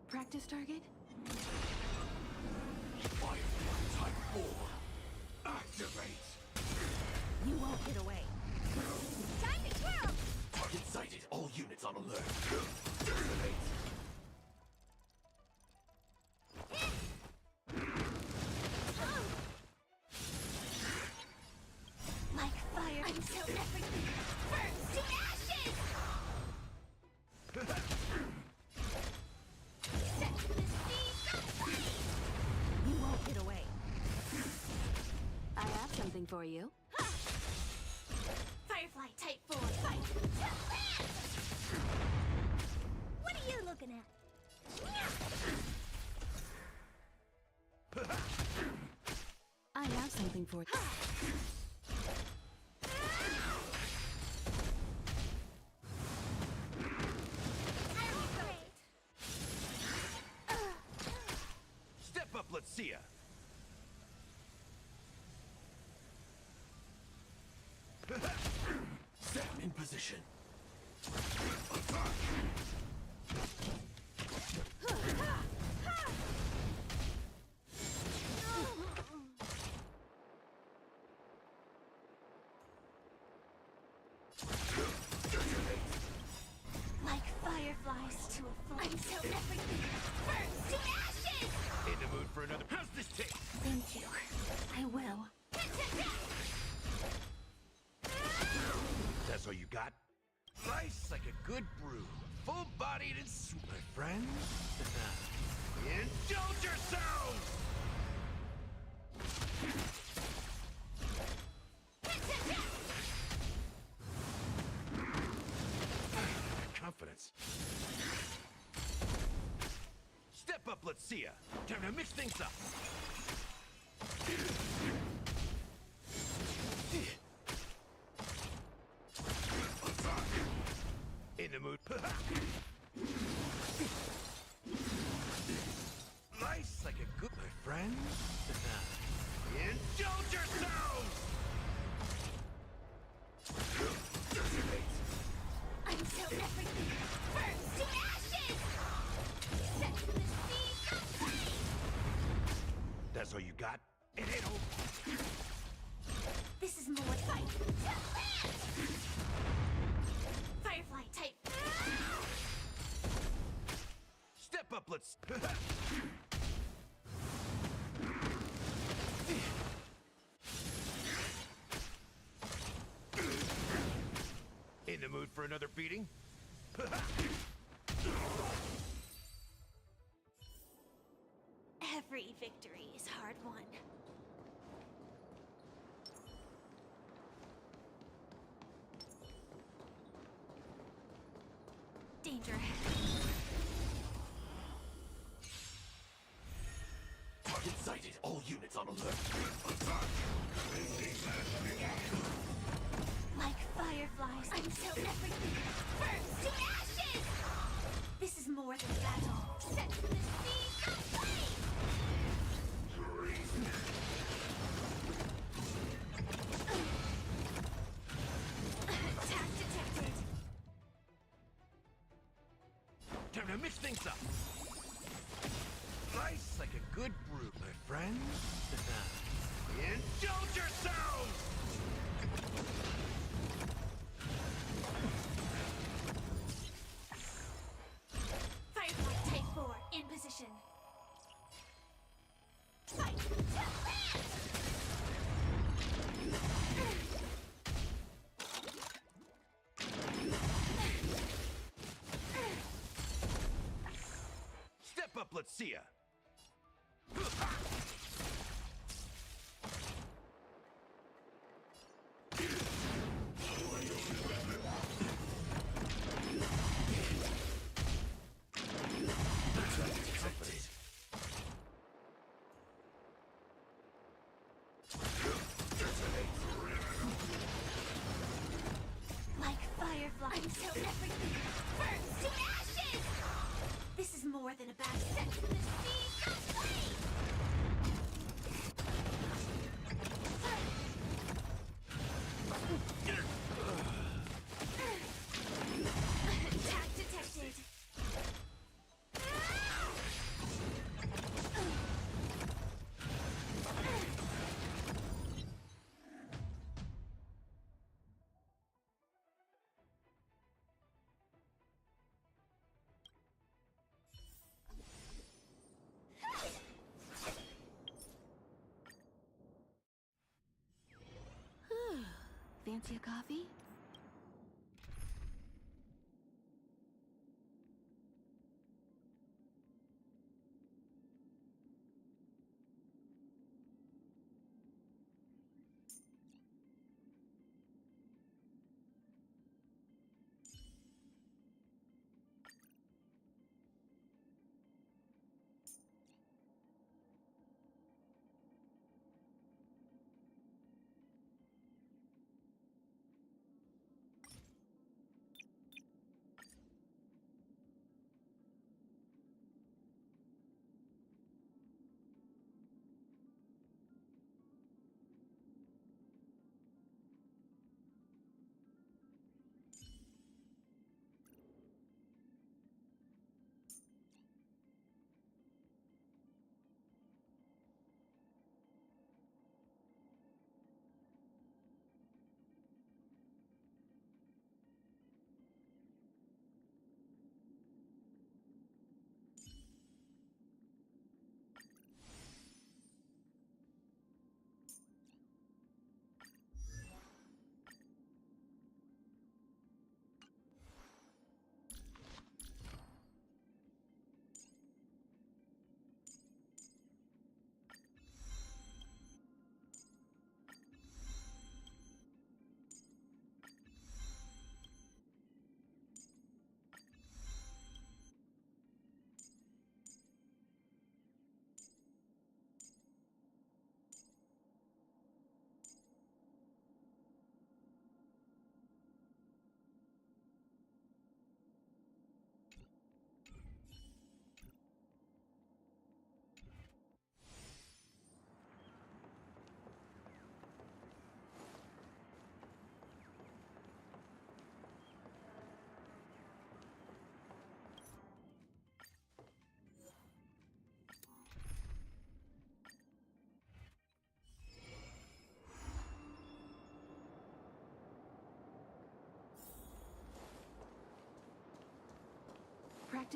Practice target? Firefly Type 4. Activate! You won't get away. Time to twirl! Target sighted. All units on alert. Detonate! Like fire until everything burns to ashes! Set the seas aflame! You won't get away. I have something for you. Firefly Type 4, fight to live! What are you looking at? have something for you. Step up, let's see ya. Set in position. Like fireflies to a flame. Until everything burns to ashes! In the mood for another. How's this taste? Thank you. I will. That's all you got? Nice like a good brew. Full-bodied and sweet, my friends. Indulge yourselves! Confidence. Step up, let's see ya. Time to mix things up. In the mood. Nice like a good, my friends. Indulge yourselves! Until everything burns to ashes! Set to the sea of flame! That's all you got? It ain't over. This is more fight to land! Firefly type. Step up, let's. In the mood for another beating? Every victory is hard won. Danger ahead. Target sighted. All units on alert. Like fireflies until everything burns to ashes! This is more than battle. Set to the sea of flame! Attack detected. Time to mix things up. Nice like a good brew, my friends. Indulge yourselves! Firefly Type 4 in position. Fight to land! Step up, let's see ya. Like fireflies until everything burns to ashes! This is more than a battle. Set to the sea of flame! Attack detected. Fancy a coffee?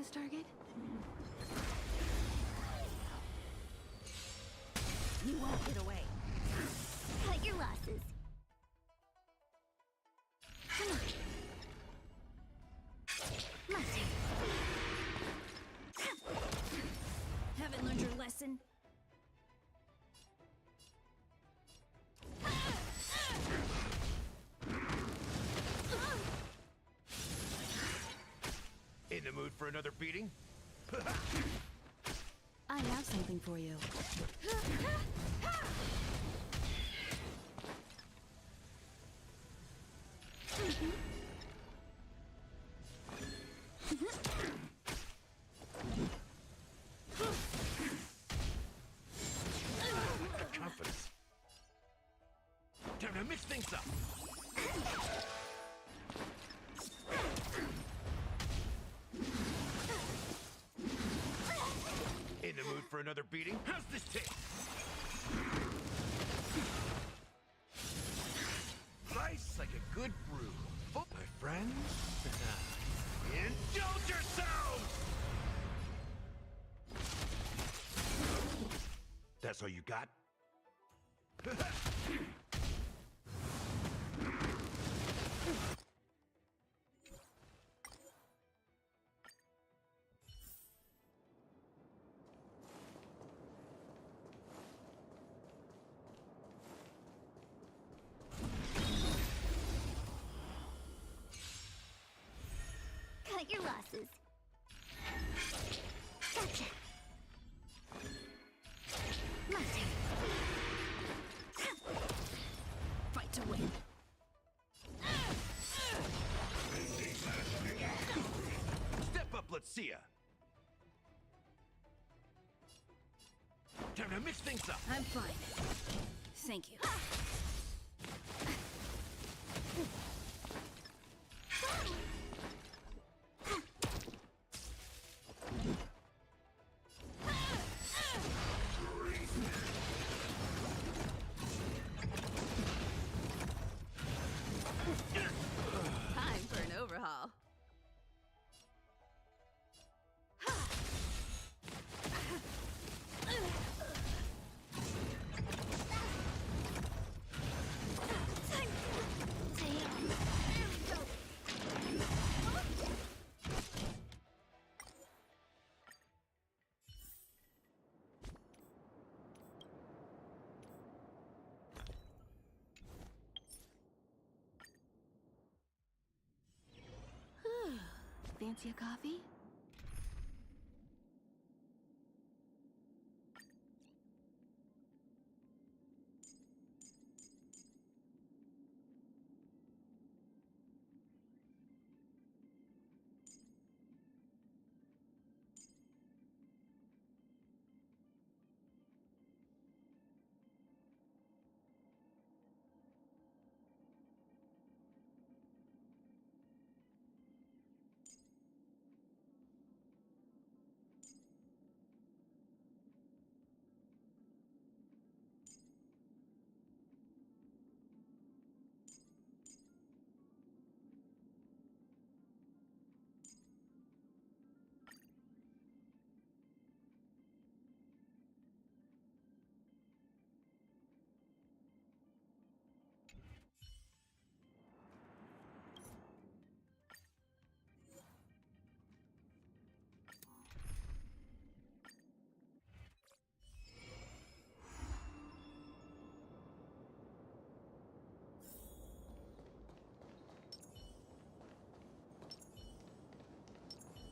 focus target? You won't get away. Cut your losses. Come on. My turn. Haven't learned your lesson? In the mood for another beating? I have something for you. Confidence. Time to mix things up. In the mood for another beating? How's this taste? Nice like a good brew. Oh, my friends, indulge yourselves! That's all you got? Cut your losses. Gotcha. My turn. Fight to win. Step up, let's see ya. Time to mix things up. I'm fine. Thank you. Time for an overhaul. Fancy a coffee?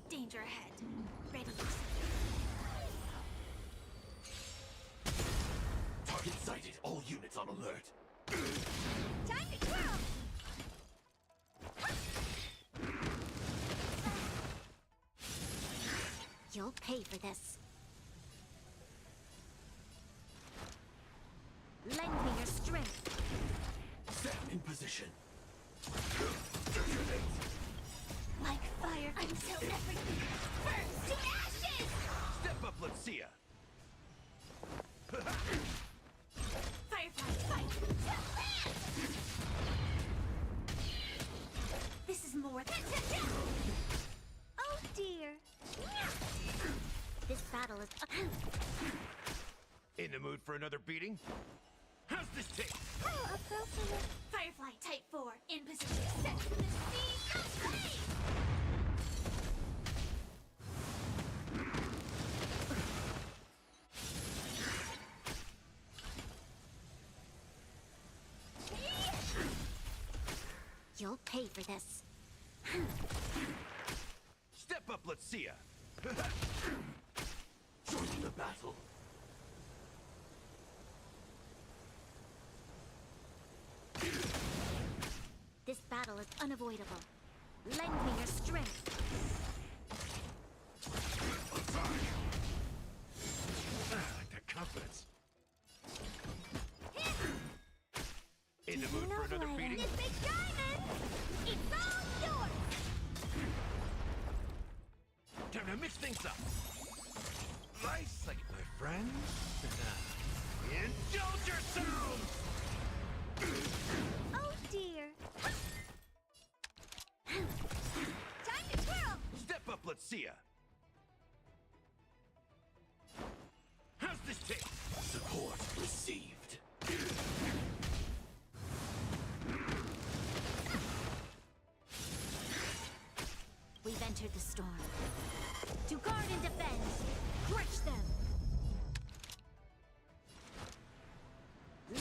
Danger ahead. Ready. Target sighted. All units on alert. Time to twirl! You'll pay for this. Lend me your strength. Set in position. Like fire until everything burns to ashes! Step up, let's see ya. Firefly, fight! This is more than... Oh dear. In the mood for another beating? How's this taste? How appropriate. Firefly Type 4 in position. Set the scene aflame! You'll pay for this. Step up, let's see ya. Join the battle. This battle is unavoidable. Lend me your strength. I like that confidence. In the mood for another beating? This big diamond! It's all yours! Time to mix things up. Nice, like my friend. Indulge yourselves! Oh dear. Time to twirl! Step up, let's see ya. How's this taste? Support received. We've entered the storm. To guard and defend, crush them!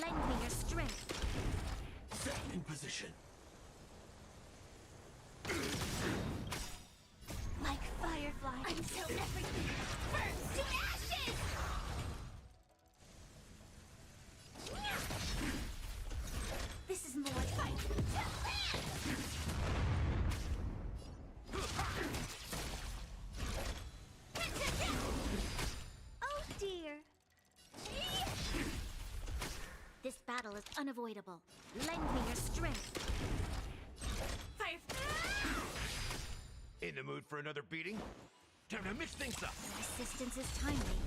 Lend me your strength. Set in position. Like firefly, until everything burns to ashes! This is more fight to live! Oh dear! This battle is unavoidable. Lend me your strength. In the mood for another beating? Time to mix things up. Your assistance is timely.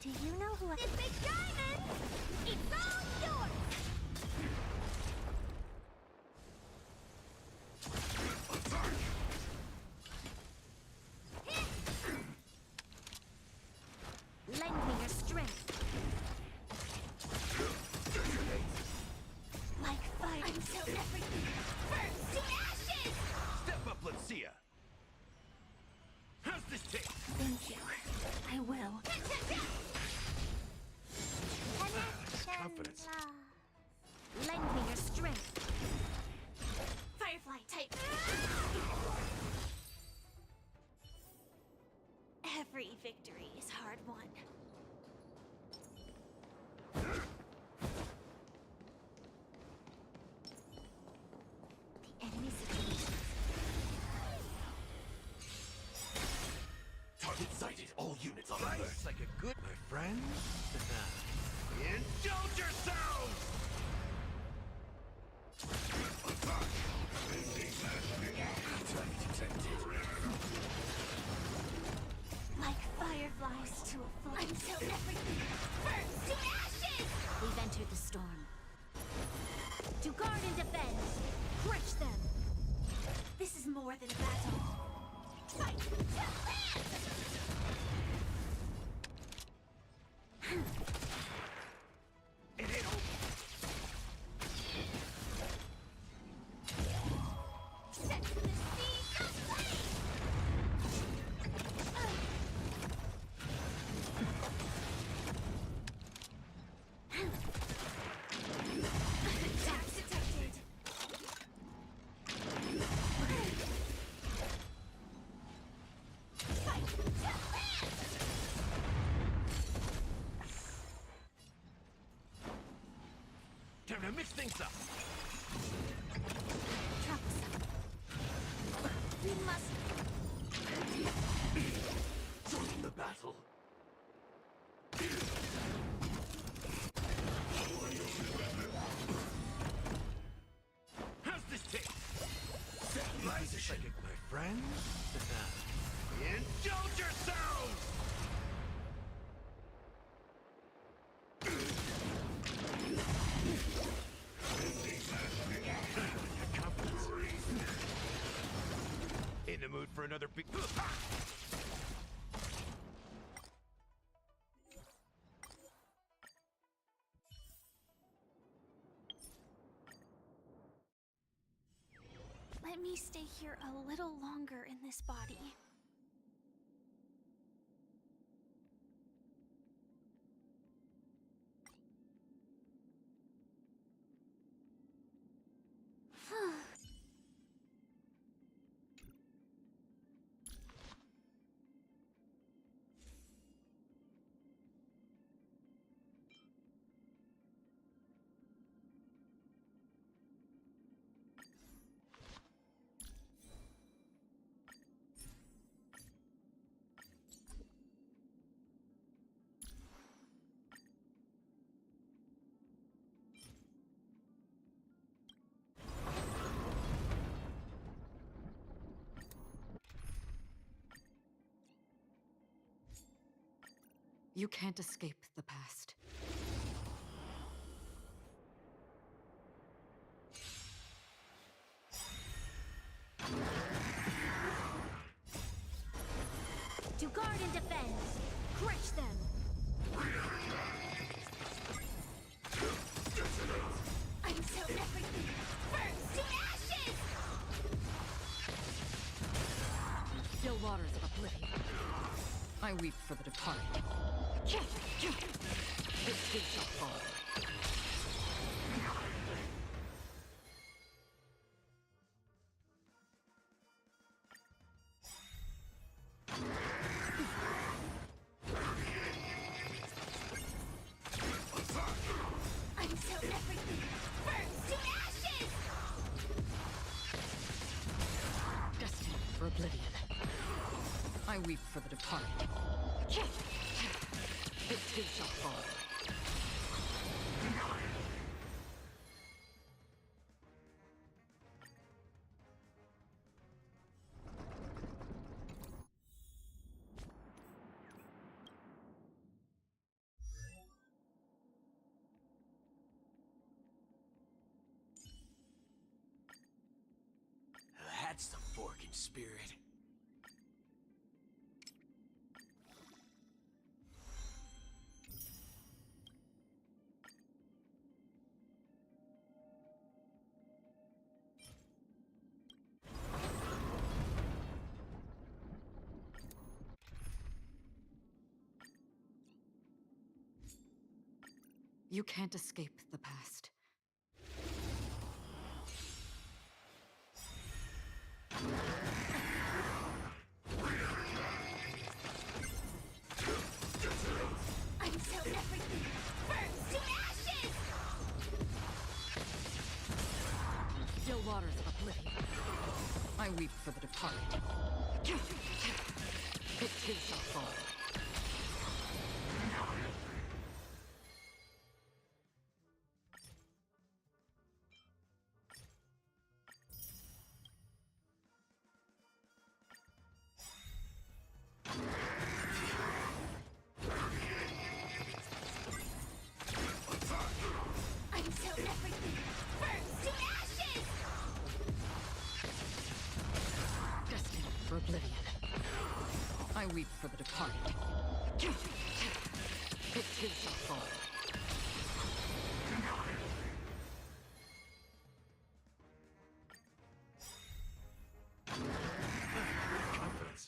Do you know who I... This big diamond! It's all yours! Lend me your strength. Like fire until everything burns to ashes! Step up, let's see ya. How's this taste? Thank you. I will. Confidence. Lend me your strength. Firefly Type. Every victory is hard won. The enemy situation. Target sighted. All units on alert. Nice, like a good, my friend. Indulge yourselves! Like fireflies to a flame until everything burns to ashes! We've entered the storm. To guard and defend, crush them! This is more than a battle. Fight to live! It ain't over. Set the scene aflame! Attack detected! Fight to live! Time to mix things up. Troublesome. We must... Join the battle. How's this taste? Set in position. Like my friend. Indulge yourselves! In the mood for another beat? me stay here a little longer in this body. You can't escape the past. To guard and defend. Crush them. Until everything burns to ashes! Still waters of oblivion. I weep for the departed. This too shall fall. Until everything burns to ashes! Destined for oblivion. I weep for the departed. This too shall fall. That's the forking spirit. You can't escape the past. Until everything burns to ashes! Still waters of oblivion. I weep for the departed. This too shall fall. Until everything burns to ashes! Destined for oblivion. I weep for the departed. This too shall fall. Confidence.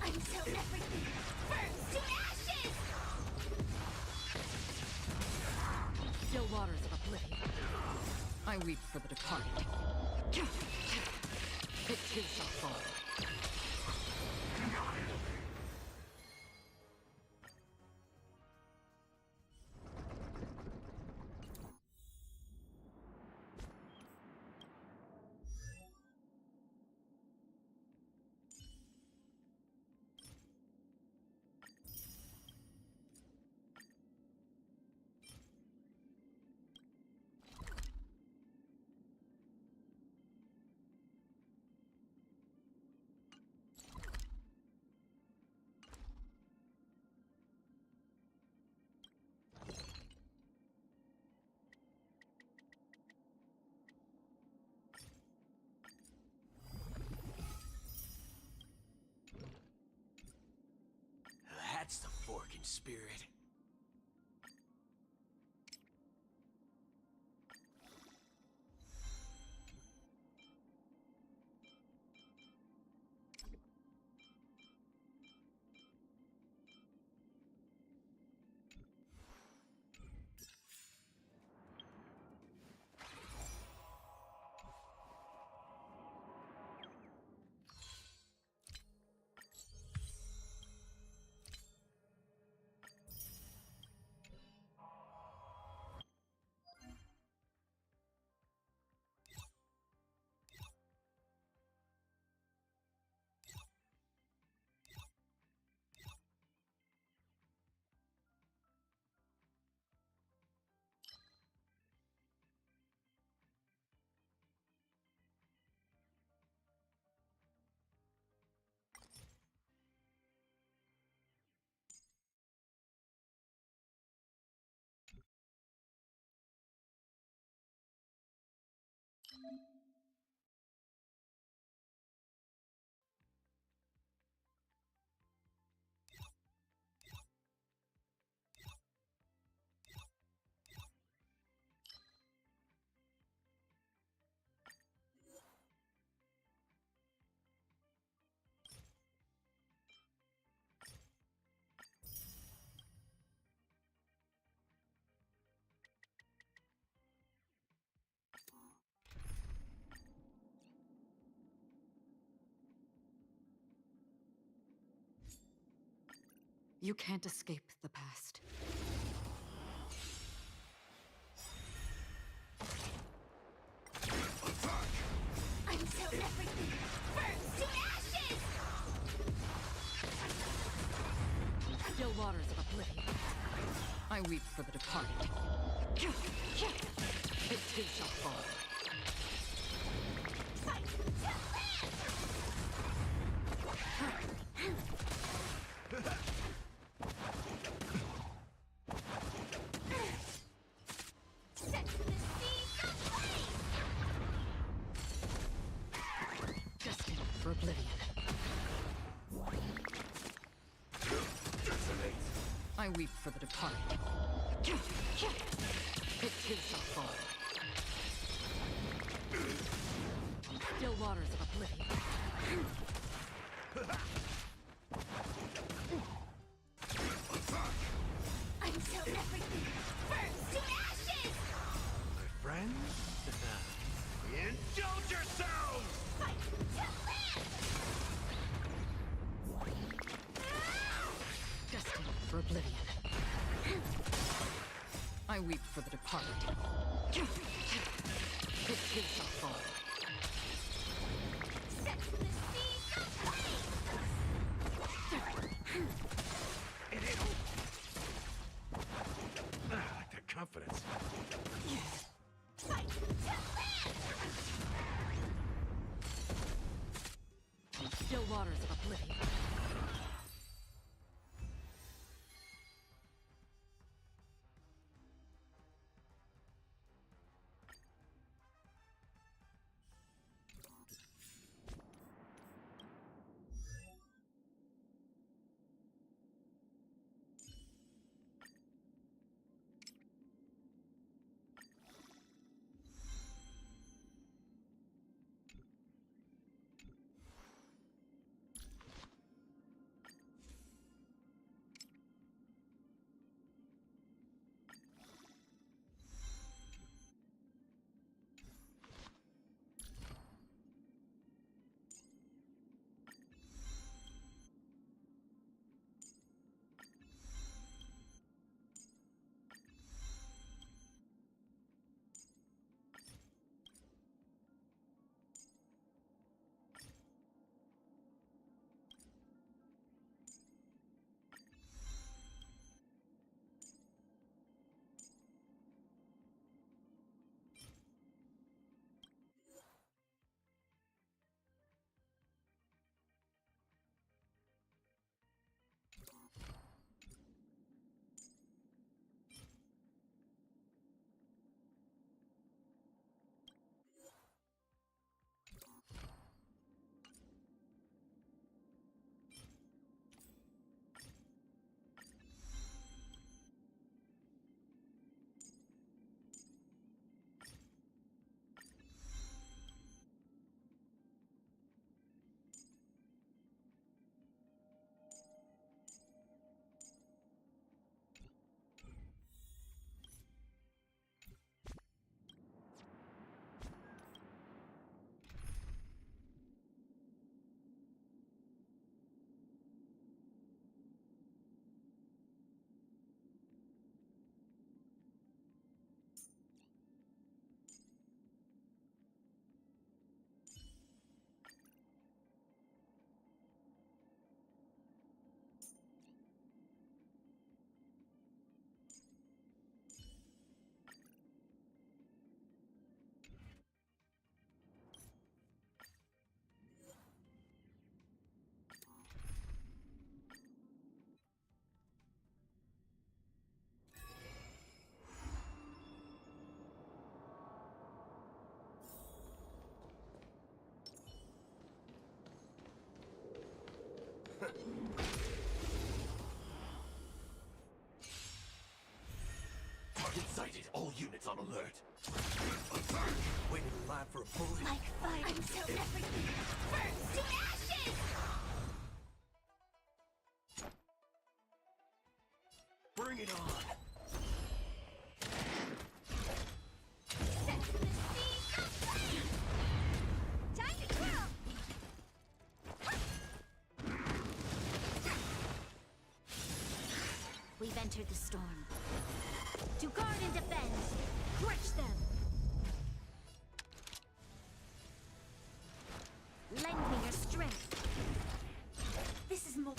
Until everything burns to ashes! Still waters of oblivion. I weep for the departed. This too shall fall. That's the forking spirit. You can't escape the past. Until everything burns to ashes! Still waters of oblivion. I weep for the departed. It too shall fall. Fight to live! Set the seeds aflame! Destined for oblivion. I weep for the departed. It too shall fall. Still waters of oblivion. Until everything burns to ashes! My friends, indulge yourselves! Fight to live! Destined for oblivion. I weep for the departed. It too shall fall. Set the seeds aflame! I like that confidence. Fight to live! Still waters of oblivion. Target sighted. All units on alert. Attack! Waiting in line for a bullet. Like fire until everything burns to ashes! Bring it on. Set the scene aflame! Time to twirl! We've entered the storm. To guard and defend, crush them! Lend me your strength. This is more.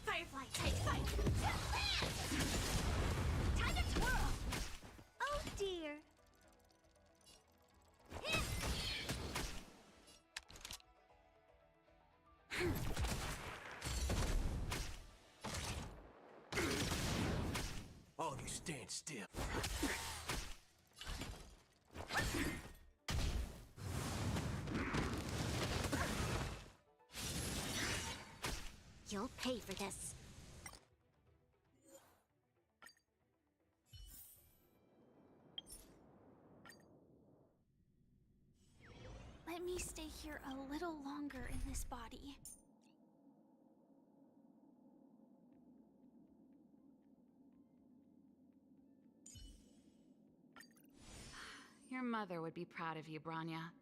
Firefly, take fight. Time to twirl. Oh dear. All of you stand still. You'll pay for this. Let me stay here a little longer in this body. Your mother would be proud of you, Branya.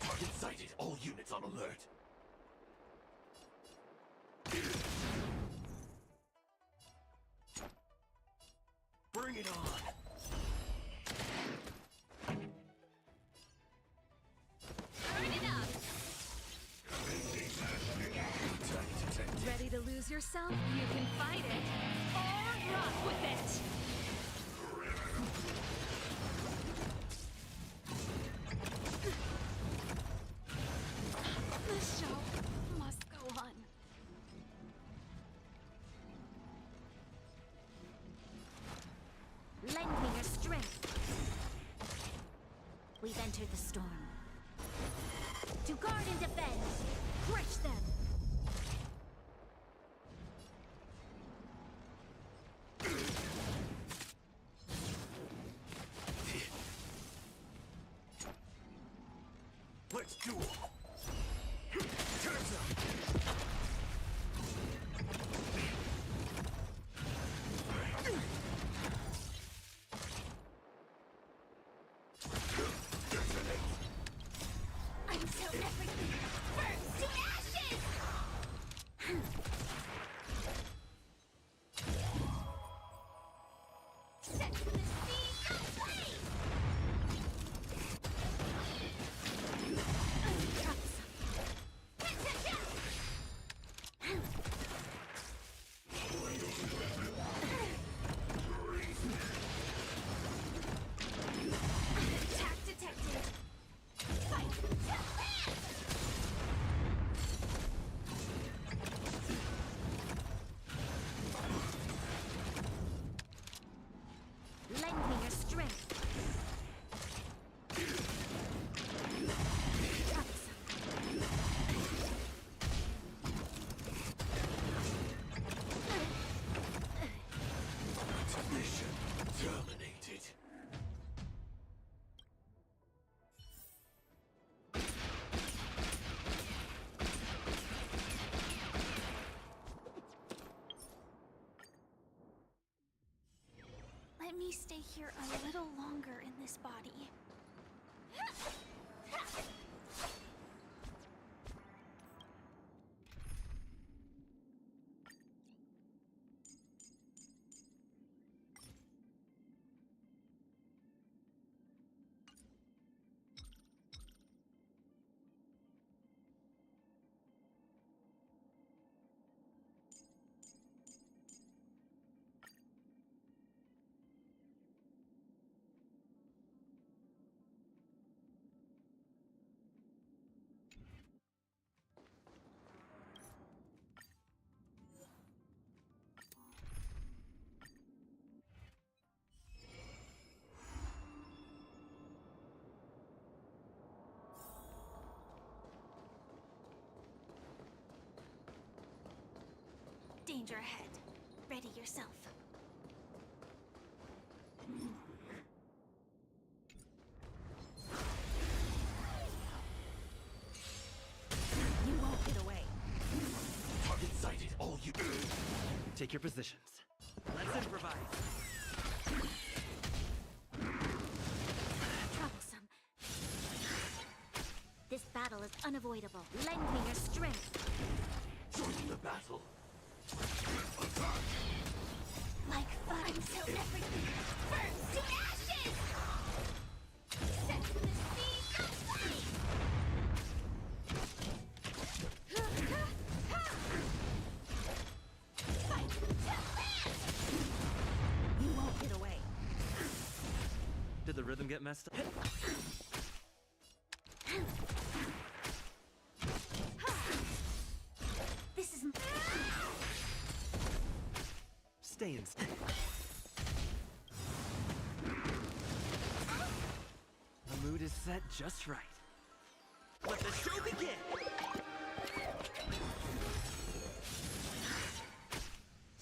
Target sighted. All units on alert. Bring it on. Burn it up! Ready to lose yourself? You can fight it, or rock with it! The show must go on. Lend me your strength. We've entered the storm. To guard and defend, crush them! Let's duel. Time's up. Until everything burns to ashes! Set the scene aflame! Attack detected! Fight to last! Lend me your strength. Mission terminated. Let me stay here a little longer in this body. danger ahead. Ready yourself. You won't get away. Target sighted, all you. Take your positions. Let's improvise. Troublesome. This battle is unavoidable. Lend me your strength. Join the battle. Like fire until everything burns to ashes! Set to the speed of light! Fight to last! You won't get away. Did the rhythm get messed up? This is... Stay in. The mood is set just right. Let the show begin!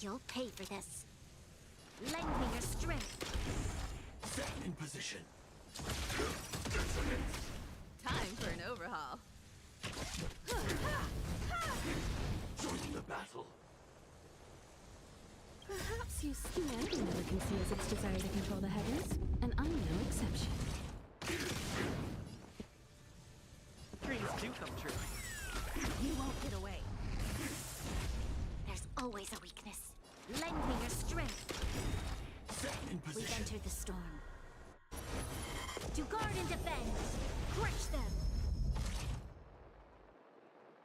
You'll pay for this. Lend me your strength. Set in position. Time for an overhaul. Join the battle. Perhaps you humanity never conceals its desire to control the heavens, and I'm no exception. Dreams do come true. You won't get away. There's always a weakness. Lend me your strength. Set in We've position. entered the storm. To guard and defend. Crush them.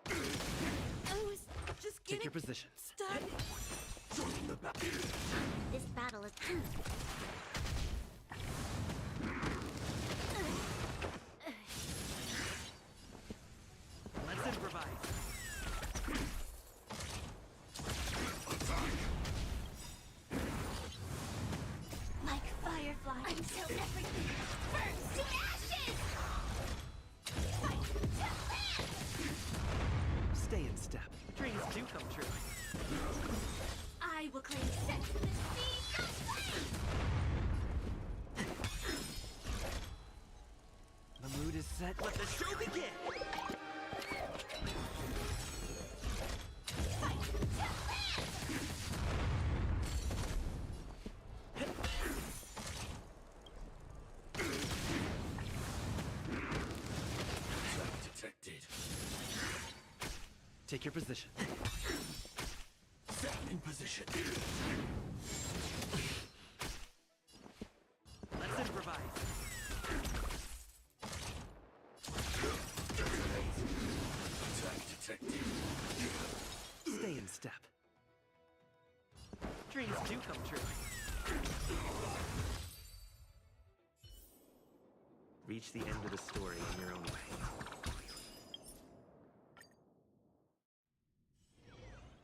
I was just Take getting your positions. started. Join the battle. This battle is... Let's improvise. Like firefly until everything burns to ashes! Fight to last! Stay in step. Dreams do come true. I will claim set to the speed of light! The mood is set. Let the show begin! Fight to last! Trap detected. Take your position. Set in position. Let's improvise. Attack detected. Stay in step. Dreams do come true. Reach the end of the story in your own way.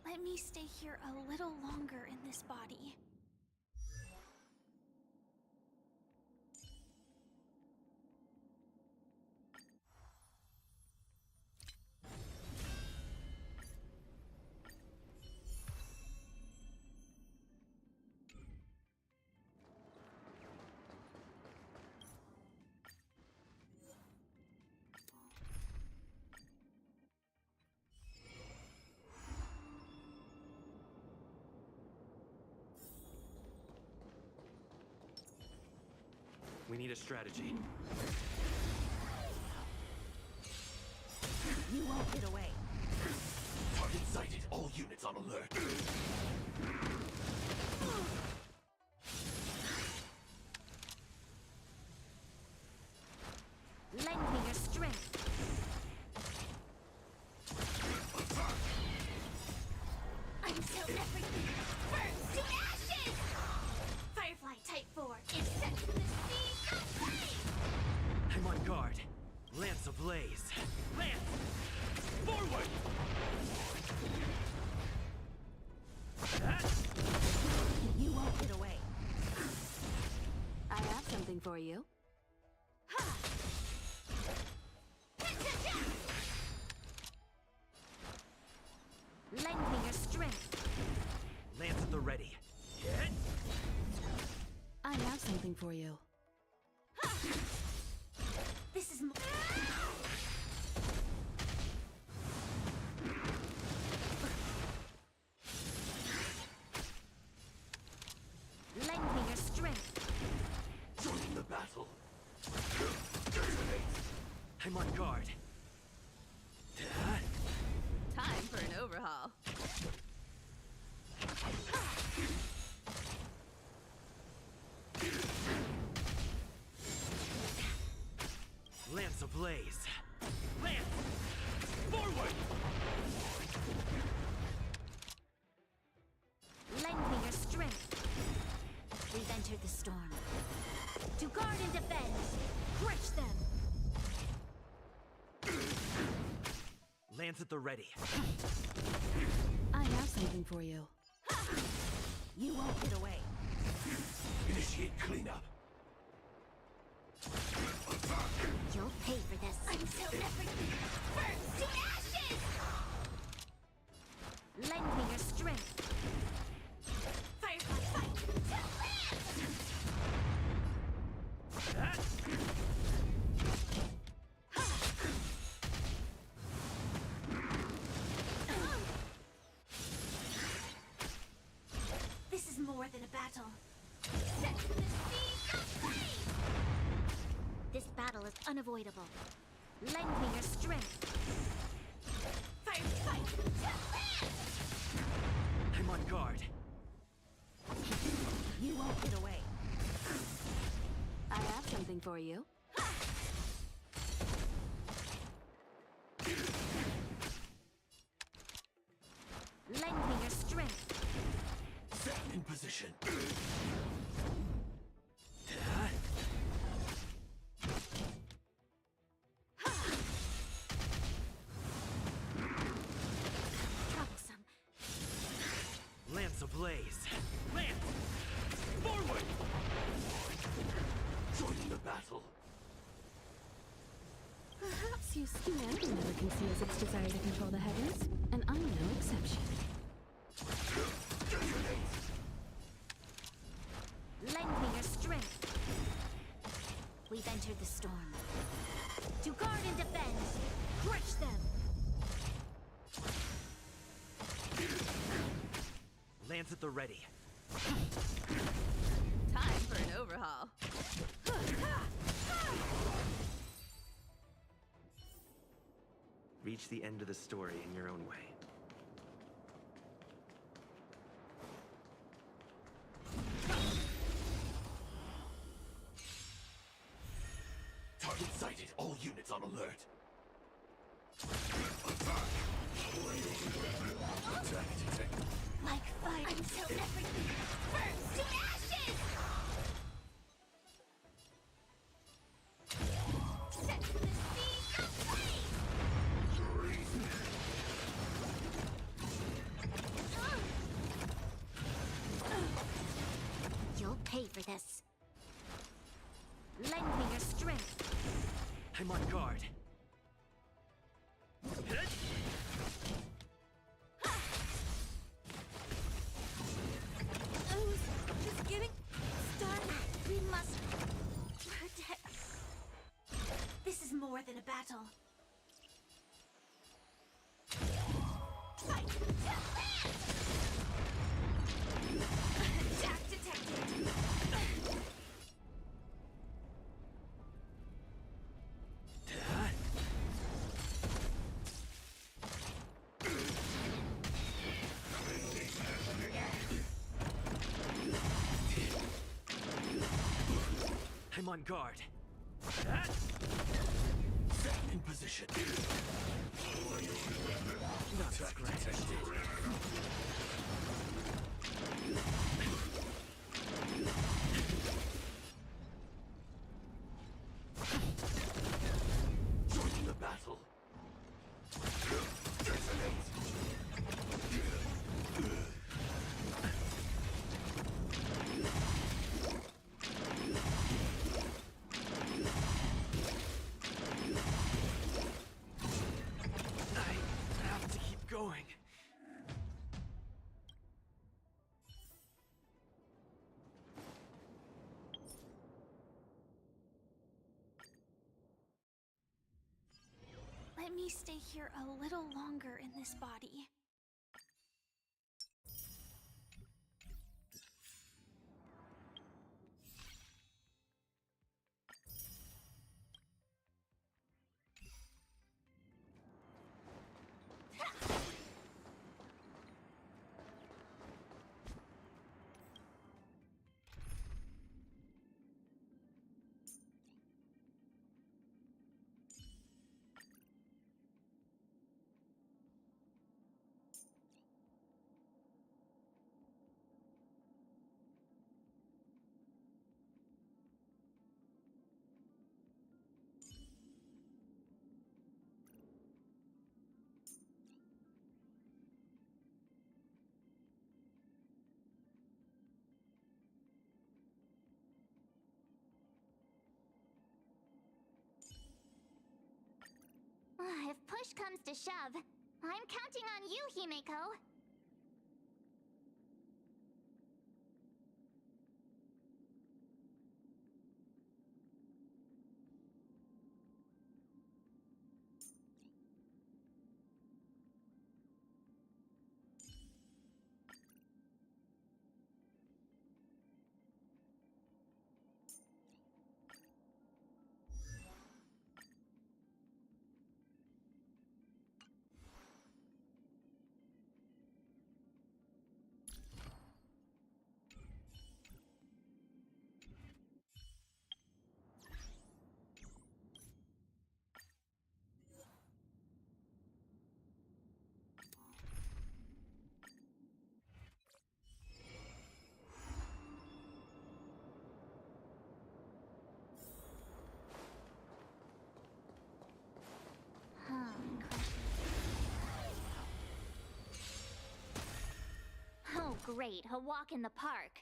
Let me stay here a little longer in this body. We need a strategy. You won't get away. Target sighted, all units on alert. Lend me your strength. Until everything burns to ashes! Firefly Type 4 is set to the speed of light! I'm on guard. Lance ablaze. Lance! Forward! You won't get away. I have something for you. Lend me your strength. on guard. Time for an overhaul. Lance ablaze. Lance! Forward! Lend me your strength. We've entered the storm. To guard and defend. Crush them. Lance at the ready. I have something for you. You won't get away. Initiate cleanup. You'll pay for this. Until everything burns to ashes! Lend me your strength. Firefly fight to land! This is more than a battle. Set the seas aflame! This battle is unavoidable. Lend me your strength. Firefly fight to land! I'm on guard. You won't get away. I have something for you. Lend me your strength. Set in position. Troublesome. Lance ablaze. Lance! Forward! Joining the battle. Perhaps you humanity never conceals its desire to control the heavens, and I'm no exception. Lend me your strength. We've entered the storm. To guard and defend. Crush them. Lance at the ready. Time for an overhaul. Reach the end of the story in your own way. Target sighted. All units on alert. Attack detected. Like fire until everything burns to ashes! Set the seas aflame! You'll pay for this. Lend me your strength. I'm on guard. Just getting started. We must protect. This is more than a battle. Fight to land! Attack detected. I'm on guard. Set in position. Not Attack scratch. detected. Joining the battle. Detonate. I have to keep going. Let me stay here a little longer in this body. If push comes to shove, I'm counting on you, Himeko. Oh, great, a walk in the park.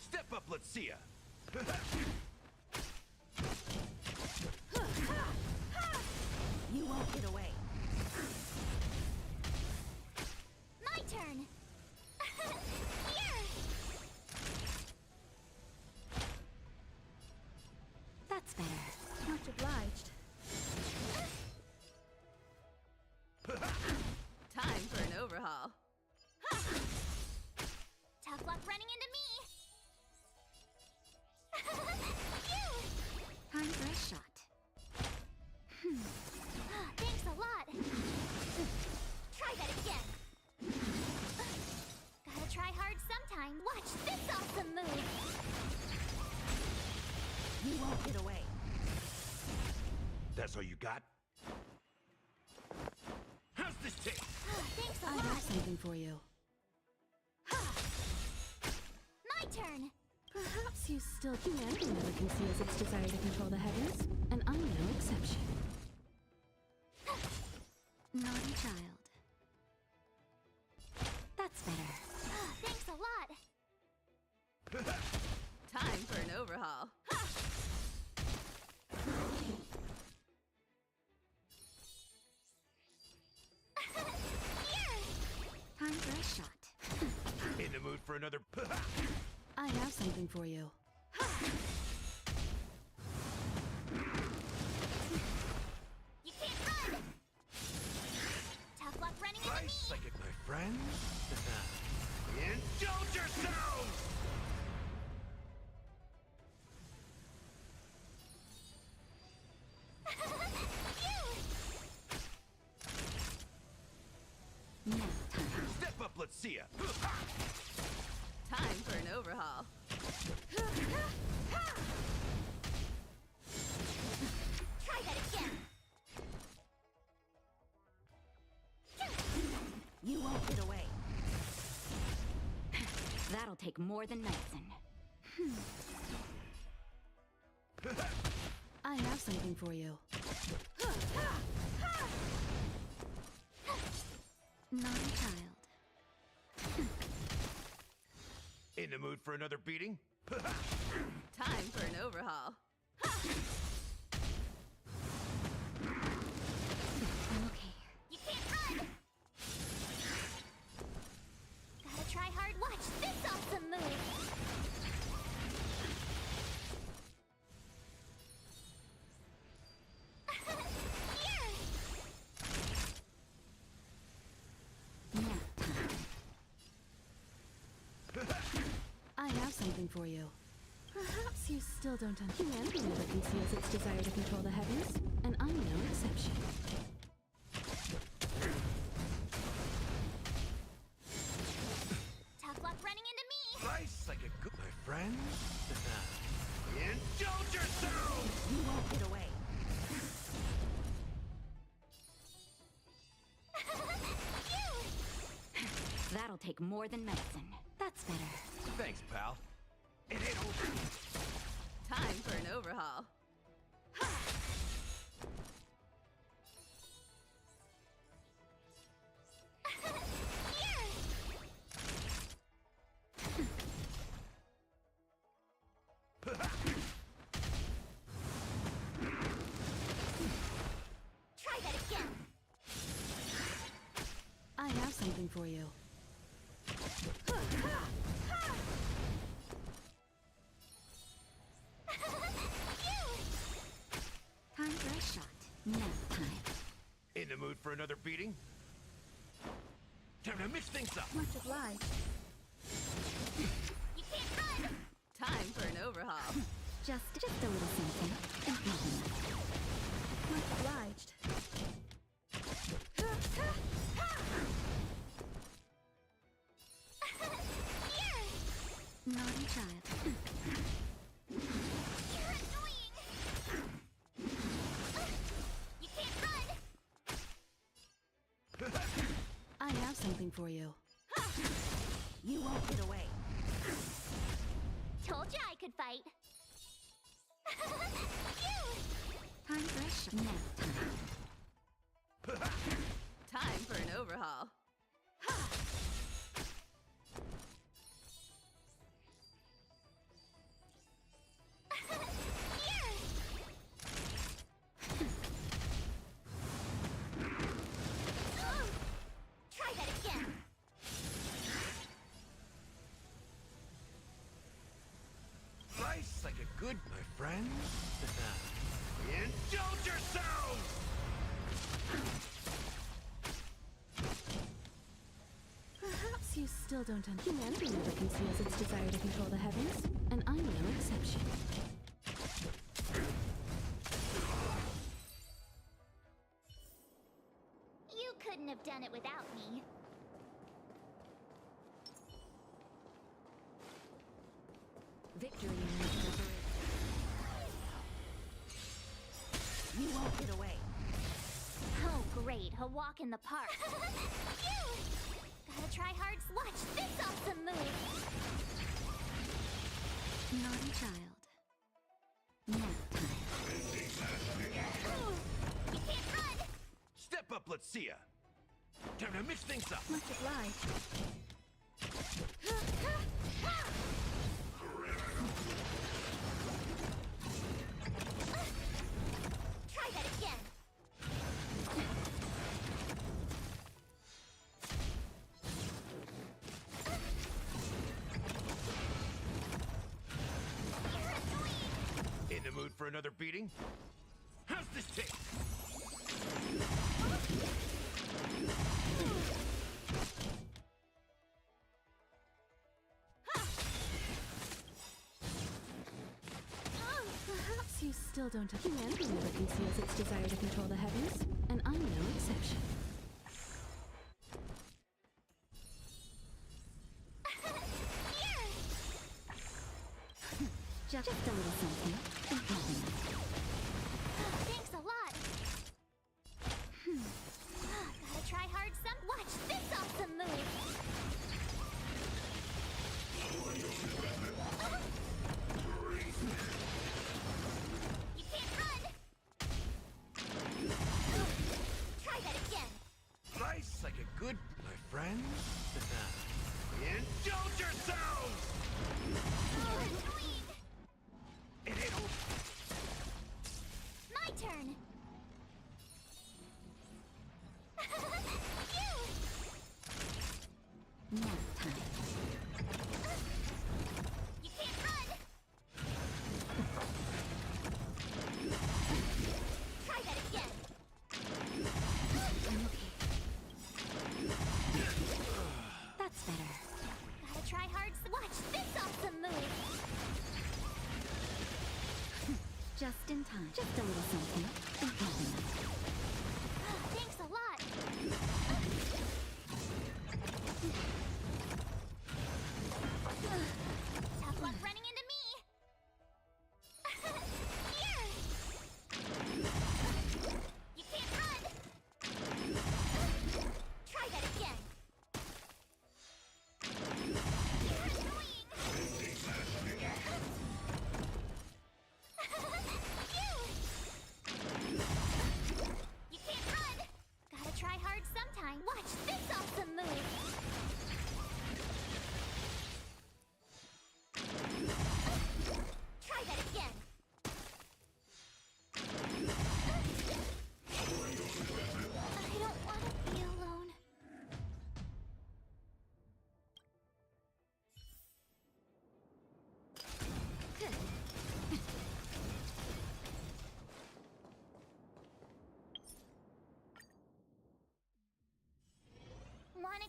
Step up, let's see ya. You won't get away. My turn. Here. That's better. Much obliged. Time for an overhaul. Tough luck running into me. Time for a shot. Thanks a lot. Try that again. Gotta try hard sometime. Watch this awesome move. You won't get away. That's all you got? How's this taste? Thanks a I lot. have something for you. My turn. Perhaps you still humanity never conceals its desire to control the heavens, and I'm no exception. Naughty child. That's better. Thanks a lot. Time for an overhaul. Here. Time for a shot. In the mood for another? I have something for you. You can't run. Tough luck running into me. Right, psychic, my friend. Indulge yourselves! Step up, let's see ya. Time for an overhaul. Try that again. You won't get away. That'll take more than medicine. I have something for you. Naughty child. In the mood for another beating? Time for an overhaul. Okay. You can't run. Gotta try hard. Watch this awesome move. Here. I have something for you. Perhaps you still don't understand. Humanity never conceals its desire to control the heavens, and I'm no exception. Tough luck running into me. Nice, like a good, my friend. Indulge yourselves! You won't get away. That'll take more than medicine. That's better. Thanks, pal. It ain't over. Time for an overhaul. Time to mix things up. Much obliged. You can't run! Time for an overhaul. Just a little something. Much obliged. Here! Naughty child. You're annoying! You can't run! I have something for you. You won't get away. Told you I could fight. Time for a shot. Now time for an overhaul. Here! Try that again. Slice like a good, my friends. Indulge yourselves! Perhaps you still don't understand. Humanity never conceals its desire to control the heavens, and I'm no exception. You couldn't have done it without me. Victory in this preparation. You won't get away. Oh, great. A walk in the park. Gotta try hard. Watch this awesome move. Naughty child. Nap time. You can't run. Step up, let's see ya. Time to mix things up. Much obliged. Try that again. You're annoying. In the mood for another beating? How's this taste? Perhaps you still don't understand. Humanity never conceals its desire to control the heavens, and I'm no exception. Here. Just a little something. Thanks a lot. Gotta try hard some. Watch this awesome move. You can't run. Try that again. Slice like a good, my friends. Indulge yourselves! You're annoying. It'll... My turn. Nap time. You can't run. Try that again. That's better. Gotta try hard. Watch this awesome move. Just in time. Just a little something. Thanks a lot. Tough luck running into me. Here. You can't run. Try that again. You're annoying.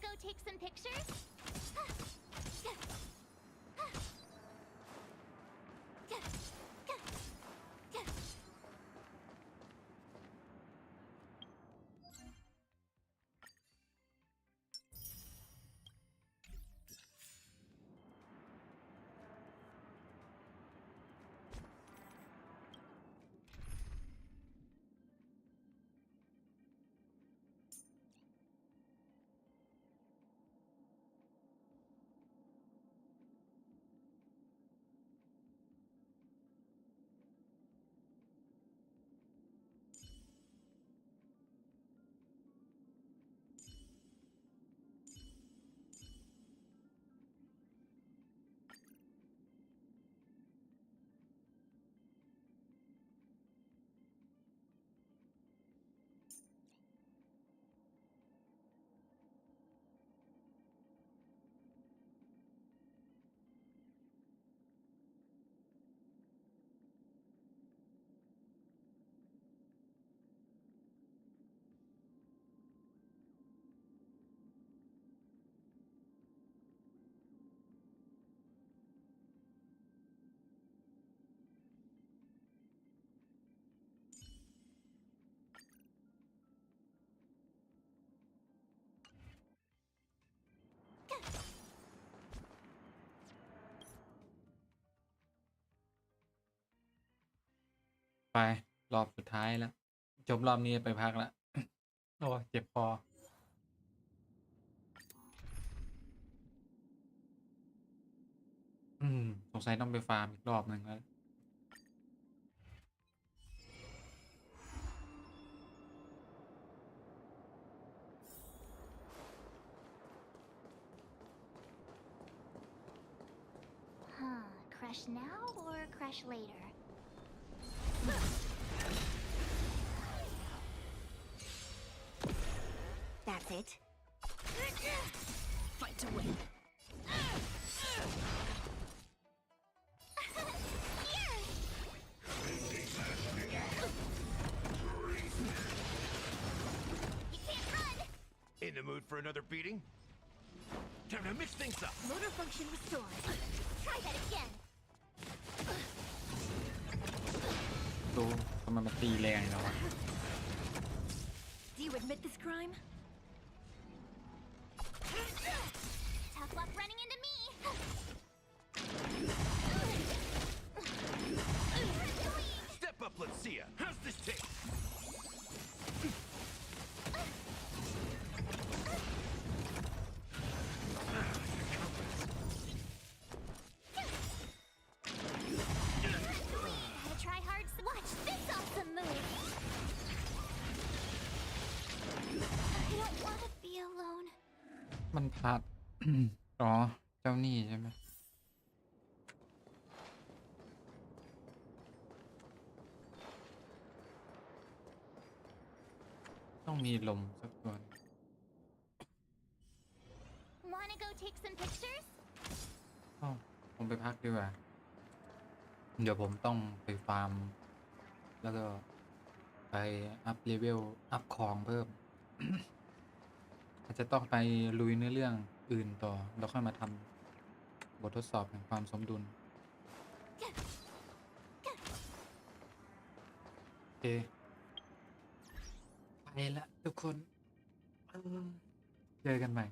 Wanna go take some pictures? ไปรอบสุดท้ายแล้วจบรอบนี้ไปพักแล้ว โอ้เจ็บคอสงสัยต้องไปฟาร์มอีกรอบหนึ่งแล้ว Huh, crush now or crush later? That's it. Fight to win. In the mood for another beating? Time to mix things up. Motor function restored. Try that again. ดูทำไมมันตีแรงแล้ววะ Do you admit this crime? Tough luck running into me. Step up, let's see ya. How's this taste? Gotta try hard. Watch this awesome move. I don't want to be alone. มันพัด อ๋อ เจ้านี่ใช่ไหมต้องมีลมสักตัว Wanna go take some pictures? อ้าวผมไปพักดีกว่า เดี๋ยวผมต้องไปฟาร์ม แล้วก็ไปอัพเลเวล อัพของเพิ่ม อาจจะต้องไปลุยเนื้อเรื่องอื่นต่อ แล้วค่อยมาทำบททดสอบแห่งความสมดุล โอเค ไปละทุกคน เจอกันใหม่